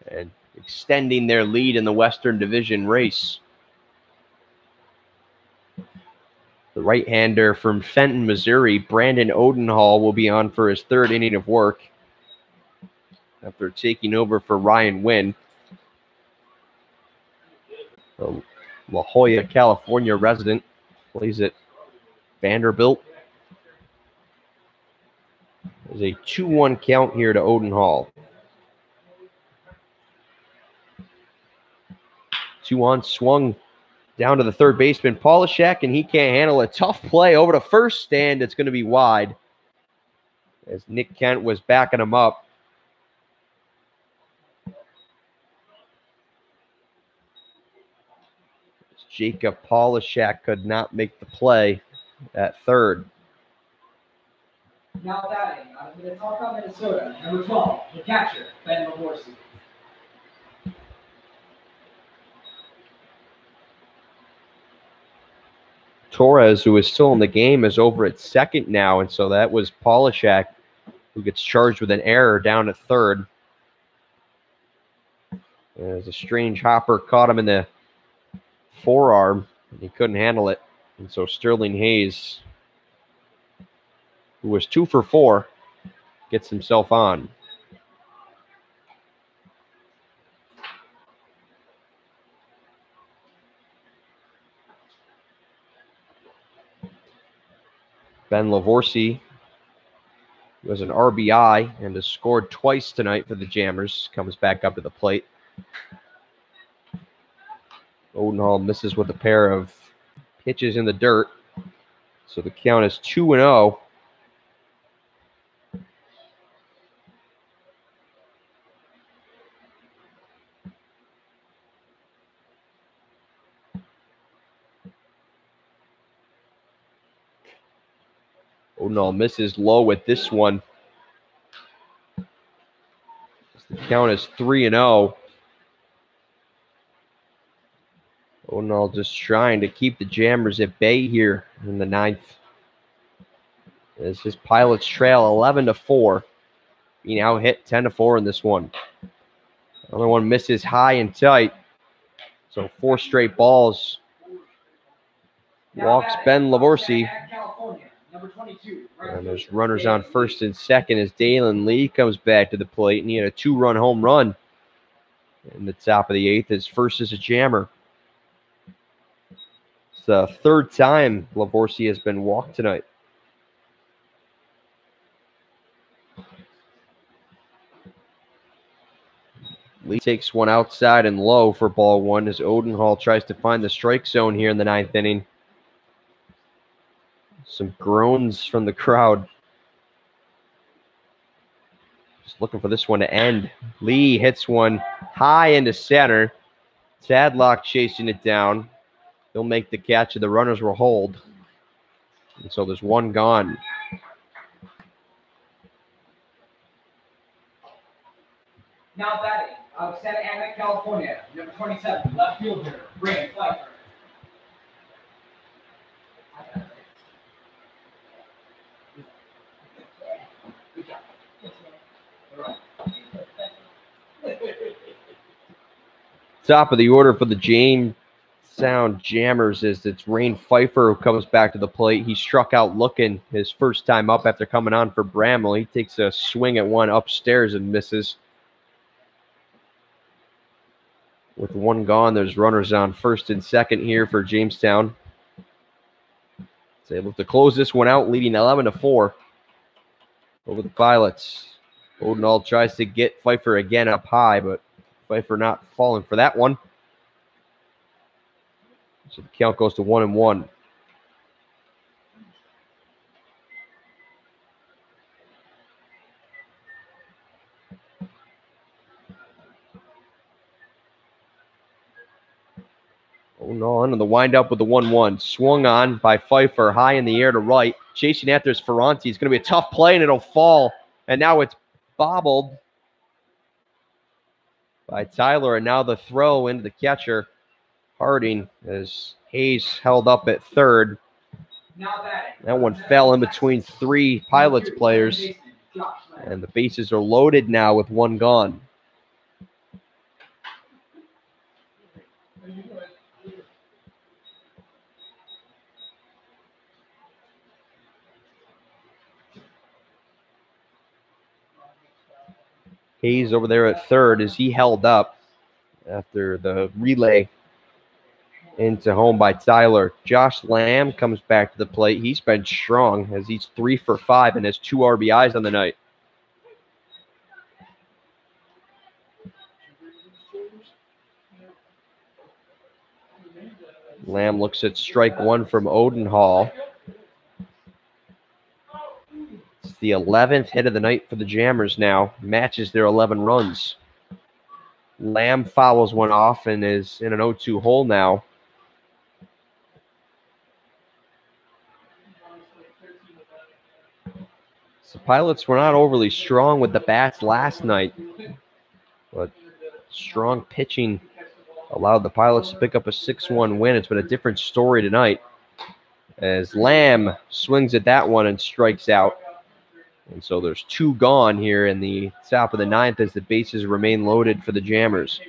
and extending their lead in the Western Division race. The right-hander from Fenton, Missouri, Brandon Odenhall, will be on for his 3rd inning of work after taking over for Ryan Wynn. The La Jolla, California resident, plays at Vanderbilt. There's a 2-1 count here to Odenhall. 2-1 swung down to the third baseman, Polishek, and he can't handle a tough play over to first, and it's going to be wide as Nick Kent was backing him up. Jacob Polishek could not make the play at third. Now batting out of Minnetonka, Minnesota, number 12, the catcher, Ben Lavorsi. Torres, who is still in the game, is over at second now, and so that was Polishek who gets charged with an error down at third. As a strange hopper caught him in the forearm, and he couldn't handle it. And so Sterling Hayes, who was 2 for 4, gets himself on. Ben Lavorsi, who has an RBI and has scored twice tonight for the Jammers, comes back up to the plate. Odenhall misses with a pair of pitches in the dirt. So the count is 2-0. Odenhall misses low with this one. The count is 3-0. Odenhall just trying to keep the Jammers at bay here in the 9th. As his Pilots trail 11-4. Being out hit 10-4 in this one. Another one misses high and tight. So 4 straight balls. Walks Ben Lavorsi. Number 22. And there's runners on first and second as Dalen Lee comes back to the plate, and he had a 2-run home run in the top of the 8th. His first as a jammer. It's the 3rd time Lavorsi has been walked tonight. Lee takes one outside and low for ball 1 as Odenhall tries to find the strike zone here in the 9th inning. Some groans from the crowd. Just looking for this one to end. Lee hits one high into center. Tadlock chasing it down. He'll make the catch, and the runners will hold. And so there's one gone. Now batting out of Santa Ana, California, number 27, left fielder, Brandon Pfeiffer. Top of the order for the Jamestown Jammers is it's Rain Pfeiffer who comes back to the plate. He struck out looking his first time up after coming on for Bramley. He takes a swing at one upstairs and misses. With one gone, there's runners on first and second here for Jamestown. It's able to close this one out, leading 11-4 over the Pilots. Odenhall tries to get Pfeiffer again up high, but Pfeiffer not falling for that one. So the count goes to 1-1. Odenhall into the windup with the 1-1. Swung on by Pfeiffer, high in the air to right. Chasing after is Ferranti. It's going to be a tough play, and it'll fall. And now it's bobbled by Tyler, and now the throw into the catcher, Harding, as Hayes held up at third. That one fell in between 3 Pilots players, and the bases are loaded now with one gone. Hayes over there at third as he held up after the relay into home by Tyler. Josh Lamb comes back to the plate. He's been strong as he's 3 for 5 and has 2 RBIs on the night. Lamb looks at strike 1 from Odenhall. It's the 11th hit of the night for the Jammers now. Matches their 11 runs. Lamb fouls one off and is in an 0-2 hole now. The Pilots were not overly strong with the bats last night, but strong pitching allowed the Pilots to pick up a 6-1 win. It's been a different story tonight as Lamb swings at that one and strikes out. And so there's 2 gone here in the top of the 9th as the bases remain loaded for the Jammers.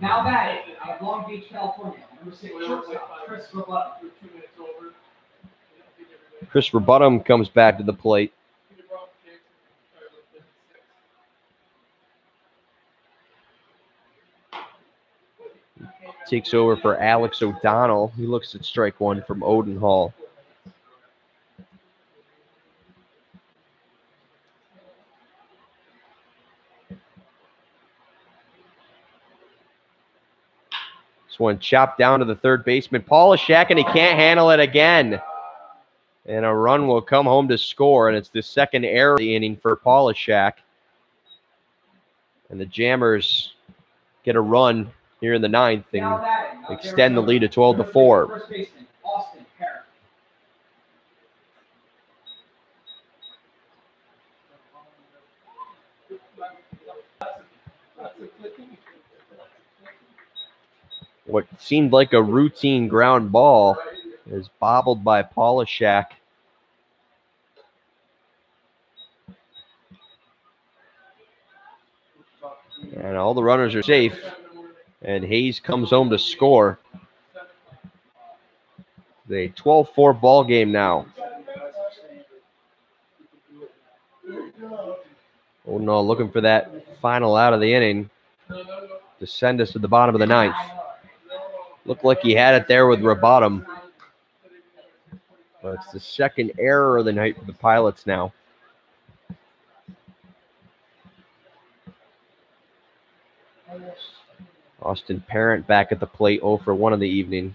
Now batting out of Long Beach, California, number 6, shortstop, Chris Robutt. Chris Robutt comes back to the plate. Takes over for Alex O'Donnell. He looks at strike 1 from Odenhall. This one chopped down to the third baseman, Polishak, and he can't handle it again. And a run will come home to score, and it's the second error of the inning for Polishak. And the Jammers get a run here in the 9th and extend the lead to 12-4. What seemed like a routine ground ball is bobbled by Polishak. And all the runners are safe. And Hayes comes home to score. A 12-4 ball game now. Oh no, looking for that final out of the inning to send us to the bottom of the ninth. Looked like he had it there with Rabottom. But it's the second error of the night for the Pilots now. Austin Parent back at the plate, 0 for 1 of the evening.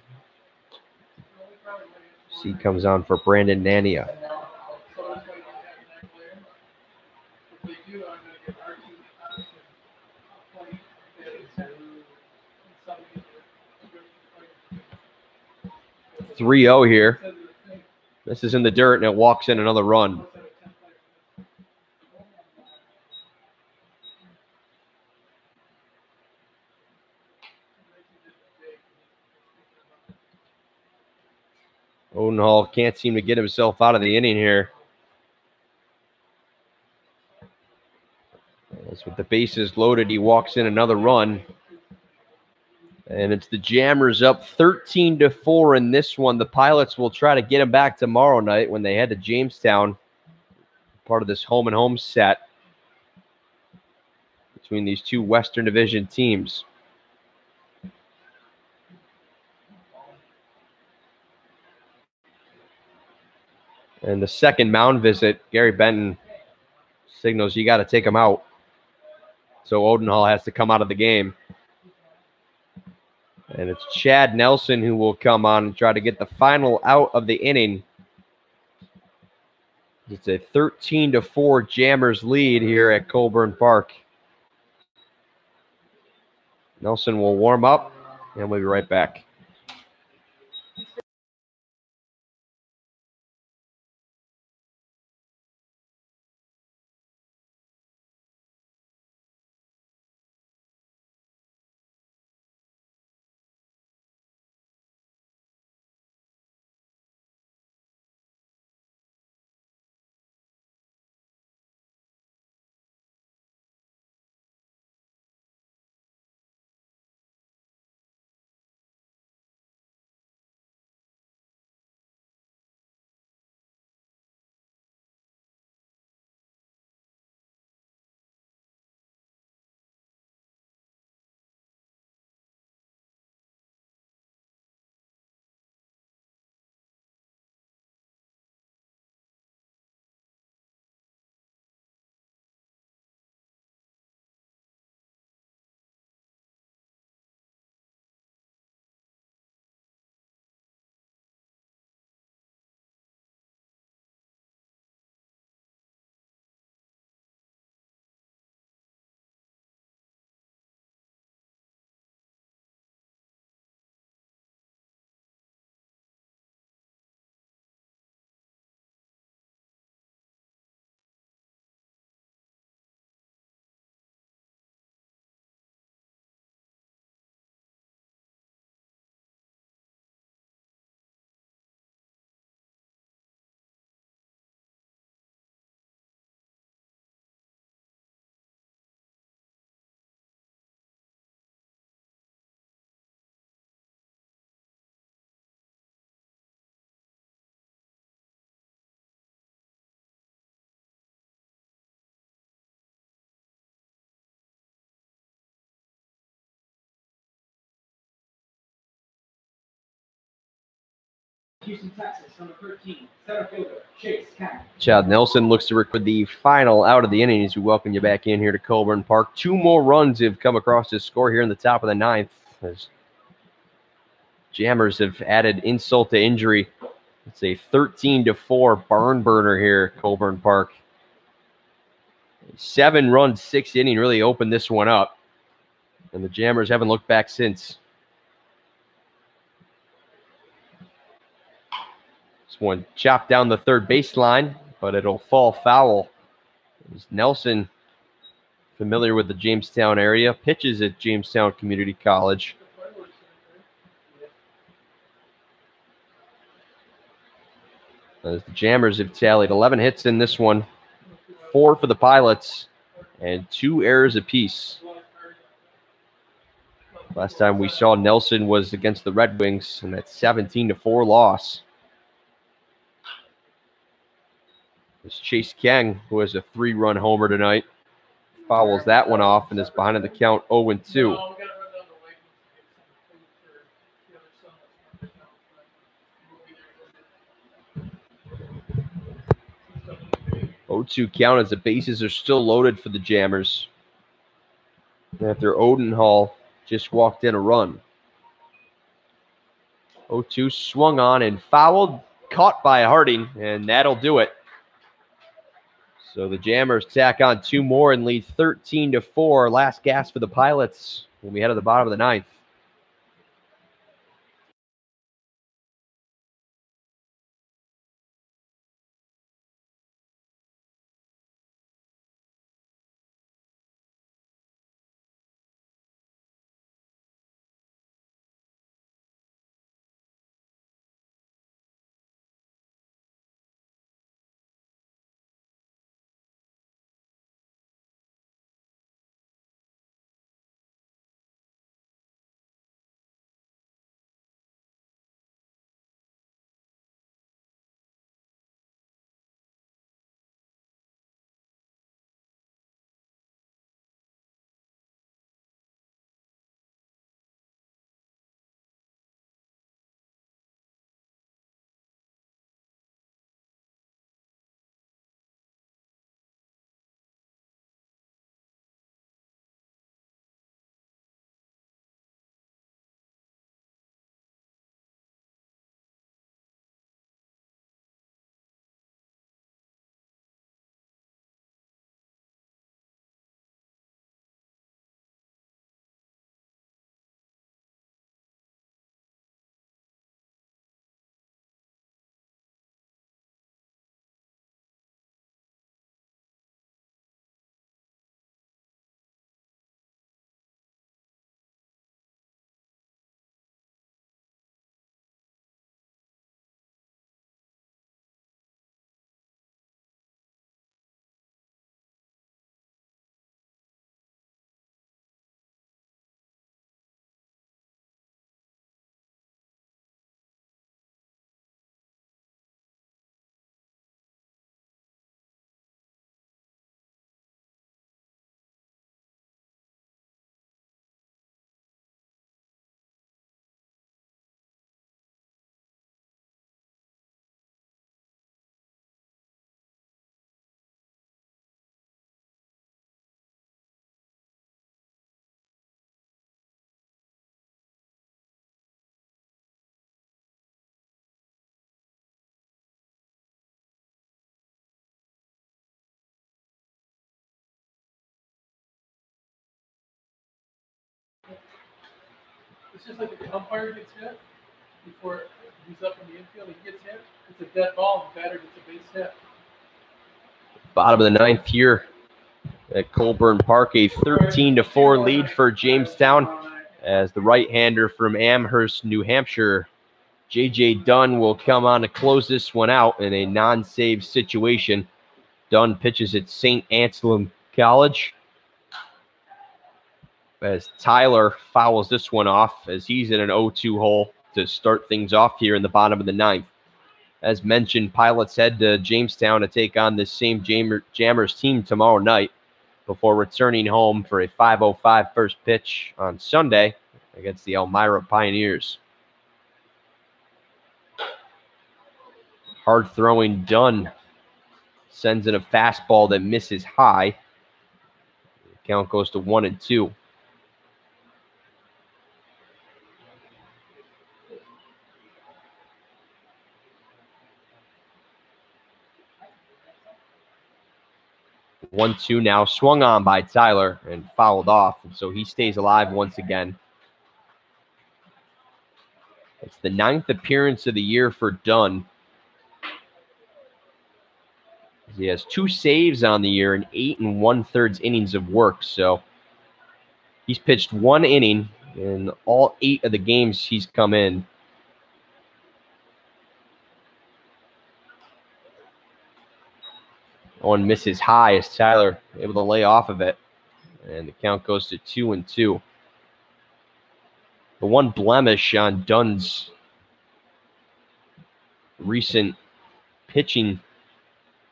C comes on for Brandon Nania. .3-0 here. This is in the dirt, and it walks in another run. Odenhall can't seem to get himself out of the inning here. As with the bases loaded, he walks in another run. And it's the Jammers up 13-4 in this one. The Pilots will try to get him back tomorrow night when they head to Jamestown. Part of this home and home set between these two Western Division teams. And the second mound visit, Gary Benton signals you got to take him out. So Odenhall has to come out of the game. And it's Chad Nelson who will come on and try to get the final out of the inning. It's a 13-4 Jammers lead here at Colburn Park. Nelson will warm up, and we'll be right back. Houston, Texas, number 13, center fielder, Chase Kemp. Chad Nelson looks to record the final out of the inning as we welcome you back in here to Colburn Park. 2 more runs have come across this score here in the top of the ninth as Jammers have added insult to injury. It's a 13-4 barn burner here at Colburn Park. 7-run, 6th inning really opened this one up, and the Jammers haven't looked back since. This one chopped down the third baseline, but it'll fall foul. As Nelson, familiar with the Jamestown area, pitches at Jamestown Community College. As the Jammers have tallied 11 hits in this one, 4 for the Pilots, and 2 errors apiece. Last time we saw Nelson was against the Red Wings, and that 17-4 loss. It's Chase Kang, who has a 3-run homer tonight. Fouls that one off and is behind the count 0-2. 0-2 count as the bases are still loaded for the Jammers. After Odenhall just walked in a run. 0-2 swung on and fouled, caught by Harding, and that'll do it. So the Jammers tack on 2 more and lead 13-4. Last gas for the Pilots when we head to the bottom of the 9th. It's just like if the umpire gets hit before he's up in the infield, he gets hit. It's a dead ball, and the batter gets a base hit. Bottom of the 9th here at Colburn Park, a 13-4 lead for Jamestown as the right-hander from Amherst, New Hampshire, J.J. Dunn, will come on to close this one out in a non-save situation. Dunn pitches at St. Anselm College as Tyler fouls this one off as he's in an 0-2 hole to start things off here in the bottom of the 9th. As mentioned, Pilots head to Jamestown to take on this same Jammers team tomorrow night before returning home for a 5:05 first pitch on Sunday against the Elmira Pioneers. Hard-throwing Dunn sends in a fastball that misses high. The count goes to 1-2. One-two now, swung on by Tyler and fouled off, and so he stays alive once again. It's the 9th appearance of the year for Dunn. He has 2 saves on the year and 8 1/3 innings of work, so he's pitched 1 inning in all 8 of the games he's come in. One misses high as Tyler able to lay off of it. And the count goes to 2-2. The one blemish on Dunn's recent pitching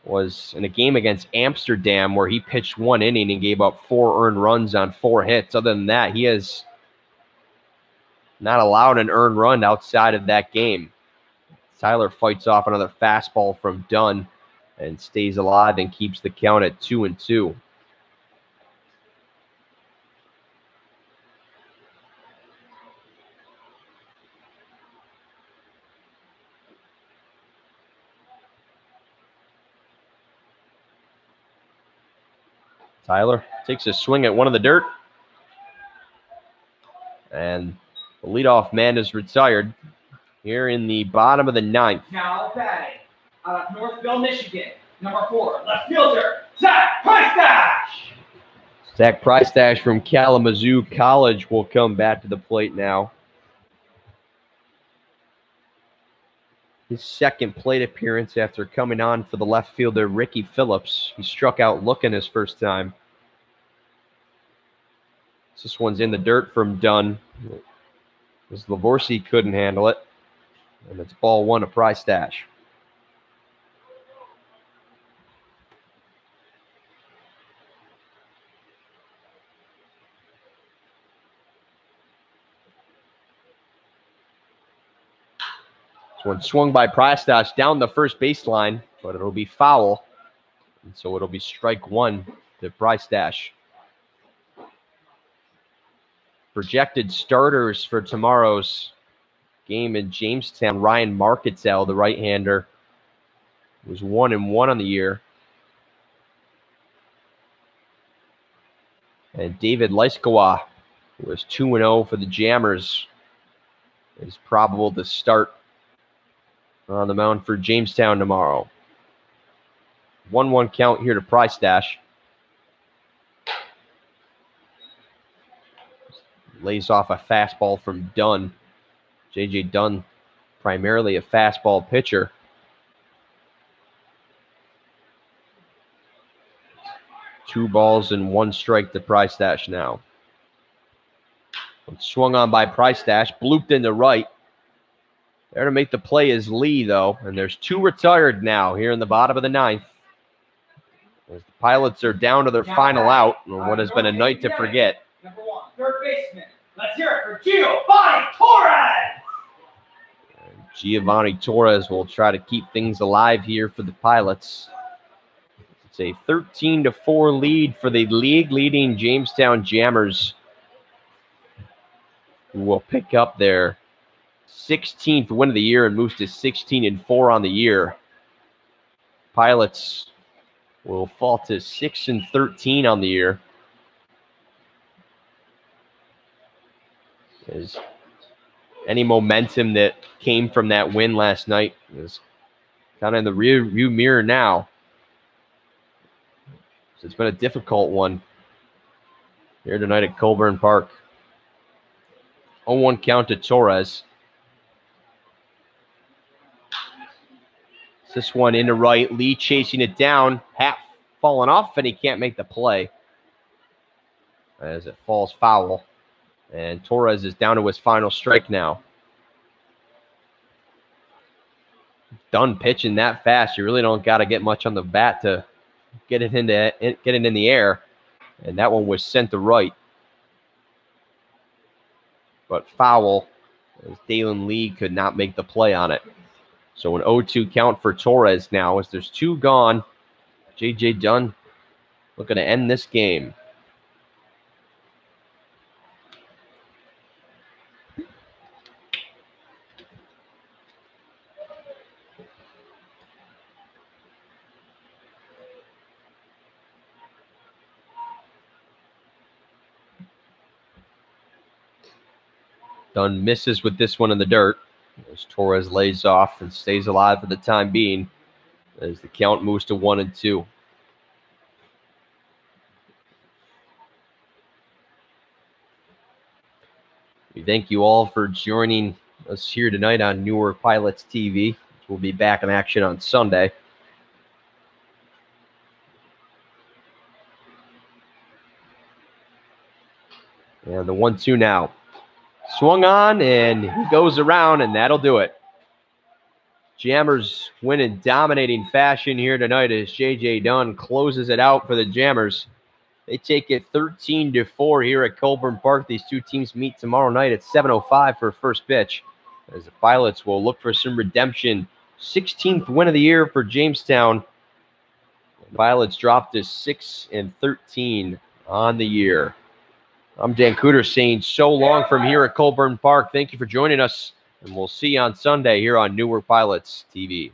was in a game against Amsterdam where he pitched 1 inning and gave up 4 earned runs on 4 hits. Other than that, he has not allowed an earned run outside of that game. Tyler fights off another fastball from Dunn and stays alive and keeps the count at 2-2. Tyler takes a swing at one of the dirt. And the leadoff man is retired here in the bottom of the 9th. Now batting out of Northville, Michigan, number 4, left fielder, Zach Price-Dash. Zach Price-Dash from Kalamazoo College will come back to the plate now. His second plate appearance after coming on for the left fielder, Ricky Phillips. He struck out looking his first time. This one's in the dirt from Dunn, because Lavorsi couldn't handle it. And it's ball 1 to Price-Dash. This one swung by Price-Dash down the first baseline, but it'll be foul. And so it'll be strike 1 to Price-Dash. Projected starters for tomorrow's game in Jamestown. Ryan Marketell, the right-hander, was 1-1 on the year. And David Lyskawa was 2-0 for the Jammers. Is probable to start on the mound for Jamestown tomorrow. 1-1 count here to Price-Dash. Lays off a fastball from Dunn. J.J. Dunn, primarily a fastball pitcher. Two balls and 1 strike to Price-Dash now. Swung on by Price-Dash, blooped into right. There to make the play is Lee, though, and there's 2 retired now here in the bottom of the 9th. As the Pilots are down to their final out, on what has been a night to forget. Number 1, third baseman. Let's hear it for Giovanni Torres. And Giovanni Torres will try to keep things alive here for the Pilots. It's a 13-4 lead for the league-leading Jamestown Jammers, who will pick up their 16th win of the year and moves to 16-4 on the year. Pilots will fall to 6-13 on the year. As any momentum that came from that win last night is kind of in the rear view mirror now. So it's been a difficult one here tonight at Colburn Park. 0-1 count to Torres. This one into right. Lee chasing it down. Half falling off, and he can't make the play as it falls foul. And Torres is down to his final strike now. Done pitching that fast. You really don't got to get much on the bat to get it in the air. And that one was sent to right. But foul, as Dalen Lee could not make the play on it. So an 0-2 count for Torres now as there's 2 gone. J.J. Dunn looking to end this game. Dunn misses with this one in the dirt as Torres lays off and stays alive for the time being as the count moves to 1-2. We thank you all for joining us here tonight on Newark Pilots TV. We'll be back in action on Sunday. And the 1-2 now. Swung on, and he goes around, and that'll do it. Jammers win in dominating fashion here tonight as J.J. Dunn closes it out for the Jammers. They take it 13-4 here at Colburn Park. These two teams meet tomorrow night at 7:05 for first pitch, as the Pilots will look for some redemption. 16th win of the year for Jamestown. The Pilots dropped to 6-13 on the year. I'm Dan Cooter saying so long from here at Colburn Park. Thank you for joining us, and we'll see you on Sunday here on Newark Pilots TV.